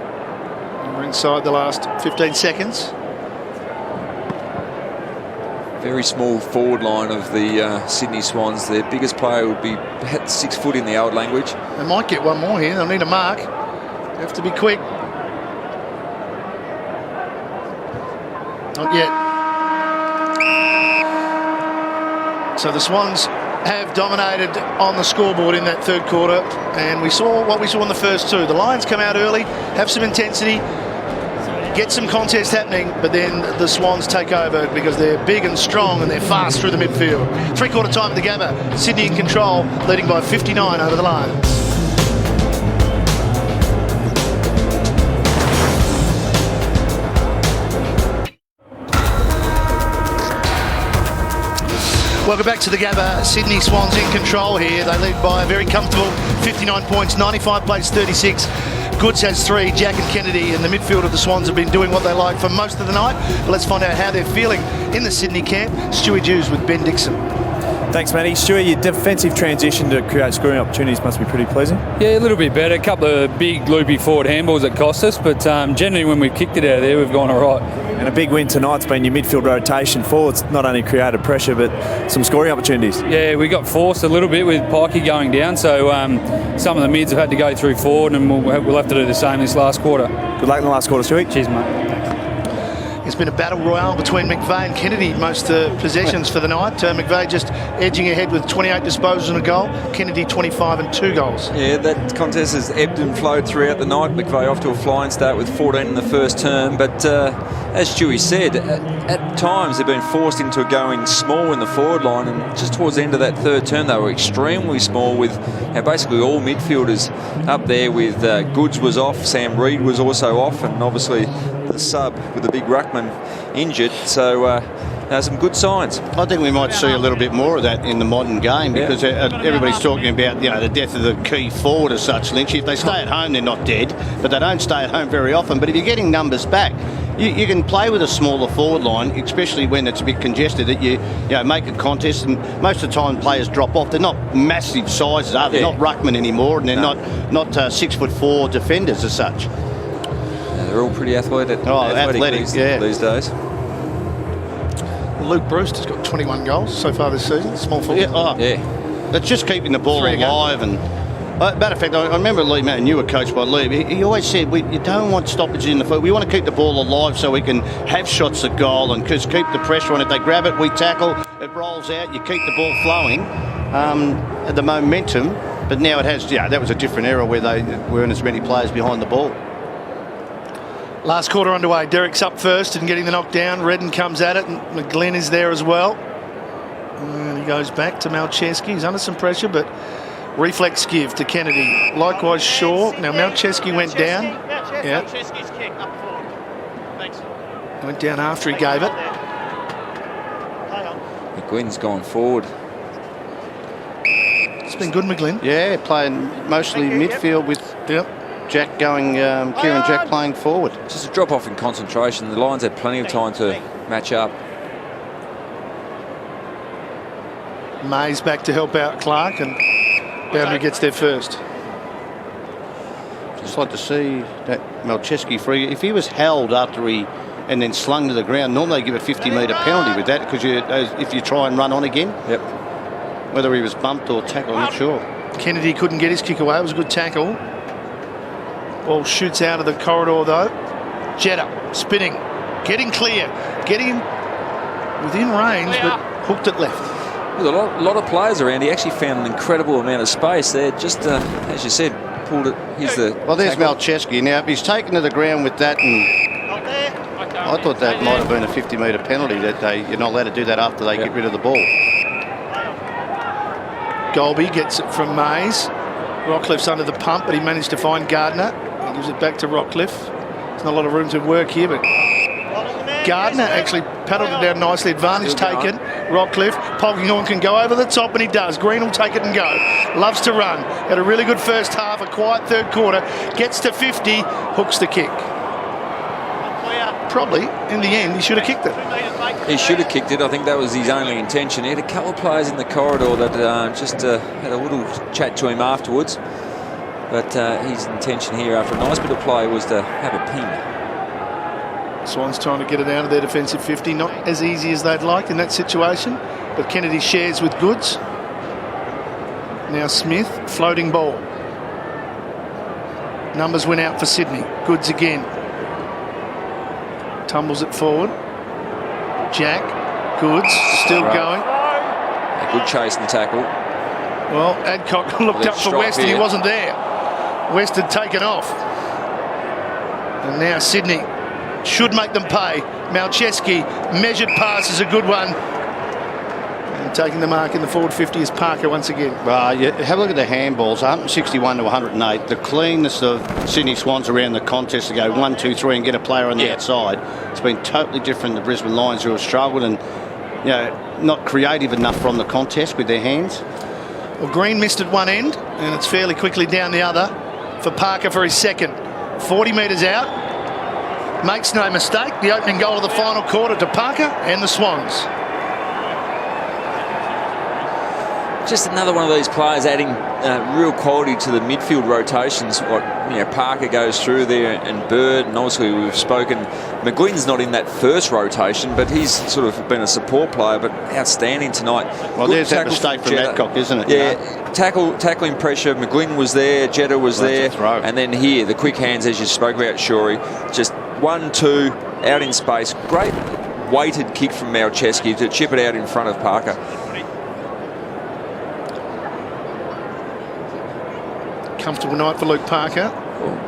F: We're inside the last 15 seconds.
A: Very small forward line of the Sydney Swans. Their biggest player would be at 6 foot in the old language.
F: They might get one more here. They'll need a mark. They have to be quick. Not yet. So the Swans have dominated on the scoreboard in that third quarter, and we saw what we saw in the first 2. The Lions come out early, have some intensity, get some contest happening, but then the Swans take over because they're big and strong and they're fast through the midfield. 3-quarter time at the Gabba. Sydney in control, leading by 59 over the Lions. Welcome back to the Gabba. Sydney Swans in control here. They lead by a very comfortable 59 points. 95 plays 36. Goods has 3. Jack and Kennedy in the midfield of the Swans have been doing what they like for most of the night. But let's find out how they're feeling in the Sydney camp. Stewie Jews with Ben Dixon.
J: Thanks, Matty. Stewie, your defensive transition to create scoring opportunities must be pretty pleasing.
P: Yeah, a little bit better. A couple of big loopy forward handballs that cost us, but generally when we've kicked it out of there, we've gone all right.
J: And a big win tonight's been your midfield rotation forwards. Not only created pressure, but some scoring opportunities.
P: Yeah, we got forced a little bit with Pikey going down, so some of the mids have had to go through forward, and we'll have to do the same this last quarter.
J: Good luck in the last quarter, Stewie.
P: Cheers, mate.
F: It's been a battle royale between McVeigh and Kennedy most possessions for the night. McVeigh just edging ahead with 28 disposals and a goal. Kennedy 25 and 2 goals.
A: Yeah, that contest has ebbed and flowed throughout the night. McVeigh off to a flying start with 14 in the first term, but as Stewie said, at times they've been forced into going small in the forward line, and just towards the end of that third term they were extremely small with basically all midfielders up there with Goods was off, Sam Reid was also off, and obviously the sub with the big ruckman injured, so some good signs.
B: I think we might see a little bit more of that in the modern game because everybody's talking about the death of the key forward as such, Lynch. If they stay at home, they're not dead, but they don't stay at home very often. But if you're getting numbers back, you can play with a smaller forward line, especially when it's a bit congested, that you make a contest, and most of the time players drop off. They're not massive sizes, are they? They're not ruckmen anymore, and they're not 6'4" defenders as such.
A: They're all pretty athletic these days.
F: Luke Brewster's got 21 goals so far this season, small forward.
B: It's just keeping the ball alive. And matter of fact, I remember Lee, and you were coached by Lee, he always said, you don't want stoppages in the field. We want to keep the ball alive so we can have shots at goal and just keep the pressure on it. They grab it, we tackle, it rolls out, you keep the ball flowing, the momentum. But now it has, that was a different era where they weren't as many players behind the ball.
F: Last quarter underway. Derek's up first and getting the knock down. Redden comes at it, and McGlynn is there as well. And he goes back to Malcheski. He's under some pressure, but reflex give to Kennedy. Likewise, Shaw. Now Malcheski went down. Went down after he gave it.
Q: McGuinn's gone forward.
F: It's been good, McGlynn.
B: Yeah, playing mostly midfield with Jack going, Kieran Jack playing forward.
Q: Just a drop off in concentration. The Lions had plenty of time to match up.
F: Mays back to help out Clark, and Boundary gets there first.
B: Just like to see that Malcheski free. If he was held after he and then slung to the ground, normally they give a 50-metre penalty with that, because if you try and run on again.
Q: Yep.
B: Whether he was bumped or tackled, I'm not sure.
F: Kennedy couldn't get his kick away. It was a good tackle. Ball shoots out of the corridor though. Jetta spinning, getting clear, getting within range, but hooked it left.
Q: With a lot of players around, he actually found an incredible amount of space there. Just as you said, pulled it. Here's the.
B: Well, there's Malcheski. Now, if he's taken to the ground with that, and I thought that might have been a 50-metre penalty. That you're not allowed to do that after they get rid of the ball.
F: Golby gets it from Mays. Rockcliffe's under the pump, but he managed to find Gardner. He gives it back to Rockcliffe. There's not a lot of room to work here, but Gardner actually paddled it down nicely. Advantage taken. Rockcliffe, Polkinghorne can go over the top, and he does. Green will take it and go. Loves to run. Had a really good first half, a quiet third quarter. Gets to 50, hooks the kick. Probably, in the end, he should have kicked it.
Q: He should have kicked it. I think that was his only intention. He had a couple of players in the corridor that just had a little chat to him afterwards. But his intention here, after a nice bit of play, was to have a ping.
F: Swans trying to get it out of their defensive 50. Not as easy as they'd like in that situation. But Kennedy shares with Goods. Now Smith, floating ball. Numbers went out for Sydney. Goods again. Tumbles it forward. Jack, Goods, still going.
Q: A good chase and tackle.
F: Well, Adcock looked up for West and he wasn't there. West had taken off. And now Sydney should make them pay. Malcheski, measured pass is a good one. And taking the mark in the forward 50 is Parker once again.
B: Have a look at the handballs, 161 to 108. The cleanness of Sydney Swans around the contest to go 1, 2, 3 and get a player on the outside. It's been totally different than the Brisbane Lions, who have struggled and not creative enough from the contest with their hands.
F: Well, Green missed at one end, and it's fairly quickly down the other for Parker for his second. 40 metres out. Makes no mistake. The opening goal of the final quarter to Parker and the Swans.
Q: Just another one of these players adding real quality to the midfield rotations. Parker goes through there, and Bird, and obviously we've spoken. McGuinn's not in that first rotation, but he's sort of been a support player, but outstanding tonight.
B: Well,
Q: good
B: there's that mistake from Adcock, isn't it?
Q: Yeah, tackling pressure. McGuinn was there, Jetta was there, and then here the quick hands, as you spoke about, Shorey. Just 1, 2 out in space. Great weighted kick from Malcheski to chip it out in front of Parker.
F: Comfortable night for Luke Parker.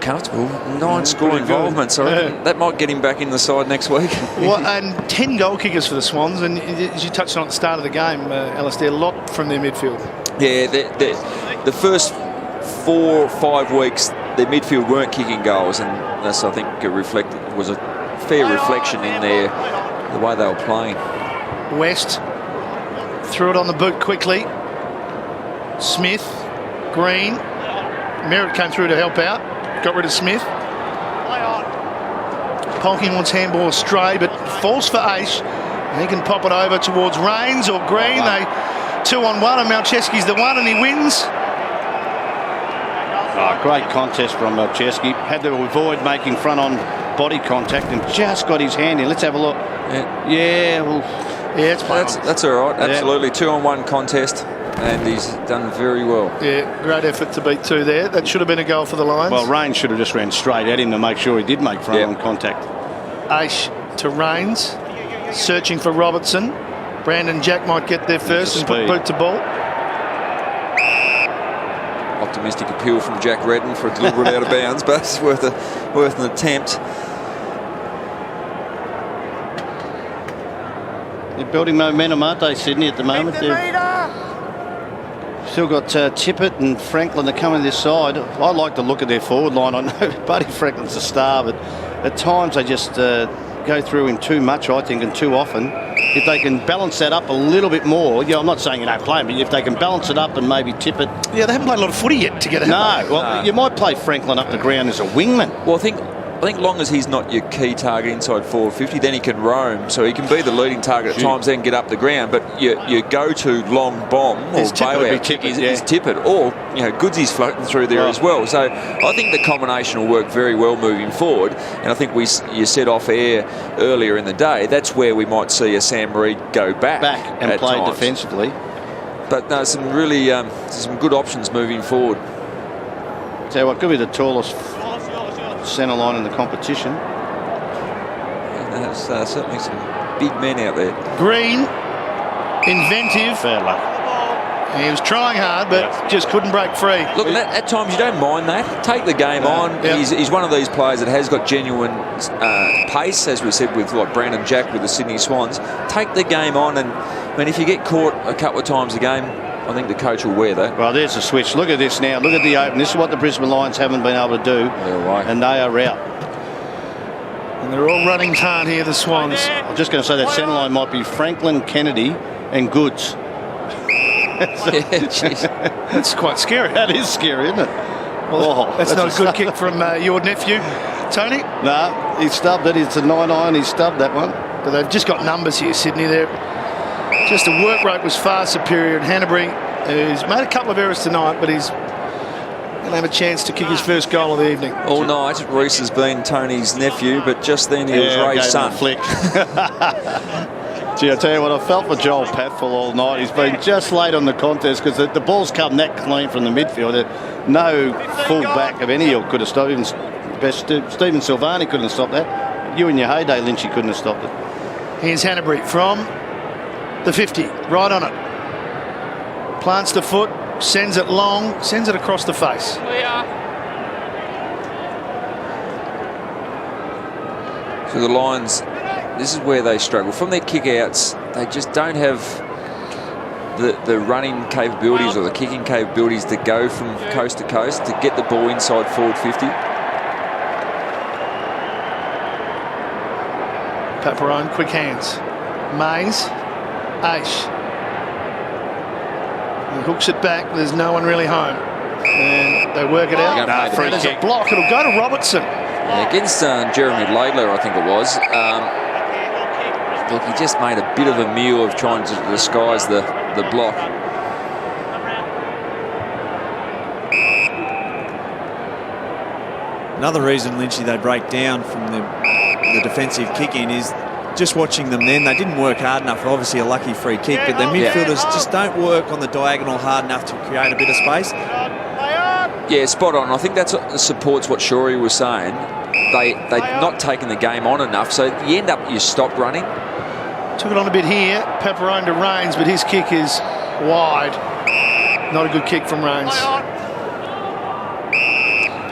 Q: Comfortable. 9 score involvements. So that might get him back in the side next week.
F: And 10 goal kickers for the Swans. And as you touched on at the start of the game, Alistair, a lot from their midfield.
Q: Yeah, the first 4 or 5 weeks, their midfield weren't kicking goals, and that's, I think, was a fair reflection in the way they were playing.
F: West threw it on the boot quickly. Smith, Green. Merritt came through to help out. Got rid of Smith. Polkingham's handball astray, but falls for Ace. He can pop it over towards Rains or Green. They 2-on-1, and Malcheski's the one, and he wins.
B: Great contest from Malcheski. Had to avoid making front-on body contact and just got his hand in. Let's have a look.
Q: That's all right. Absolutely, 2-on-1 contest. And he's done very well.
F: Yeah, great effort to beat 2 there. That should have been a goal for the Lions.
B: Well, Rains should have just ran straight at him to make sure he did make front-on contact.
F: Aish to Rains, searching for Robertson. Brandon Jack might get there first and put boot to ball.
Q: Optimistic appeal from Jack Redden for a deliberate out of bounds, but it's worth an attempt.
B: They're building momentum, aren't they, Sydney, at the moment? Still got Tippett and Franklin that come in this side. I like to look at their forward line. I know Buddy Franklin's a star, but at times they just go through him too much, I think, and too often. if they can balance that up a little bit more, I'm not saying you don't play him, but if they can balance it up and maybe tip it.
F: Yeah, they haven't played a lot of footy yet together.
B: You might play Franklin up the ground as a wingman.
Q: Well, I think long as he's not your key target inside forward 50, then he can roam. So he can be the leading target at times, then get up the ground. But your go-to long bomb or bailout kick is Tippett, or Goodsy's floating through there as well. So I think the combination will work very well moving forward. And I think you said off air earlier in the day, that's where we might see a Sam Reid go back
B: and play
Q: times.
B: defensively.
Q: But no, some really some good options moving forward.
B: So what could be the tallest centre line in the competition.
Q: And there's certainly some big men out there.
F: Green, inventive.
B: Fair luck.
F: He was trying hard, but just couldn't break free.
Q: Look, at times you don't mind that. Take the game on.
F: Yeah.
Q: He's one of these players that has got genuine pace, as we said with like Brandon Jack with the Sydney Swans. Take the game on, and if you get caught a couple of times a game, I think the coach will wear that.
B: Well, there's the switch. Look at this now. Look at the open. This is what the Brisbane Lions haven't been able to do. And they are out.
F: And they're all running hard here, the Swans.
B: I'm just going to say that centre line might be Franklin, Kennedy and Goods.
F: That's quite scary.
B: That is scary, isn't it?
F: Well, that's not a good kick from your nephew, Tony.
B: No, he stubbed it. It's a 9-iron. He stubbed that one.
F: But they've just got numbers here, Sydney. Just the work rate was far superior. And Hanbury, who's made a couple of errors tonight, but he's going to have a chance to kick his first goal of the evening.
Q: All night, Reece has been Tony's nephew, but just then he was Ray's son.
B: Flick. Gee, I tell you what, I felt for Joel Patfull all night. He's been just late on the contest because the ball's come that clean from the midfield that no full back of any hill could have stopped. Even Stephen Silvani couldn't have stopped that. You in your heyday, Lynchy, couldn't have stopped it.
F: Here's Hanbury from the 50, right on it. Plants the foot, sends it long, sends it across the face.
Q: So the Lions, this is where they struggle. From their kick-outs, they just don't have the running capabilities or the kicking capabilities to go from coast to coast to get the ball inside forward 50.
F: Paparone, quick hands. Mays, Aish. He hooks it back. There's no one really home. And they work it out. There's a block. It'll go to Robertson.
Q: Yeah, against Jeremy Laidler, I think it was. Look, he just made a bit of a meal of trying to disguise the block.
C: Another reason, Lynchy, they break down from the defensive kicking is just watching them then. They didn't work hard enough for obviously a lucky free kick, but their midfielders just don't work on the diagonal hard enough to create a bit of space.
Q: Yeah, spot on. I think that supports what Shorey was saying. They're not taking the game on enough, so you stop running.
F: Took it on a bit here. Paparone to Rains, but his kick is wide. Not a good kick from Rains.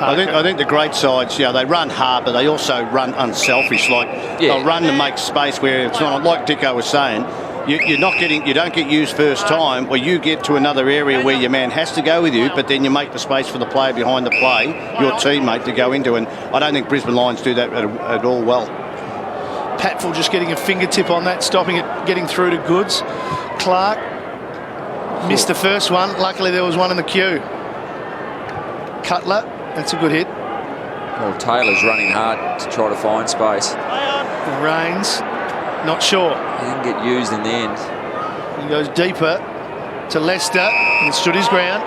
B: I think the great sides, they run hard, but they also run unselfish. They'll run to make space where it's not like Dicko was saying. You don't get used first time, where you get to another area where your man has to go with you, but then you make the space for the player behind the play, your teammate, to go into. And I don't think Brisbane Lions do that at all well.
F: Patfull just getting a fingertip on that, stopping it, getting through to Goods. Clark missed the first one. Luckily, there was one in the queue. Cutler, that's a good hit.
Q: Well, Taylor's running hard to try to find space.
F: Rains, not sure.
Q: He didn't get used in the end.
F: He goes deeper to Leicester and stood his ground.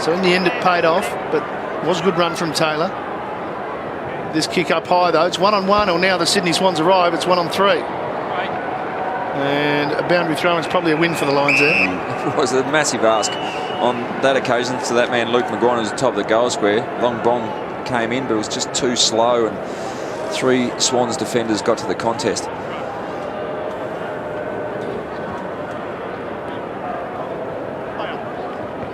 F: So in the end, it paid off, but it was a good run from Taylor. This kick up high, though. It's 1-on-1, or now the Sydney Swans arrive. It's 1-on-3. And a boundary throw is probably a win for the Lions there.
Q: It was a massive ask on that occasion to that man, Luke McGuire, who's at the top of the goal square. Long bomb came in, but it was just too slow, and 3 Swans defenders got to the contest.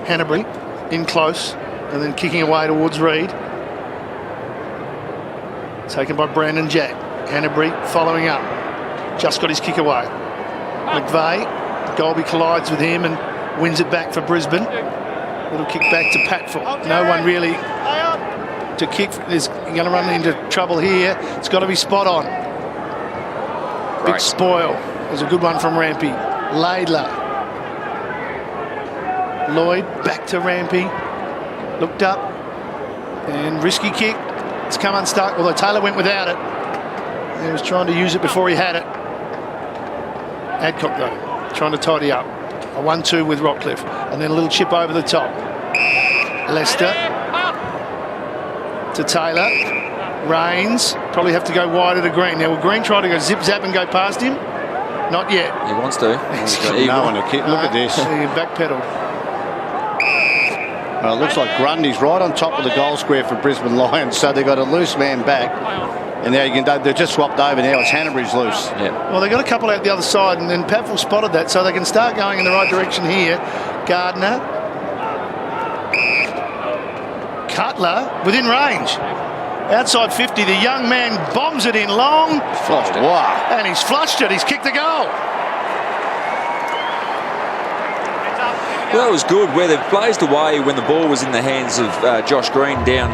F: Hanbury in close, and then kicking away towards Reid. Taken by Brandon Jack. Hanbury following up. Just got his kick away. McVeigh, Golby collides with him and wins it back for Brisbane. Little kick back to Patfull. No one really to kick. He's going to run into trouble here. It's got to be spot on. Big spoil. There's a good one from Rampy. Laidler. Lloyd back to Rampy. Looked up. And risky kick. It's come unstuck, although Taylor went without it. He was trying to use it before he had it. Adcock, though, trying to tidy up. A 1-2 with Rockcliffe. And then a little chip over the top. Lester. To Taylor. Rains. Probably have to go wider to Green. Now, will Green try to go zip-zap and go past him? Not yet.
Q: He wants to.
B: He's got no one to kick. Look at this.
F: He backpedaled.
B: Well, it looks like Grundy's right on top of the goal square for Brisbane Lions, so they've got a loose man back. And now they've just swapped over now. It's Hanbury's loose.
Q: Yeah.
F: Well, they got a couple out the other side, and then Patfull spotted that, so they can start going in the right direction here. Gardner. Cutler within range. Outside 50, the young man bombs it in long.
B: Flushed it. Wow.
F: And he's flushed it. He's kicked the goal.
Q: Well, that was good. Where they've blazed away when the ball was in the hands of Josh Green down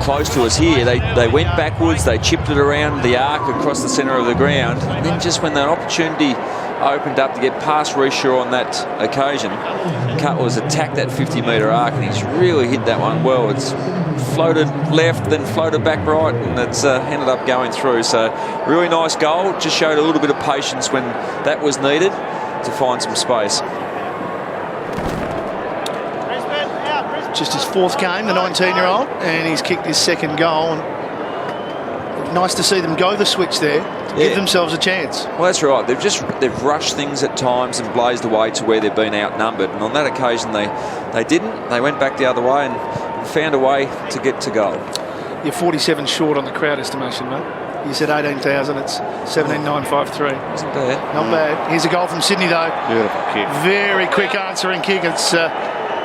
Q: close to us here. They went backwards. They chipped it around the arc across the centre of the ground. And then just when that opportunity opened up to get past Reshaw on that occasion, Cutler's attacked that 50-metre arc, and he's really hit that one well. It's floated left, then floated back right, and it's ended up going through. So really nice goal. Just showed a little bit of patience when that was needed to find some space.
F: Just his fourth game, the 19-year-old, and he's kicked his second goal. And nice to see them go the switch there to give themselves a chance.
Q: Well, that's right. They've rushed things at times and blazed away to where they've been outnumbered. And on that occasion, they didn't. They went back the other way and found a way to get to goal.
F: You're 47 short on the crowd estimation, mate. You said 18,000. It's 17,953.
Q: Wasn't bad.
F: Not bad. Here's a goal from Sydney, though.
B: Beautiful kick.
F: Very quick answering kick. It's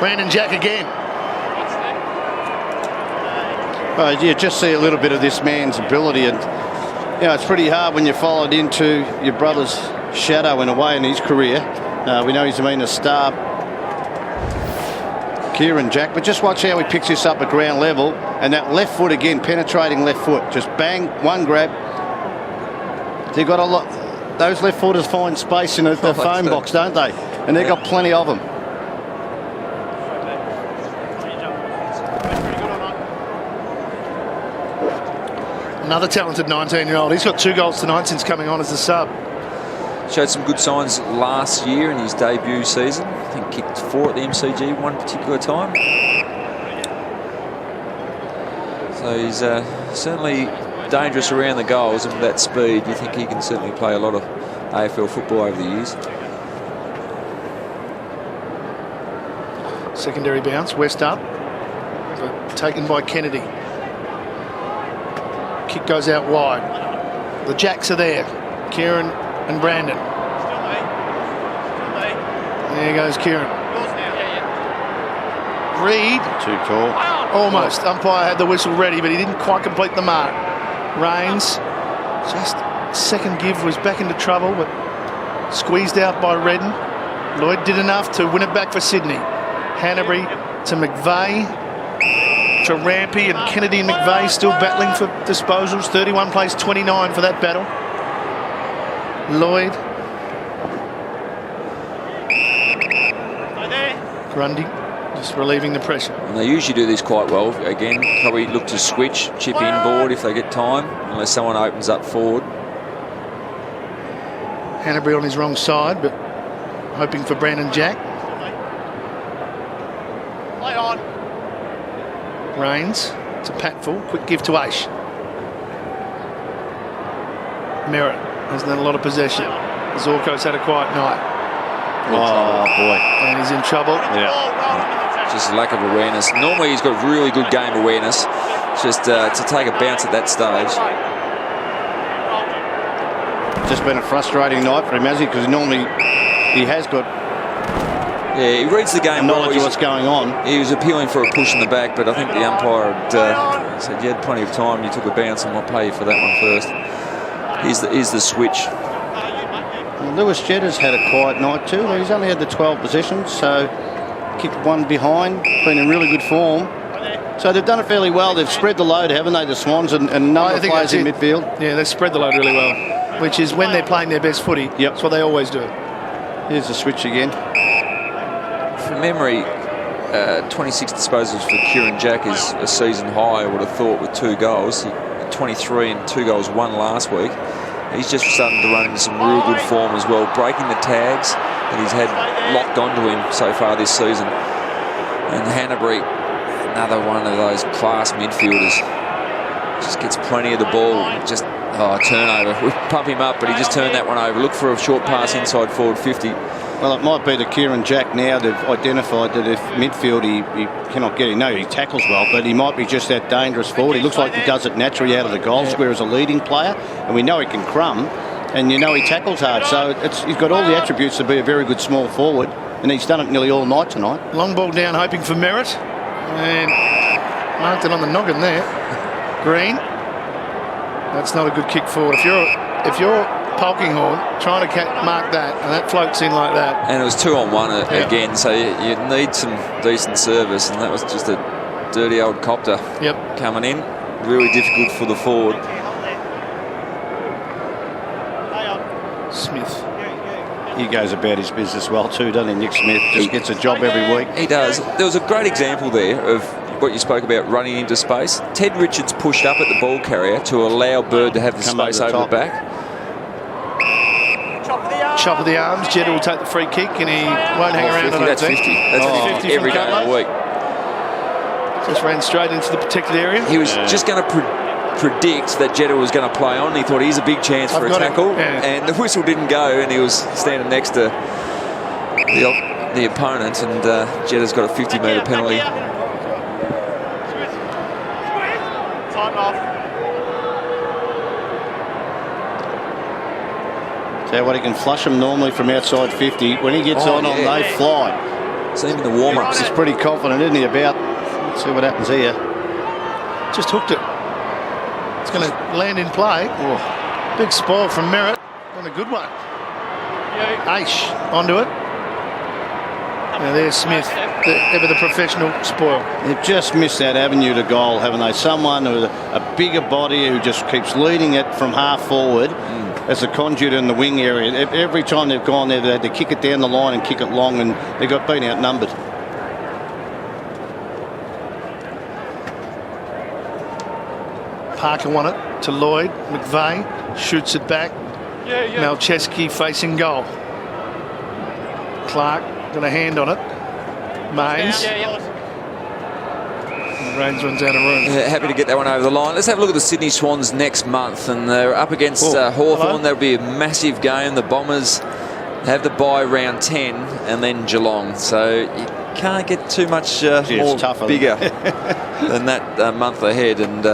F: Brandon Jack again.
B: You just see a little bit of this man's ability, and it's pretty hard when you're followed into your brother's shadow in a way in his career. We know he's been a star, Kieran Jack, but just watch how he picks this up at ground level, and that left foot again, penetrating left foot, just bang, one grab. They've got a lot. Those left footers find space in the phone box, don't they? And they've got plenty of them.
F: Another talented 19-year-old. He's got 2 goals tonight since coming on as a sub.
Q: Showed some good signs last year in his debut season. I think kicked 4 at the MCG one particular time. So he's certainly dangerous around the goals, and with that speed, you think he can certainly play a lot of AFL football over the years.
F: Secondary bounce, West up, but taken by Kennedy. Kick goes out wide. The Jacks are there. Kieran and Brandon. There goes Kieran. Reed.
B: Too tall.
F: Almost. Umpire had the whistle ready, but he didn't quite complete the mark. Rains. Just second give, was back into trouble, but squeezed out by Redden. Lloyd did enough to win it back for Sydney. Hanbury to McVeigh. To Rampy, and Kennedy and McVeigh still battling for disposals. 31 plays 29 for that battle. Lloyd. Grundy just relieving the pressure.
Q: And they usually do this quite well. Again, probably look to switch, chip inboard if they get time, unless someone opens up forward.
F: Hanbury on his wrong side, but hoping for Brandon Jack.
H: Play on.
F: Rains to Patfull. Quick give to Aish. Merritt hasn't had a lot of possession. Zorko's had a quiet night.
B: Oh, boy.
F: And he's in trouble.
B: Yeah.
Q: Just a lack of awareness. Normally he's got really good game awareness. Just to take a bounce at that stage.
B: Just been a frustrating night for him, has he? Because normally he has got...
Q: Yeah, he reads the game
B: knowledge of what's going on.
Q: He was appealing for a push in the back, but I think the umpire had said, you had plenty of time, you took a bounce, and I'll pay you for that one first. Here's the switch.
B: Well, Lewis Jedd's had a quiet night too. He's only had the 12 possessions, so kicked one behind, been in really good form. So they've done it fairly well. They've spread the load, haven't they, the Swans, and no other players in midfield?
F: Yeah, they've spread the load really well. which is when they're playing their best footy.
B: Yep.
F: That's what they always do.
B: Here's the switch again.
Q: From memory, 26 disposals for Kieran Jack is a season high, I would have thought, with 2 goals. 23 and 2 goals, 1 last week. He's just starting to run into some real good form as well, breaking the tags that he's had locked onto him so far this season. And Hanbury, another one of those class midfielders, just gets plenty of the ball. Just turnover. We pump him up, but he just turned that one over. Look for a short pass inside forward 50.
B: Well, it might be the Kieran Jack now. They've identified that if midfield he cannot get him. No, he tackles well, but he might be just that dangerous forward. He looks like he does it naturally out of the goal square as a leading player, and we know he can crumb, and you know he tackles hard. So he's got all the attributes to be a very good small forward, and he's done it nearly all night tonight.
F: Long ball down, hoping for Merritt, and marked it on the noggin there. Green. That's not a good kick forward. If you're Polkinghorne trying to mark that, and that floats in like that.
Q: And it was 2-on-1 again, so you need some decent service, and that was just a dirty old copter coming in. Really difficult for the forward.
F: Smith.
B: He goes about his business well too, doesn't he? Nick Smith just gets a job every week.
Q: He does. There was a great example there of what you spoke about, running into space. Ted Richards pushed up at the ball carrier to allow Bird to have the space over the back.
F: Chop of the arms. Jetta will take the free kick, and he won't hang around.
Q: 50, that's 50. That's 50 every day of the week.
F: Just ran straight into the protected area.
Q: He was just going to predict that Jetta was going to play on. He thought he's a big chance for a tackle, and the whistle didn't go, and he was standing next to the opponent, and Jetta's got a 50-metre penalty.
H: Time off.
B: So what, he can flush them normally from outside 50. When he gets on, they fly.
Q: So even the warm-ups.
B: He's pretty confident, isn't he, about... Let's see what happens here.
F: Just hooked it. It's going to land in play. Big spoil from Merritt on a good one. Aish onto it. Now there's Smith, ever the professional spoil.
B: They've just missed that avenue to goal, haven't they? Someone with a bigger body who just keeps leading it from half forward as a conduit in the wing area. Every time they've gone there, they had to kick it down the line and kick it long, and they got been outnumbered.
F: Parker won it to Lloyd. McVeigh shoots it back. Malcheski facing goal. Clark got a hand on it. Mays. The Rains runs out of room.
Q: Happy to get that one over the line. Let's have a look at the Sydney Swans next month, and they're up against Hawthorn. That'll be a massive game. The Bombers have the bye round 10, and then Geelong. So you can't get too much bigger than that month ahead, and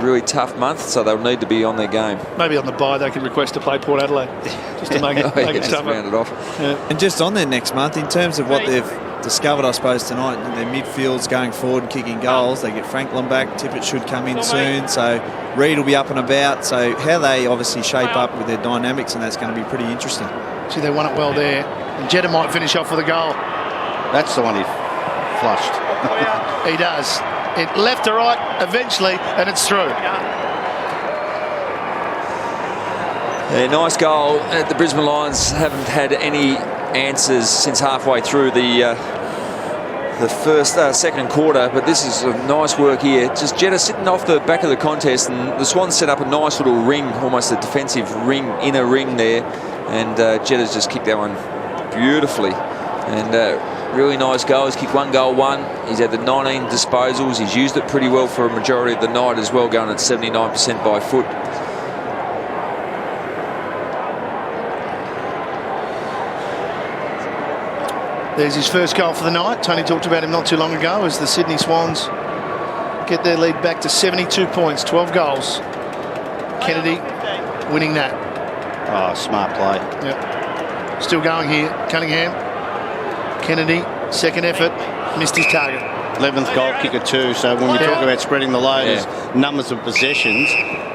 Q: really tough month, so they'll need to be on their game.
F: Maybe on the bye they could request to play Port Adelaide just to make it tougher.
Q: Round it off.
C: And just on their next month, in terms of what they've discovered, I suppose, tonight, their midfield's going forward and kicking goals. They get Franklin back. Tippett should come in soon. So Reid will be up and about. So how they obviously shape up with their dynamics, and that's going to be pretty interesting.
F: See, they won it well there. And Jetta might finish off with a goal.
B: That's the one he flushed.
F: He does. It left to right eventually, and it's through.
Q: Nice goal. The Brisbane Lions haven't had any answers since halfway through the second quarter, but this is a nice work here. Just Jetta sitting off the back of the contest, and the Swans set up a nice little ring, almost a defensive ring, inner ring there, and Jetta's just kicked that one beautifully. And really nice goal. He's kicked 1 goal, 1. He's had the 19 disposals. He's used it pretty well for a majority of the night as well, going at 79% by foot.
F: There's his first goal for the night. Tony talked about him not too long ago as the Sydney Swans get their lead back to 72 points, 12 goals. Kennedy winning that.
B: Oh, smart play.
F: Yep. Still going here. Cunningham. Kennedy, second effort, missed his target.
B: 11th goal kicker too, so when we talk about spreading the load as numbers of possessions,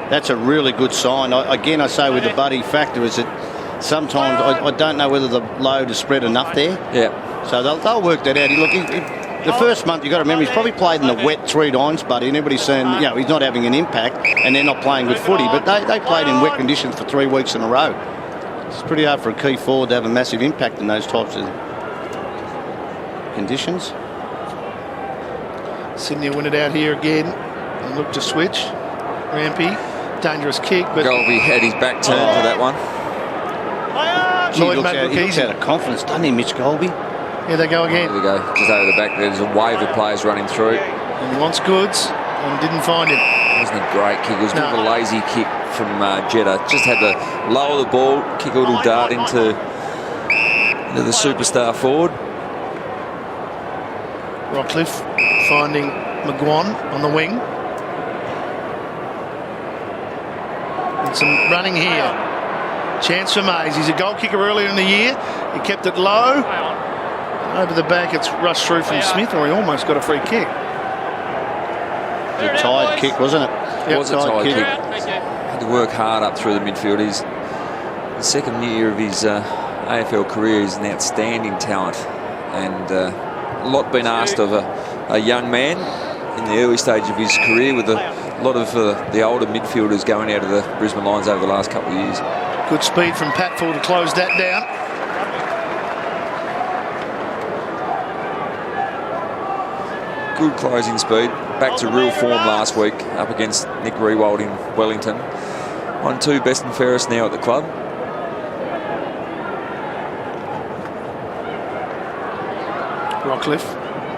B: that's a really good sign. Again, I say with the buddy factor is that sometimes I don't know whether the load is spread enough there.
Q: Yeah.
B: So they'll work that out. Look, the first month, you've got to remember, he's probably played in the wet 3 times, buddy, and everybody's saying, he's not having an impact and they're not playing good footy. But they played in wet conditions for 3 weeks in a row. It's pretty hard for a key forward to have a massive impact in those types of conditions.
F: Sydney win it out here again and look to switch. Rampy, dangerous kick, but
Q: Golby had his back turned to that one.
B: Lloyd looks out of confidence, doesn't he, Mitch Golby?
F: Here they go again.
Q: There we go, just over the back. There's a wave of players running through.
F: And he wants goods and didn't find him.
Q: Wasn't a great kick. It was a bit of a lazy kick from Jeddah. Just had to lower the ball, kick a little dart into the superstar forward.
F: Rockcliffe finding McGuan on the wing. And some running here. Chance for Mays. He's a goal kicker earlier in the year. He kept it low. Over the back, it's rushed through from Smith, or he almost got a free kick.
B: It was a tied kick, wasn't it?
Q: It was a tied kick. Had to work hard up through the midfield. He's the second year of his AFL career. He's an outstanding talent, and a lot been asked of a young man in the early stage of his career, with a lot of the older midfielders going out of the Brisbane Lions over the last couple of years.
F: Good speed from Patfull to close that down.
Q: Good closing speed. Back to real form last week up against Nick Riewoldt in Wellington. 1-2 best and fairest now at the club.
F: Rockcliffe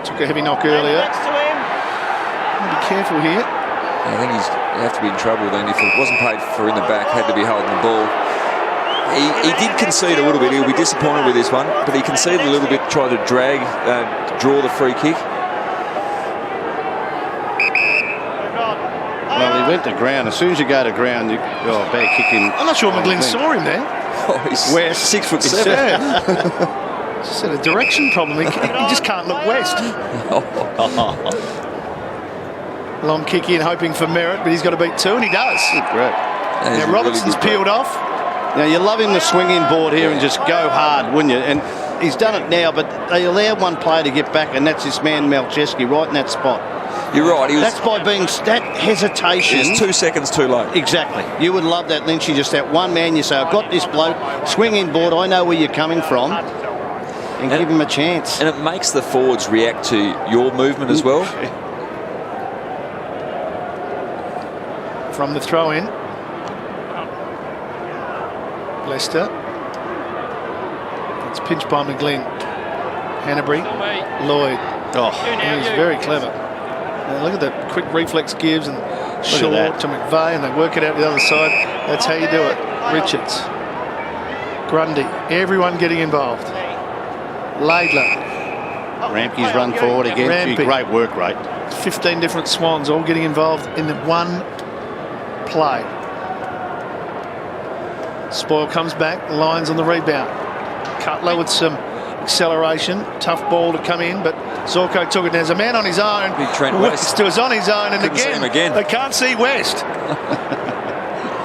F: took a heavy knock earlier. Be careful here.
Q: I think you have to be in trouble then if it wasn't paid for in the back, had to be holding the ball. He did concede a little bit. He'll be disappointed with this one, but he conceded a little bit, tried to draw the free kick.
B: Well, he went to ground. As soon as you go to ground, bad kick in.
F: I'm not sure McGlynn saw him there.
Q: Oh, he's
B: west.
Q: 6'7".
F: Just had a direction problem. He just can't look west. Long kick in, hoping for merit, but he's got to beat 2, and he does.
B: Great.
F: Now Robertson's peeled off.
B: Now you love him to swing in board here and just go hard, wouldn't you? And he's done it now, but they allowed one player to get back, and that's this man Malcheski right in that spot.
Q: You're right.
B: That's by being that hesitation.
Q: It's 2 seconds too late.
B: Exactly. You would love that, Lynchy. Just that one man. You say, I've got this bloke. Swing in board. I know where you're coming from, and give him a chance.
Q: And it makes the forwards react to your movement as well.
F: From the throw in, Leicester. It's pinched by McGlynn. Hanbury, Lloyd.
B: Oh,
F: he's very clever. Now look at the quick reflex gives, and short to McVeigh, and they work it out the other side. That's how you do it. Richards, Grundy, everyone getting involved. Laidler.
B: Rampy's run forward again.
F: Rampy.
B: Great work rate.
F: 15 different Swans all getting involved in the one play. Spoil comes back, Lions on the rebound. Cutler with some acceleration, tough ball to come in, but Zorko took it. There's a man on his own.
Q: Big Trent West.
F: Was on his own, and again, they can't see West.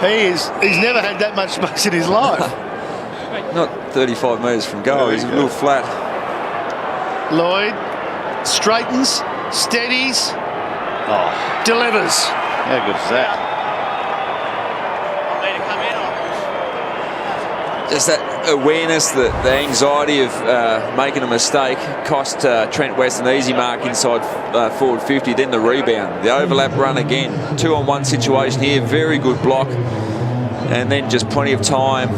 F: He's never had that much space in his life.
Q: Not 35 metres from goal. He's a little flat.
F: Lloyd straightens, steadies, delivers.
B: How good is that?
Q: Just that awareness, the anxiety of making a mistake cost Trent West an easy mark inside forward 50. Then the rebound, the overlap run again. 2-on-1 situation here, very good block. And then just plenty of time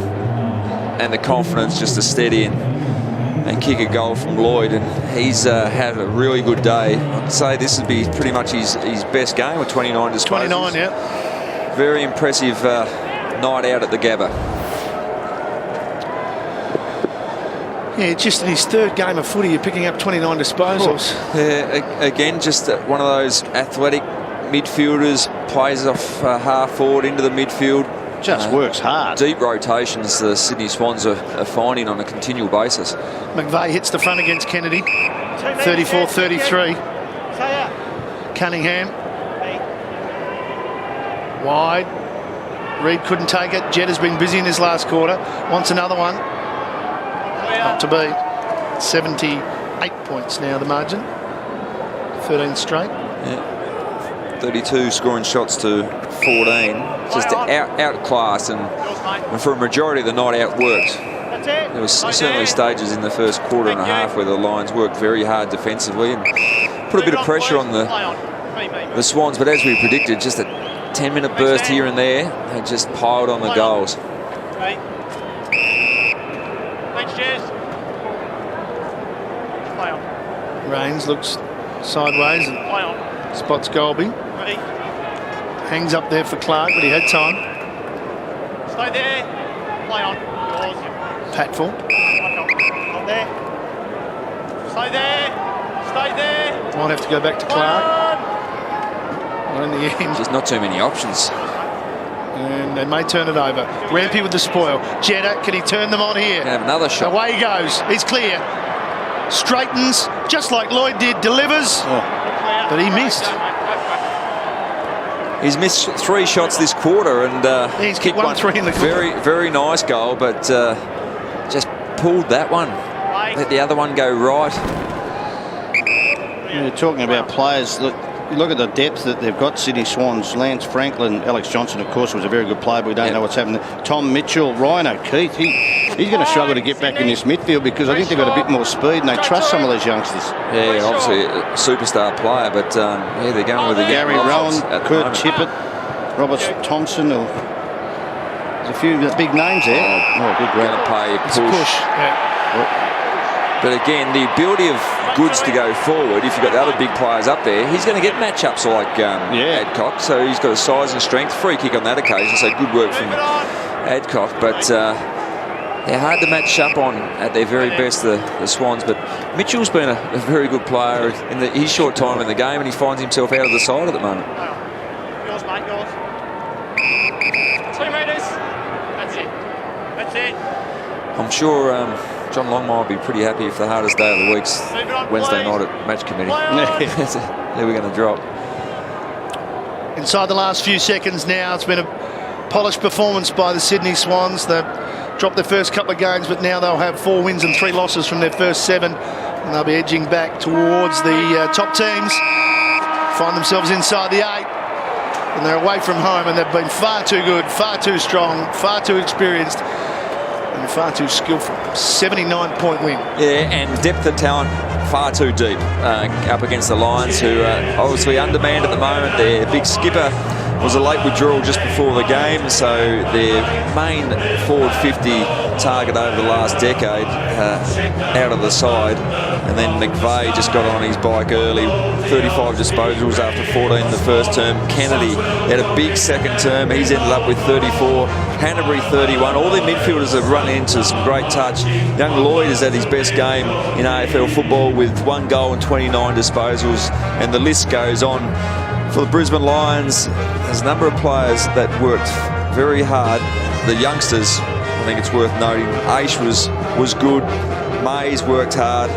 Q: and the confidence just to steady and kick a goal from Lloyd. And he's had a really good day. I'd say this would be pretty much his best game with 29 disposals.
F: 29, yeah.
Q: Very impressive night out at the Gabba.
F: Yeah, just in his third game of footy, you're picking up 29 disposals.
Q: Yeah, again, just one of those athletic midfielders, plays off half forward into the midfield.
B: Just works hard.
Q: Deep rotations the Sydney Swans are finding on a continual basis.
F: McVeigh hits the front against Kennedy. 34-33. Cunningham. Wide. Reid couldn't take it. Jed has been busy in his last quarter. Wants another one. Not to be. 78 points now, the margin. 13 straight.
Q: Yeah. 32 scoring shots to 14. Just outclassed and for a majority of the night outworked. There was certainly stages in the first quarter and a half where the Lions worked very hard defensively and put a bit of pressure on the Swans, but as we predicted, just a 10-minute burst here and there, they just piled on the goals.
F: Rains looks sideways and spots Golby. Hangs up there for Clark, but he had time.
H: Stay there. Play on. Yours.
F: Patful.
H: Not there. Stay there. Stay there.
F: Might have to go back to Clark. Not in the end.
Q: Just not too many options.
F: And they may turn it over. Rampy with the spoil. Jetta, can he turn them on here?
Q: Can have another shot.
F: Away he goes. He's clear. Straightens, just like Lloyd did, delivers. But he missed.
Q: He's missed 3 shots this quarter and
F: he's kicked one 3 in the quarter.
Q: Very, very nice goal, but just pulled that one. Let the other one go right.
B: You're talking about players. Look at the depth that they've got, Sydney Swans. Lance Franklin, Alex Johnson, of course, was a very good player, but we don't know what's happening. Tom Mitchell, Ryan O'Keefe, he's going to struggle to get back in this midfield because I think they've got a bit more speed and they trust some of these youngsters.
Q: Yeah, obviously a superstar player, but yeah, they're going with the
B: Gary Rowan, Kurt Tippett, Robert Thompson. There's a few big names there. Big
Q: going to pay a push. But again, the ability of Goods to go forward, if you've got the other big players up there, he's going to get matchups like Adcock. So he's got a size and strength. Free kick on that occasion, so good work from Adcock. But they're hard to match up on at their very best, the Swans. But Mitchell's been a very good player in his short time in the game, and he finds himself out of the side at the moment.
H: Yours, mate, yours. 2 metres. That's it. That's it.
Q: I'm sure John Longmire will be pretty happy if the hardest day of the week's Wednesday night at match committee. There we're going to drop.
F: Inside the last few seconds now, it's been a polished performance by the Sydney Swans. They've dropped their first couple of games, but now they'll have 4 wins and 3 losses from their first 7, and they'll be edging back towards the top teams. Find themselves inside the 8, and they're away from home, and they've been far too good, far too strong, far too experienced, and far too skillful. 79-point win.
Q: Yeah, and depth of talent far too deep up against the Lions, who are obviously undermanned at the moment. Their big skipper was a late withdrawal just before the game, so their main forward 50 target over the last decade out of the side, and then McVeigh just got on his bike early. 35 disposals after 14 the first term. Kennedy had a big second term. He's ended up with 34. Hanbury 31. All their midfielders have run into some great touch. Young Lloyd is at his best game in AFL football with 1 goal and 29 disposals, and the list goes on. For the Brisbane Lions, there's a number of players that worked very hard. The youngsters, I think it's worth noting, Aish was good. Mays worked hard.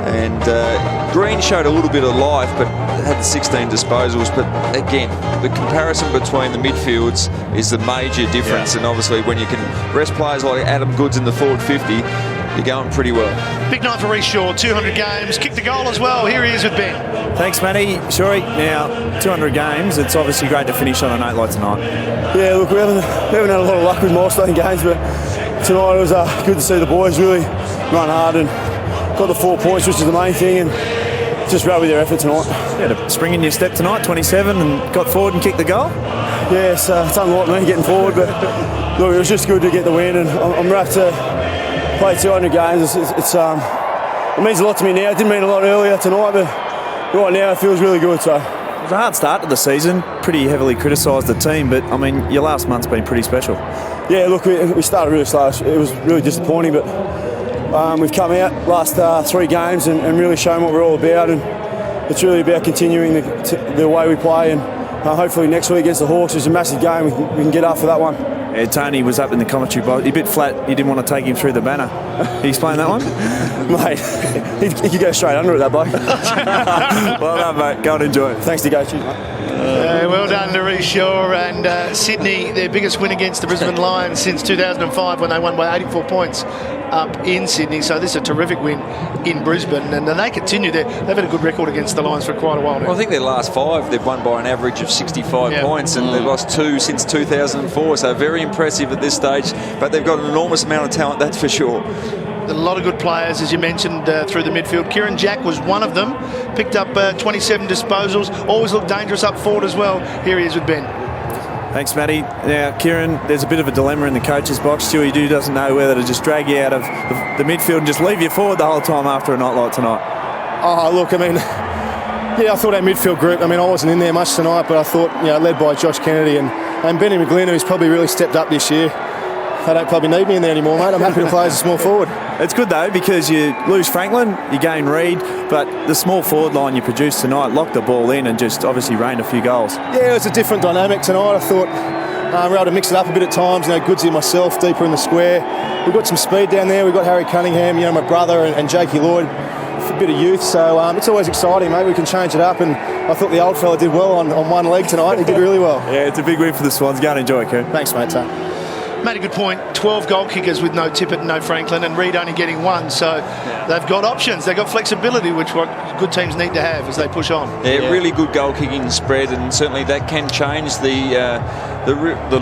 Q: And Green showed a little bit of life, but had the 16 disposals. But again, the comparison between the midfields is the major difference. And obviously, when you can rest players like Adam Goods in the forward 50, you're going pretty well.
F: Big night for Reece Shaw, 200 games, kicked the goal as well. Here he is with Ben.
J: Thanks, Matty. Shuri, now 200 games, it's obviously great to finish on a note like tonight.
R: Yeah, look, we haven't had a lot of luck with milestone games, but tonight it was good to see the boys really run hard and got the 4 points, which is the main thing, and just rode with their effort tonight.
J: You had a spring in your step tonight, 27, and got forward and kicked the goal?
R: Yeah, it's unlike me getting forward, but look, it was just good to get the win, and I'm wrapped to play 200 games. It means a lot to me now. It didn't mean a lot earlier tonight, but right now it feels really good. So
J: it was a hard start to the season. Pretty heavily criticised the team, but I mean, your last month's been pretty special.
R: Yeah, look, we started really slow. It was really disappointing, but we've come out last 3 games and really shown what we're all about, and it's really about continuing the way we play, and hopefully next week against the Hawks is a massive game. We can get up for that one.
J: Yeah, Tony was up in the commentary box. A bit flat. You didn't want to take him through the banner. explain that one?
R: Mate, he could go straight under it, that bloke.
J: Well done, mate. Go and enjoy it.
R: Thanks to go. Cheers, mate.
F: Well done to Reece Shaw and Sydney, their biggest win against the Brisbane Lions since 2005 when they won by 84 points up in Sydney. So this is a terrific win in Brisbane, and they continue. They've had a good record against the Lions for quite a while now.
Q: Well, I think their last 5, they've won by an average of 65 points, and they've lost 2 since 2004. So very impressive at this stage, but they've got an enormous amount of talent, that's for sure.
F: A lot of good players, as you mentioned, through the midfield. Kieran Jack was one of them. Picked up 27 disposals. Always looked dangerous up forward as well. Here he is with Ben.
J: Thanks, Matty. Now, Kieran, there's a bit of a dilemma in the coach's box. Stewie Dew doesn't know whether to just drag you out of the midfield and just leave you forward the whole time after a night like tonight.
R: Oh, look, I mean, I thought our midfield group, I wasn't in there much tonight, but I thought, led by Josh Kennedy and Benny McGlynn, who's probably really stepped up this year. They don't probably need me in there anymore, mate. I'm happy to play as a small forward.
J: It's good, though, because you lose Franklin, you gain Reid, but the small forward line you produced tonight locked the ball in and just obviously rained a few goals.
R: Yeah, it was a different dynamic tonight. I thought we were able to mix it up a bit at times. Goodsy and myself deeper in the square. We've got some speed down there. We've got Harry Cunningham, my brother, and Jakey Lloyd. A bit of youth, so it's always exciting, mate. We can change it up, and I thought the old fella did well on one leg tonight. He did really well.
J: Yeah, it's a big win for the Swans. Go and enjoy it, Kieran.
R: Thanks, mate.
F: Made a good point. 12 goal kickers with no Tippett and no Franklin, and Reid only getting 1. So they've got options. They've got flexibility, which what good teams need to have as they push on.
Q: Yeah, really good goal kicking spread, and certainly that can change the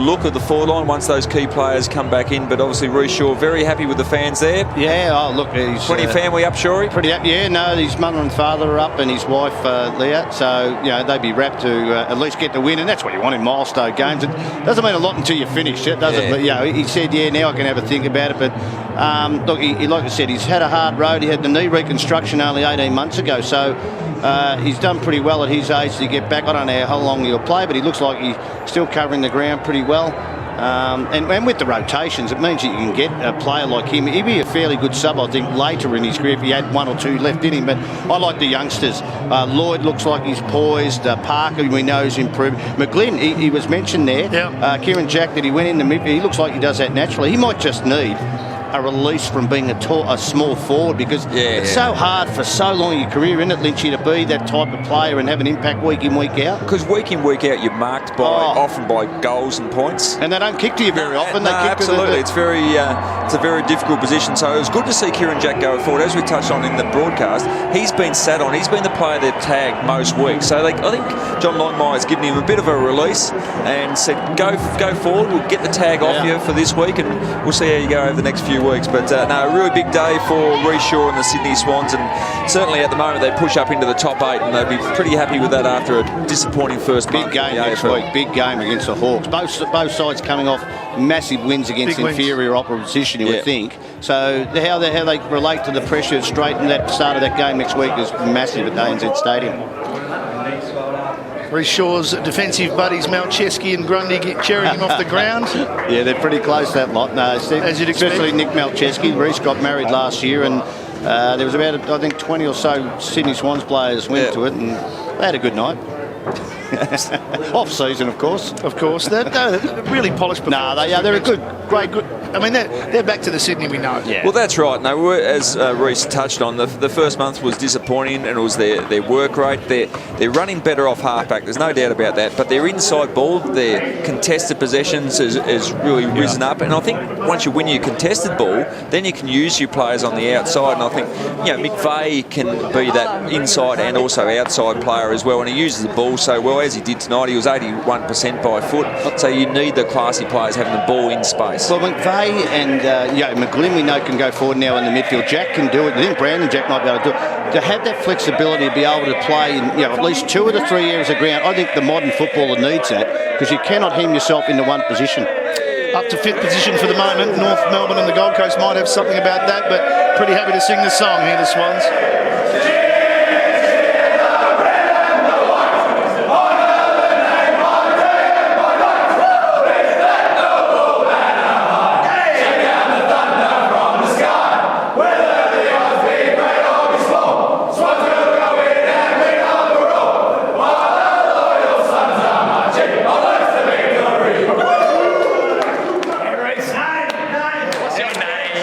Q: look of the forward line once those key players come back in. But obviously, Reece Shaw very happy with the fans there.
B: Yeah, look, he's
Q: plenty of family up, Shorey.
B: Pretty happy. Yeah, no, his mother and father are up, and his wife Leah. So they'd be rapt to at least get the win, and that's what you want in milestone games. It doesn't mean a lot until you finish it, does it? But he said, now I can have a think about it. But look, he like I said, he's had a hard road. He had the knee reconstruction only 18 months ago, so he's done pretty well at his age to get back. I don't know how long he'll play, but he looks like he's still covering the ground pretty well. And with the rotations, it means that you can get a player like him. He'd be a fairly good sub, I think, later in his career if he had 1 or 2 left in him. But I like the youngsters. Lloyd looks like he's poised. Parker, we know, is improved. McGlynn, he was mentioned there. Kieran Jack, that he went in the midfield. He looks like he does that naturally. He might just need a release from being a small forward, because it's so hard for so long in your career, isn't it, Lynchy, to be that type of player and have an impact week in, week out?
Q: Because week in, week out, you're marked by often by goals and points.
B: And they don't kick to you very often.
Q: No, absolutely. It's a very difficult position. So it was good to see Kieran Jack go forward. As we touched on in the broadcast, he's been sat on. He's been the player they've tagged most weeks. So I think John Longmire's given him a bit of a release and said, go forward. We'll get the tag off you for this week, and we'll see how you go over the next few weeks. But a really big day for Reece Shaw and the Sydney Swans, and certainly at the moment they push up into the top 8, and they'd be pretty happy with that after a dispounting first month.
B: Big game next week, big game against the Hawks. Both sides coming off massive wins against inferior opposition, you would think. So how they relate to the pressure straight in that start of that game next week is massive at ANZ Stadium.
F: Reece Shaw's defensive buddies Malcheski and Grundy cheering him off the ground.
B: Yeah, they're pretty close, that lot. No,
F: as you'd expect.
B: Especially Nick Malcheski. Reece got married last year, and there was about, I think, 20 or so Sydney Swans players went to it, and they had a good night. Off season, of course.
F: Of course. They're really polished.
B: No, they're a good.
F: I mean, they're back to the Sydney we know.
Q: Yeah. Well, that's right. No, as Reece touched on, the first month was disappointing, and it was their work rate. They're running better off halfback. There's no doubt about that. But their inside ball, their contested possessions has really risen up. And I think once you win your contested ball, then you can use your players on the outside. And I think McVeigh can be that inside and also outside player as well. And he uses the ball so well as he did tonight. He was 81% by foot. So you need the classy players having the ball in space.
B: Well, McVeigh and McGlynn, we know, can go forward now in the midfield. Jack can do it. I think Brandon Jack might be able to do it. To have that flexibility to be able to play in at least 2 of the 3 areas of ground, I think the modern footballer needs that, because you cannot hem yourself into one position.
F: Up to 5th position for the moment. North Melbourne and the Gold Coast might have something about that, but pretty happy to sing the song here, the Swans.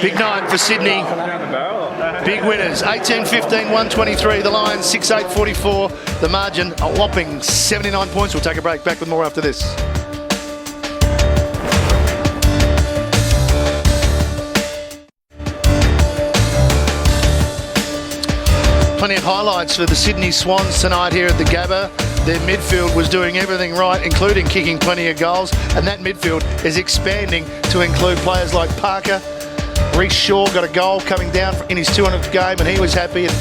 F: Big night for Sydney. Big winners, 18-15, 123. The Lions, 6-8, 44. The margin, a whopping 79 points. We'll take a break. Back with more after this. Plenty of highlights for the Sydney Swans tonight here at the Gabba. Their midfield was doing everything right, including kicking plenty of goals, and that midfield is expanding to include players like Parker. Reece Shaw got a goal coming down in his 200th game, and he was happy. And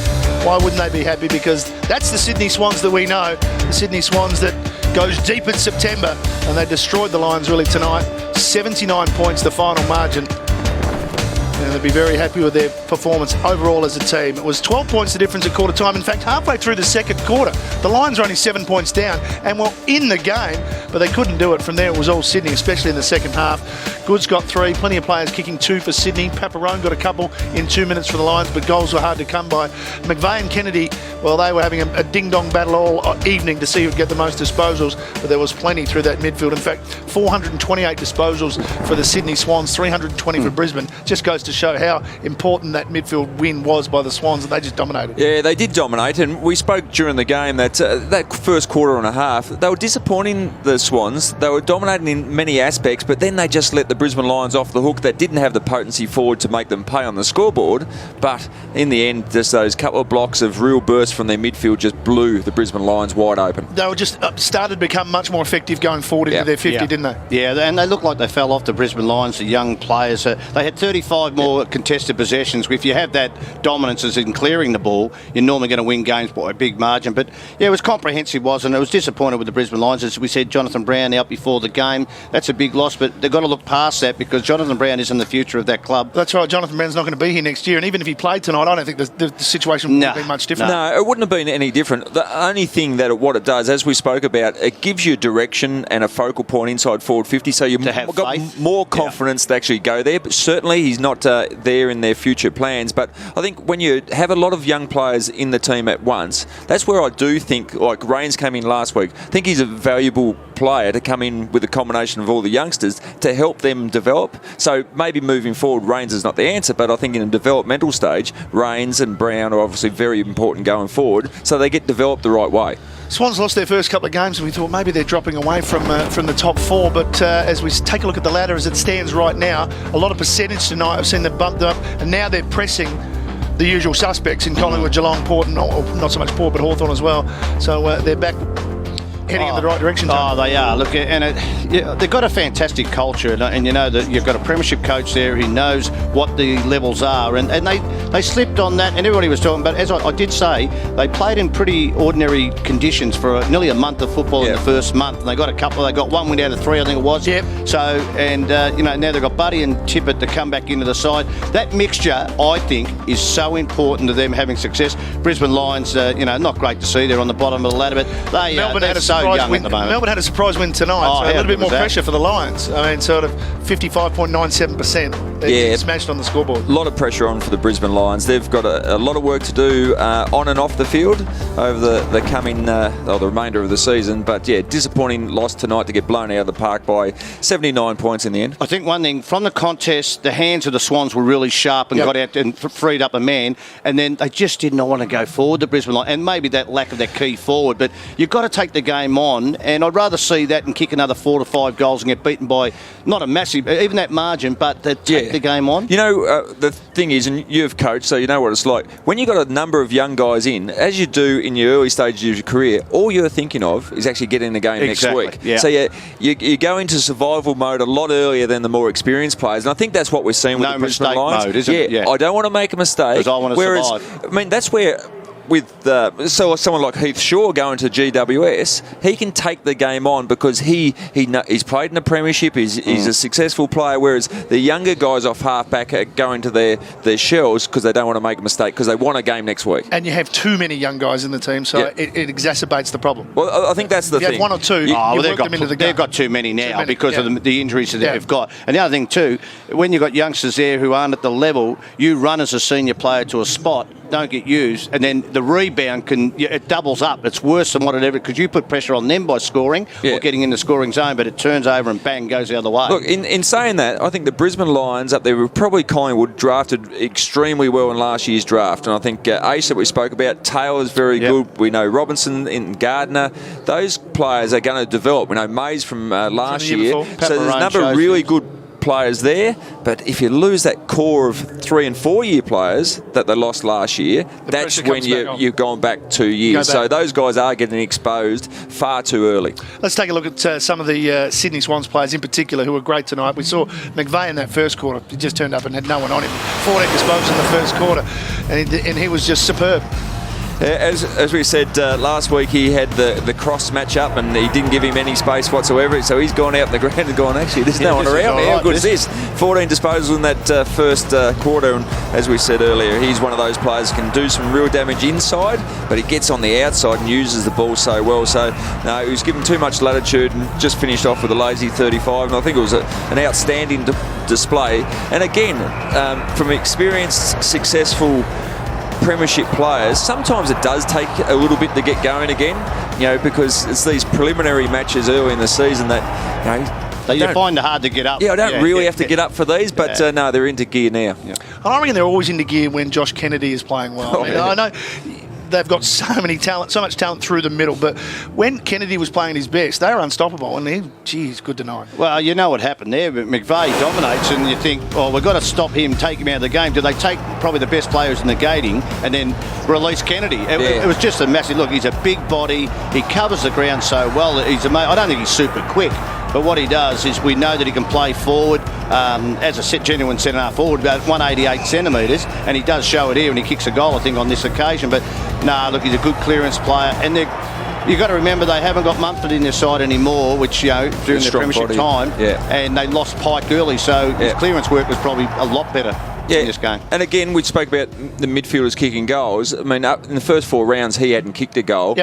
F: why wouldn't they be happy? Because that's the Sydney Swans that we know, the Sydney Swans that goes deep in September, and they destroyed the Lions really tonight. 79 points, the final margin. And they'll be very happy with their performance overall as a team. It was 12 points the difference at quarter time. In fact, halfway through the second quarter, the Lions were only 7 points down and were in the game, but they couldn't do it. From there, it was all Sydney, especially in the second half. Goods got 3, plenty of players kicking 2 for Sydney. Paparone got a couple in 2 minutes for the Lions, but goals were hard to come by. McVeigh and Kennedy, well, they were having a ding-dong battle all evening to see who'd get the most disposals, but there was plenty through that midfield. In fact, 428 disposals for the Sydney Swans, 320 for Brisbane. Just goes to show how important that midfield win was by the Swans, and they just dominated.
Q: Yeah, they did dominate, and we spoke during the game that that first quarter and a half, they were disappointing, the Swans. They were dominating in many aspects, but then they just let the Brisbane Lions off the hook. That didn't have the potency forward to make them pay on the scoreboard, but in the end, just those couple of blocks of real bursts from their midfield just blew the Brisbane Lions wide open.
F: They were just started to become much more effective going forward into their 50, didn't they?
B: Yeah, and they looked like they fell off the Brisbane Lions, the young players. They had 35 more contested possessions. If you have that dominance as in clearing the ball, you're normally going to win games by a big margin. But yeah, it was comprehensive, wasn't it? It was disappointed with the Brisbane Lions. As we said, Jonathan Brown out before the game. That's a big loss, but they've got to look past that because Jonathan Brown isn't the future of that club.
F: That's right. Jonathan Brown's not going to be here next year, and even if he played tonight, I don't think the situation would be much different.
Q: No, it wouldn't have been any different. The only thing that what it does, as we spoke about, it gives you direction and a focal point inside forward 50, so you've got more confidence to actually go there. But certainly he's not there in their future plans. But I think when you have a lot of young players in the team at once, that's where I do think, like Rains came in last week, I think he's a valuable player to come in with a combination of all the youngsters to help them develop. So maybe moving forward, Rains is not the answer, but I think in a developmental stage, Rains and Brown are obviously very important going forward, so they get developed the right way.
F: Swans lost their first couple of games, and we thought maybe they're dropping away from the top 4. But as we take a look at the ladder as it stands right now, a lot of percentage tonight. I've seen them bumped up, and now they're pressing the usual suspects in Collingwood, Geelong, Port, and not so much Port, but Hawthorn as well. So they're back heading in the right direction.
B: Oh, they are. Look, and they've got a fantastic culture, and you know that you've got a premiership coach there who knows what the levels are, and they slipped on that, and everybody was talking about, as I did say, they played in pretty ordinary conditions for nearly a month of football in the first month, and they got one win out of 3, I think it was.
F: Yep.
B: So, and now they've got Buddy and Tippett to come back into the side. That mixture, I think, is so important to them having success. Brisbane Lions, not great to see. They're on the bottom of the ladder, but they're so young
F: win.
B: at the moment.
F: Melbourne had a surprise win tonight, so a little bit more pressure for the Lions. I mean, sort of 55.97%. They smashed on the scoreboard.
Q: A lot of pressure on for the Brisbane Lions. They've got a lot of work to do on and off the field over the coming, the remainder of the season. But yeah, disappointing loss tonight to get blown out of the park by 79 points in the end.
B: I think one thing, from the contest, the hands of the Swans were really sharp and got out and freed up a man, and then they just did not want to go forward, the Brisbane Lions, and maybe that lack of that key forward. But you've got to take the game on, and I'd rather see that and kick another 4 to 5 goals and get beaten by not a massive, even that margin, but take the game on.
Q: You know, the thing is, and you've coached, so you know what it's like. When you've got a number of young guys in, as you do in your early stages of your career, all you're thinking of is actually getting the game next week.
B: Yeah.
Q: So you go into survival mode a lot earlier than the more experienced players, and I think that's what we're seeing with the Brisbane Lions.
B: Mode, isn't it? Yeah,
Q: I don't want to make a mistake.
B: Because I want to survive.
Q: I mean, that's where, with someone like Heath Shaw going to GWS, he can take the game on because he's played in the premiership, he's a successful player, whereas the younger guys off halfback are going to their shells because they don't want to make a mistake because they want a game next week.
F: And you have too many young guys in the team, so it exacerbates the problem.
Q: Well, I think that's the thing.
F: You have 1 or 2,
B: they've got too many now because of the injuries that they've got. And the other thing too, when you've got youngsters there who aren't at the level, you run as a senior player to a spot, don't get used, and then the rebound it doubles up. It's worse than what it ever, because you put pressure on them by scoring or getting in the scoring zone, but it turns over and bang, goes the other way.
Q: Look, in saying that, I think the Brisbane Lions up there were probably Collingwood drafted extremely well in last year's draft, and I think Ace that we spoke about, Taylor's very good. We know Robinson and Gardner. Those players are going to develop. We know Mays from last year. So there's a number of really good players there, but if you lose that core of 3 and 4 year players that they lost last year, that's when you've gone back 2 years. So those guys are getting exposed far too early.
F: Let's take a look at some of the Sydney Swans players in particular who were great tonight. We saw McVeigh in that first quarter. He just turned up and had no one on him. 14 disposals in the first quarter, and he was just superb.
Q: As we said last week, he had the cross match up and he didn't give him any space whatsoever, so he's gone out in the ground and gone, actually, there's no one around me. How good is this? 14 disposals in that first quarter, and as we said earlier, he's one of those players who can do some real damage inside, but he gets on the outside and uses the ball so well. So, no, he was given too much latitude and just finished off with a lazy 35, and I think it was an outstanding display. And again, from experienced, successful premiership players, sometimes it does take a little bit to get going again, because it's these preliminary matches early in the season that,
B: you find it hard to get up.
Q: Yeah, I don't really have to get up for these, but no, they're into gear now.
F: And I reckon they're always into gear when Josh Kennedy is playing well. I know they've got so much talent through the middle, but when Kennedy was playing his best, they were unstoppable, and he's good to know.
B: Well, you know what happened there, but McVeigh dominates, and you think, we've got to stop him, take him out of the game. Do they take probably the best players in the gating and then release Kennedy? It was just a massive look. He's a big body. He covers the ground so well. I don't think he's super quick, but what he does is we know that he can play forward as a genuine centre-half forward, about 188 centimetres, and he does show it here when he kicks a goal, I think, on this occasion. But look, he's a good clearance player, and you've got to remember they haven't got Mumford in their side anymore, which, during the premiership time, and they lost Pike early, so his clearance work was probably a lot better in this game.
Q: And again, we spoke about the midfielders kicking goals. I mean, in the first 4 rounds, he hadn't kicked a goal.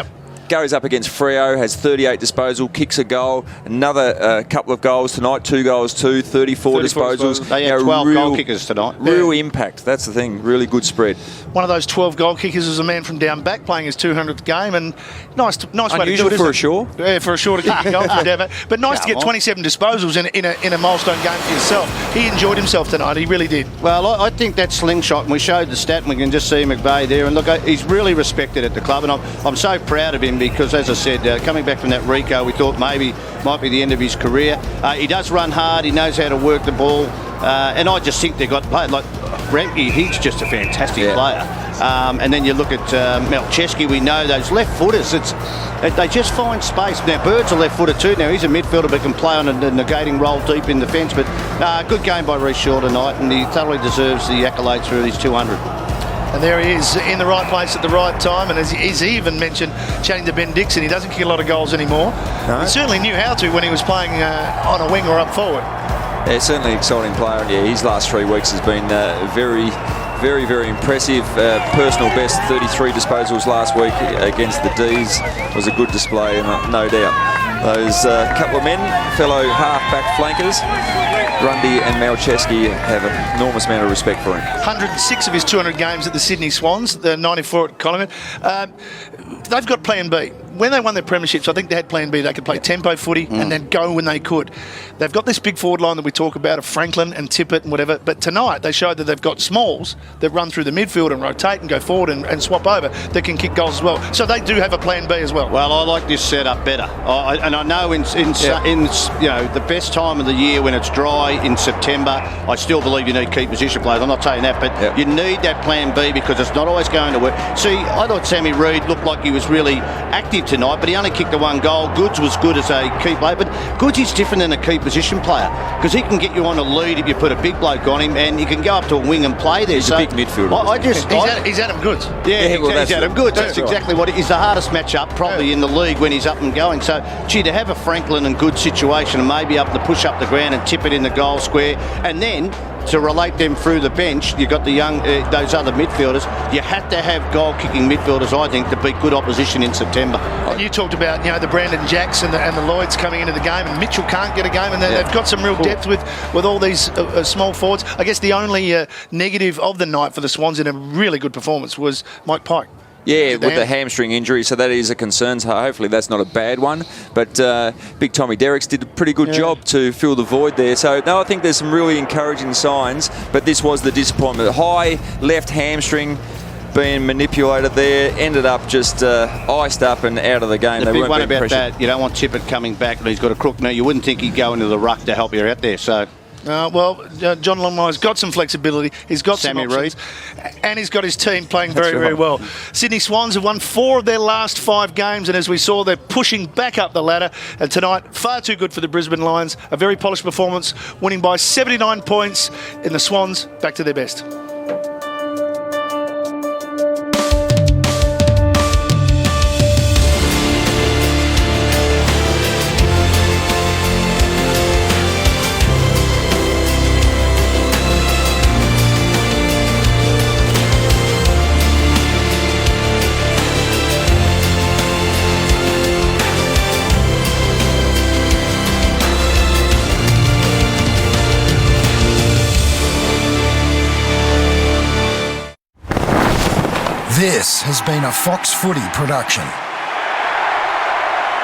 Q: Goes up against Freo, has 38 disposal, kicks a goal, another couple of goals tonight, 2 goals, 34 disposals.
B: They had 12 goal kickers tonight.
Q: Real impact, that's the thing, really good spread.
F: One of those 12 goal kickers was a man from down back playing his 200th game, and nice way to do it,
Q: for a Shaw.
F: Yeah, for a Shaw to kick a goal from down back. But nice to get 27 disposals in a milestone game for yourself. He enjoyed himself tonight, he really did.
B: Well, I think that slingshot, and we showed the stat, and we can just see McVeigh there, and look, he's really respected at the club, and I'm so proud of him, because, as I said, coming back from that Rico, we thought maybe might be the end of his career. He does run hard, he knows how to work the ball, and I just think they've got players like Remke. He's just a fantastic player. And then you look at Melcheski, we know those left footers, they just find space. Now, Bird's a left footer too. Now, he's a midfielder but can play on a negating role deep in the fence. But good game by Reece Shaw tonight, and he thoroughly deserves the accolades for his 200.
F: And there he is, in the right place at the right time. And as he even mentioned, chatting to Ben Dixon, he doesn't kick a lot of goals anymore. No. He certainly knew how to when he was playing on a wing or up forward.
Q: Yeah, certainly an exciting player. And his last 3 weeks has been very, very impressive. Personal best, 33 disposals last week against the D's. It was a good display, no doubt. Those couple of men, fellow half-back flankers, Grundy and Malcheski, have an enormous amount of respect for him.
F: 106 of his 200 games at the Sydney Swans, the 94 at Collingwood. They've got plan B. When they won their premierships, I think they had plan B. They could play tempo footy and then go when they could. They've got this big forward line that we talk about of Franklin and Tippett and whatever, but tonight they showed that they've got smalls that run through the midfield and rotate and go forward and swap over that can kick goals as well. So they do have a plan B as well.
B: Well, I like this setup better. And I know in the best time of the year when it's dry in September, I still believe you need key position players. I'm not saying that, but you need that plan B because it's not always going to work. See, I thought Sammy Reid looked like he was really active tonight, but he only kicked the 1 goal. Goods was good as a key player, but Goods is different than a key position player because he can get you on a lead if you put a big bloke on him, and he can go up to a wing and play there.
Q: He's a big midfielder.
F: He's Adam Goods.
B: He's Adam Goods. That's exactly what it is. The hardest matchup probably in the league when he's up and going. So, to have a Franklin and Goods situation and maybe up to push up the ground and tip it in the goal square, and then to relate them through the bench, you've got the young, those other midfielders. You have to have goal-kicking midfielders, I think, to beat good opposition in September.
F: And you talked about, the Brandon Jacks and the Lloyds coming into the game, and Mitchell can't get a game, and they've got some real depth with all these small forwards. I guess the only negative of the night for the Swans in a really good performance was Mike Pike.
Q: Yeah, with the hamstring injury, so that is a concern. So hopefully that's not a bad one. But Big Tommy Derricks did a pretty good job to fill the void there. So, no, I think there's some really encouraging signs, but this was the disappointment. High left hamstring being manipulated there, ended up just iced up and out of the game.
B: The big one about that, you don't want Tippett coming back and he's got a crook. Now, you wouldn't think he'd go into the ruck to help you out there, so...
F: John Longmire's got some flexibility. He's got
B: Sammy
F: some options, and he's got his team playing very well. Sydney Swans have won 4 of their last 5 games, and as we saw, they're pushing back up the ladder. And tonight, far too good for the Brisbane Lions. A very polished performance, winning by 79 points, and the Swans back to their best.
L: This has been a Fox Footy production.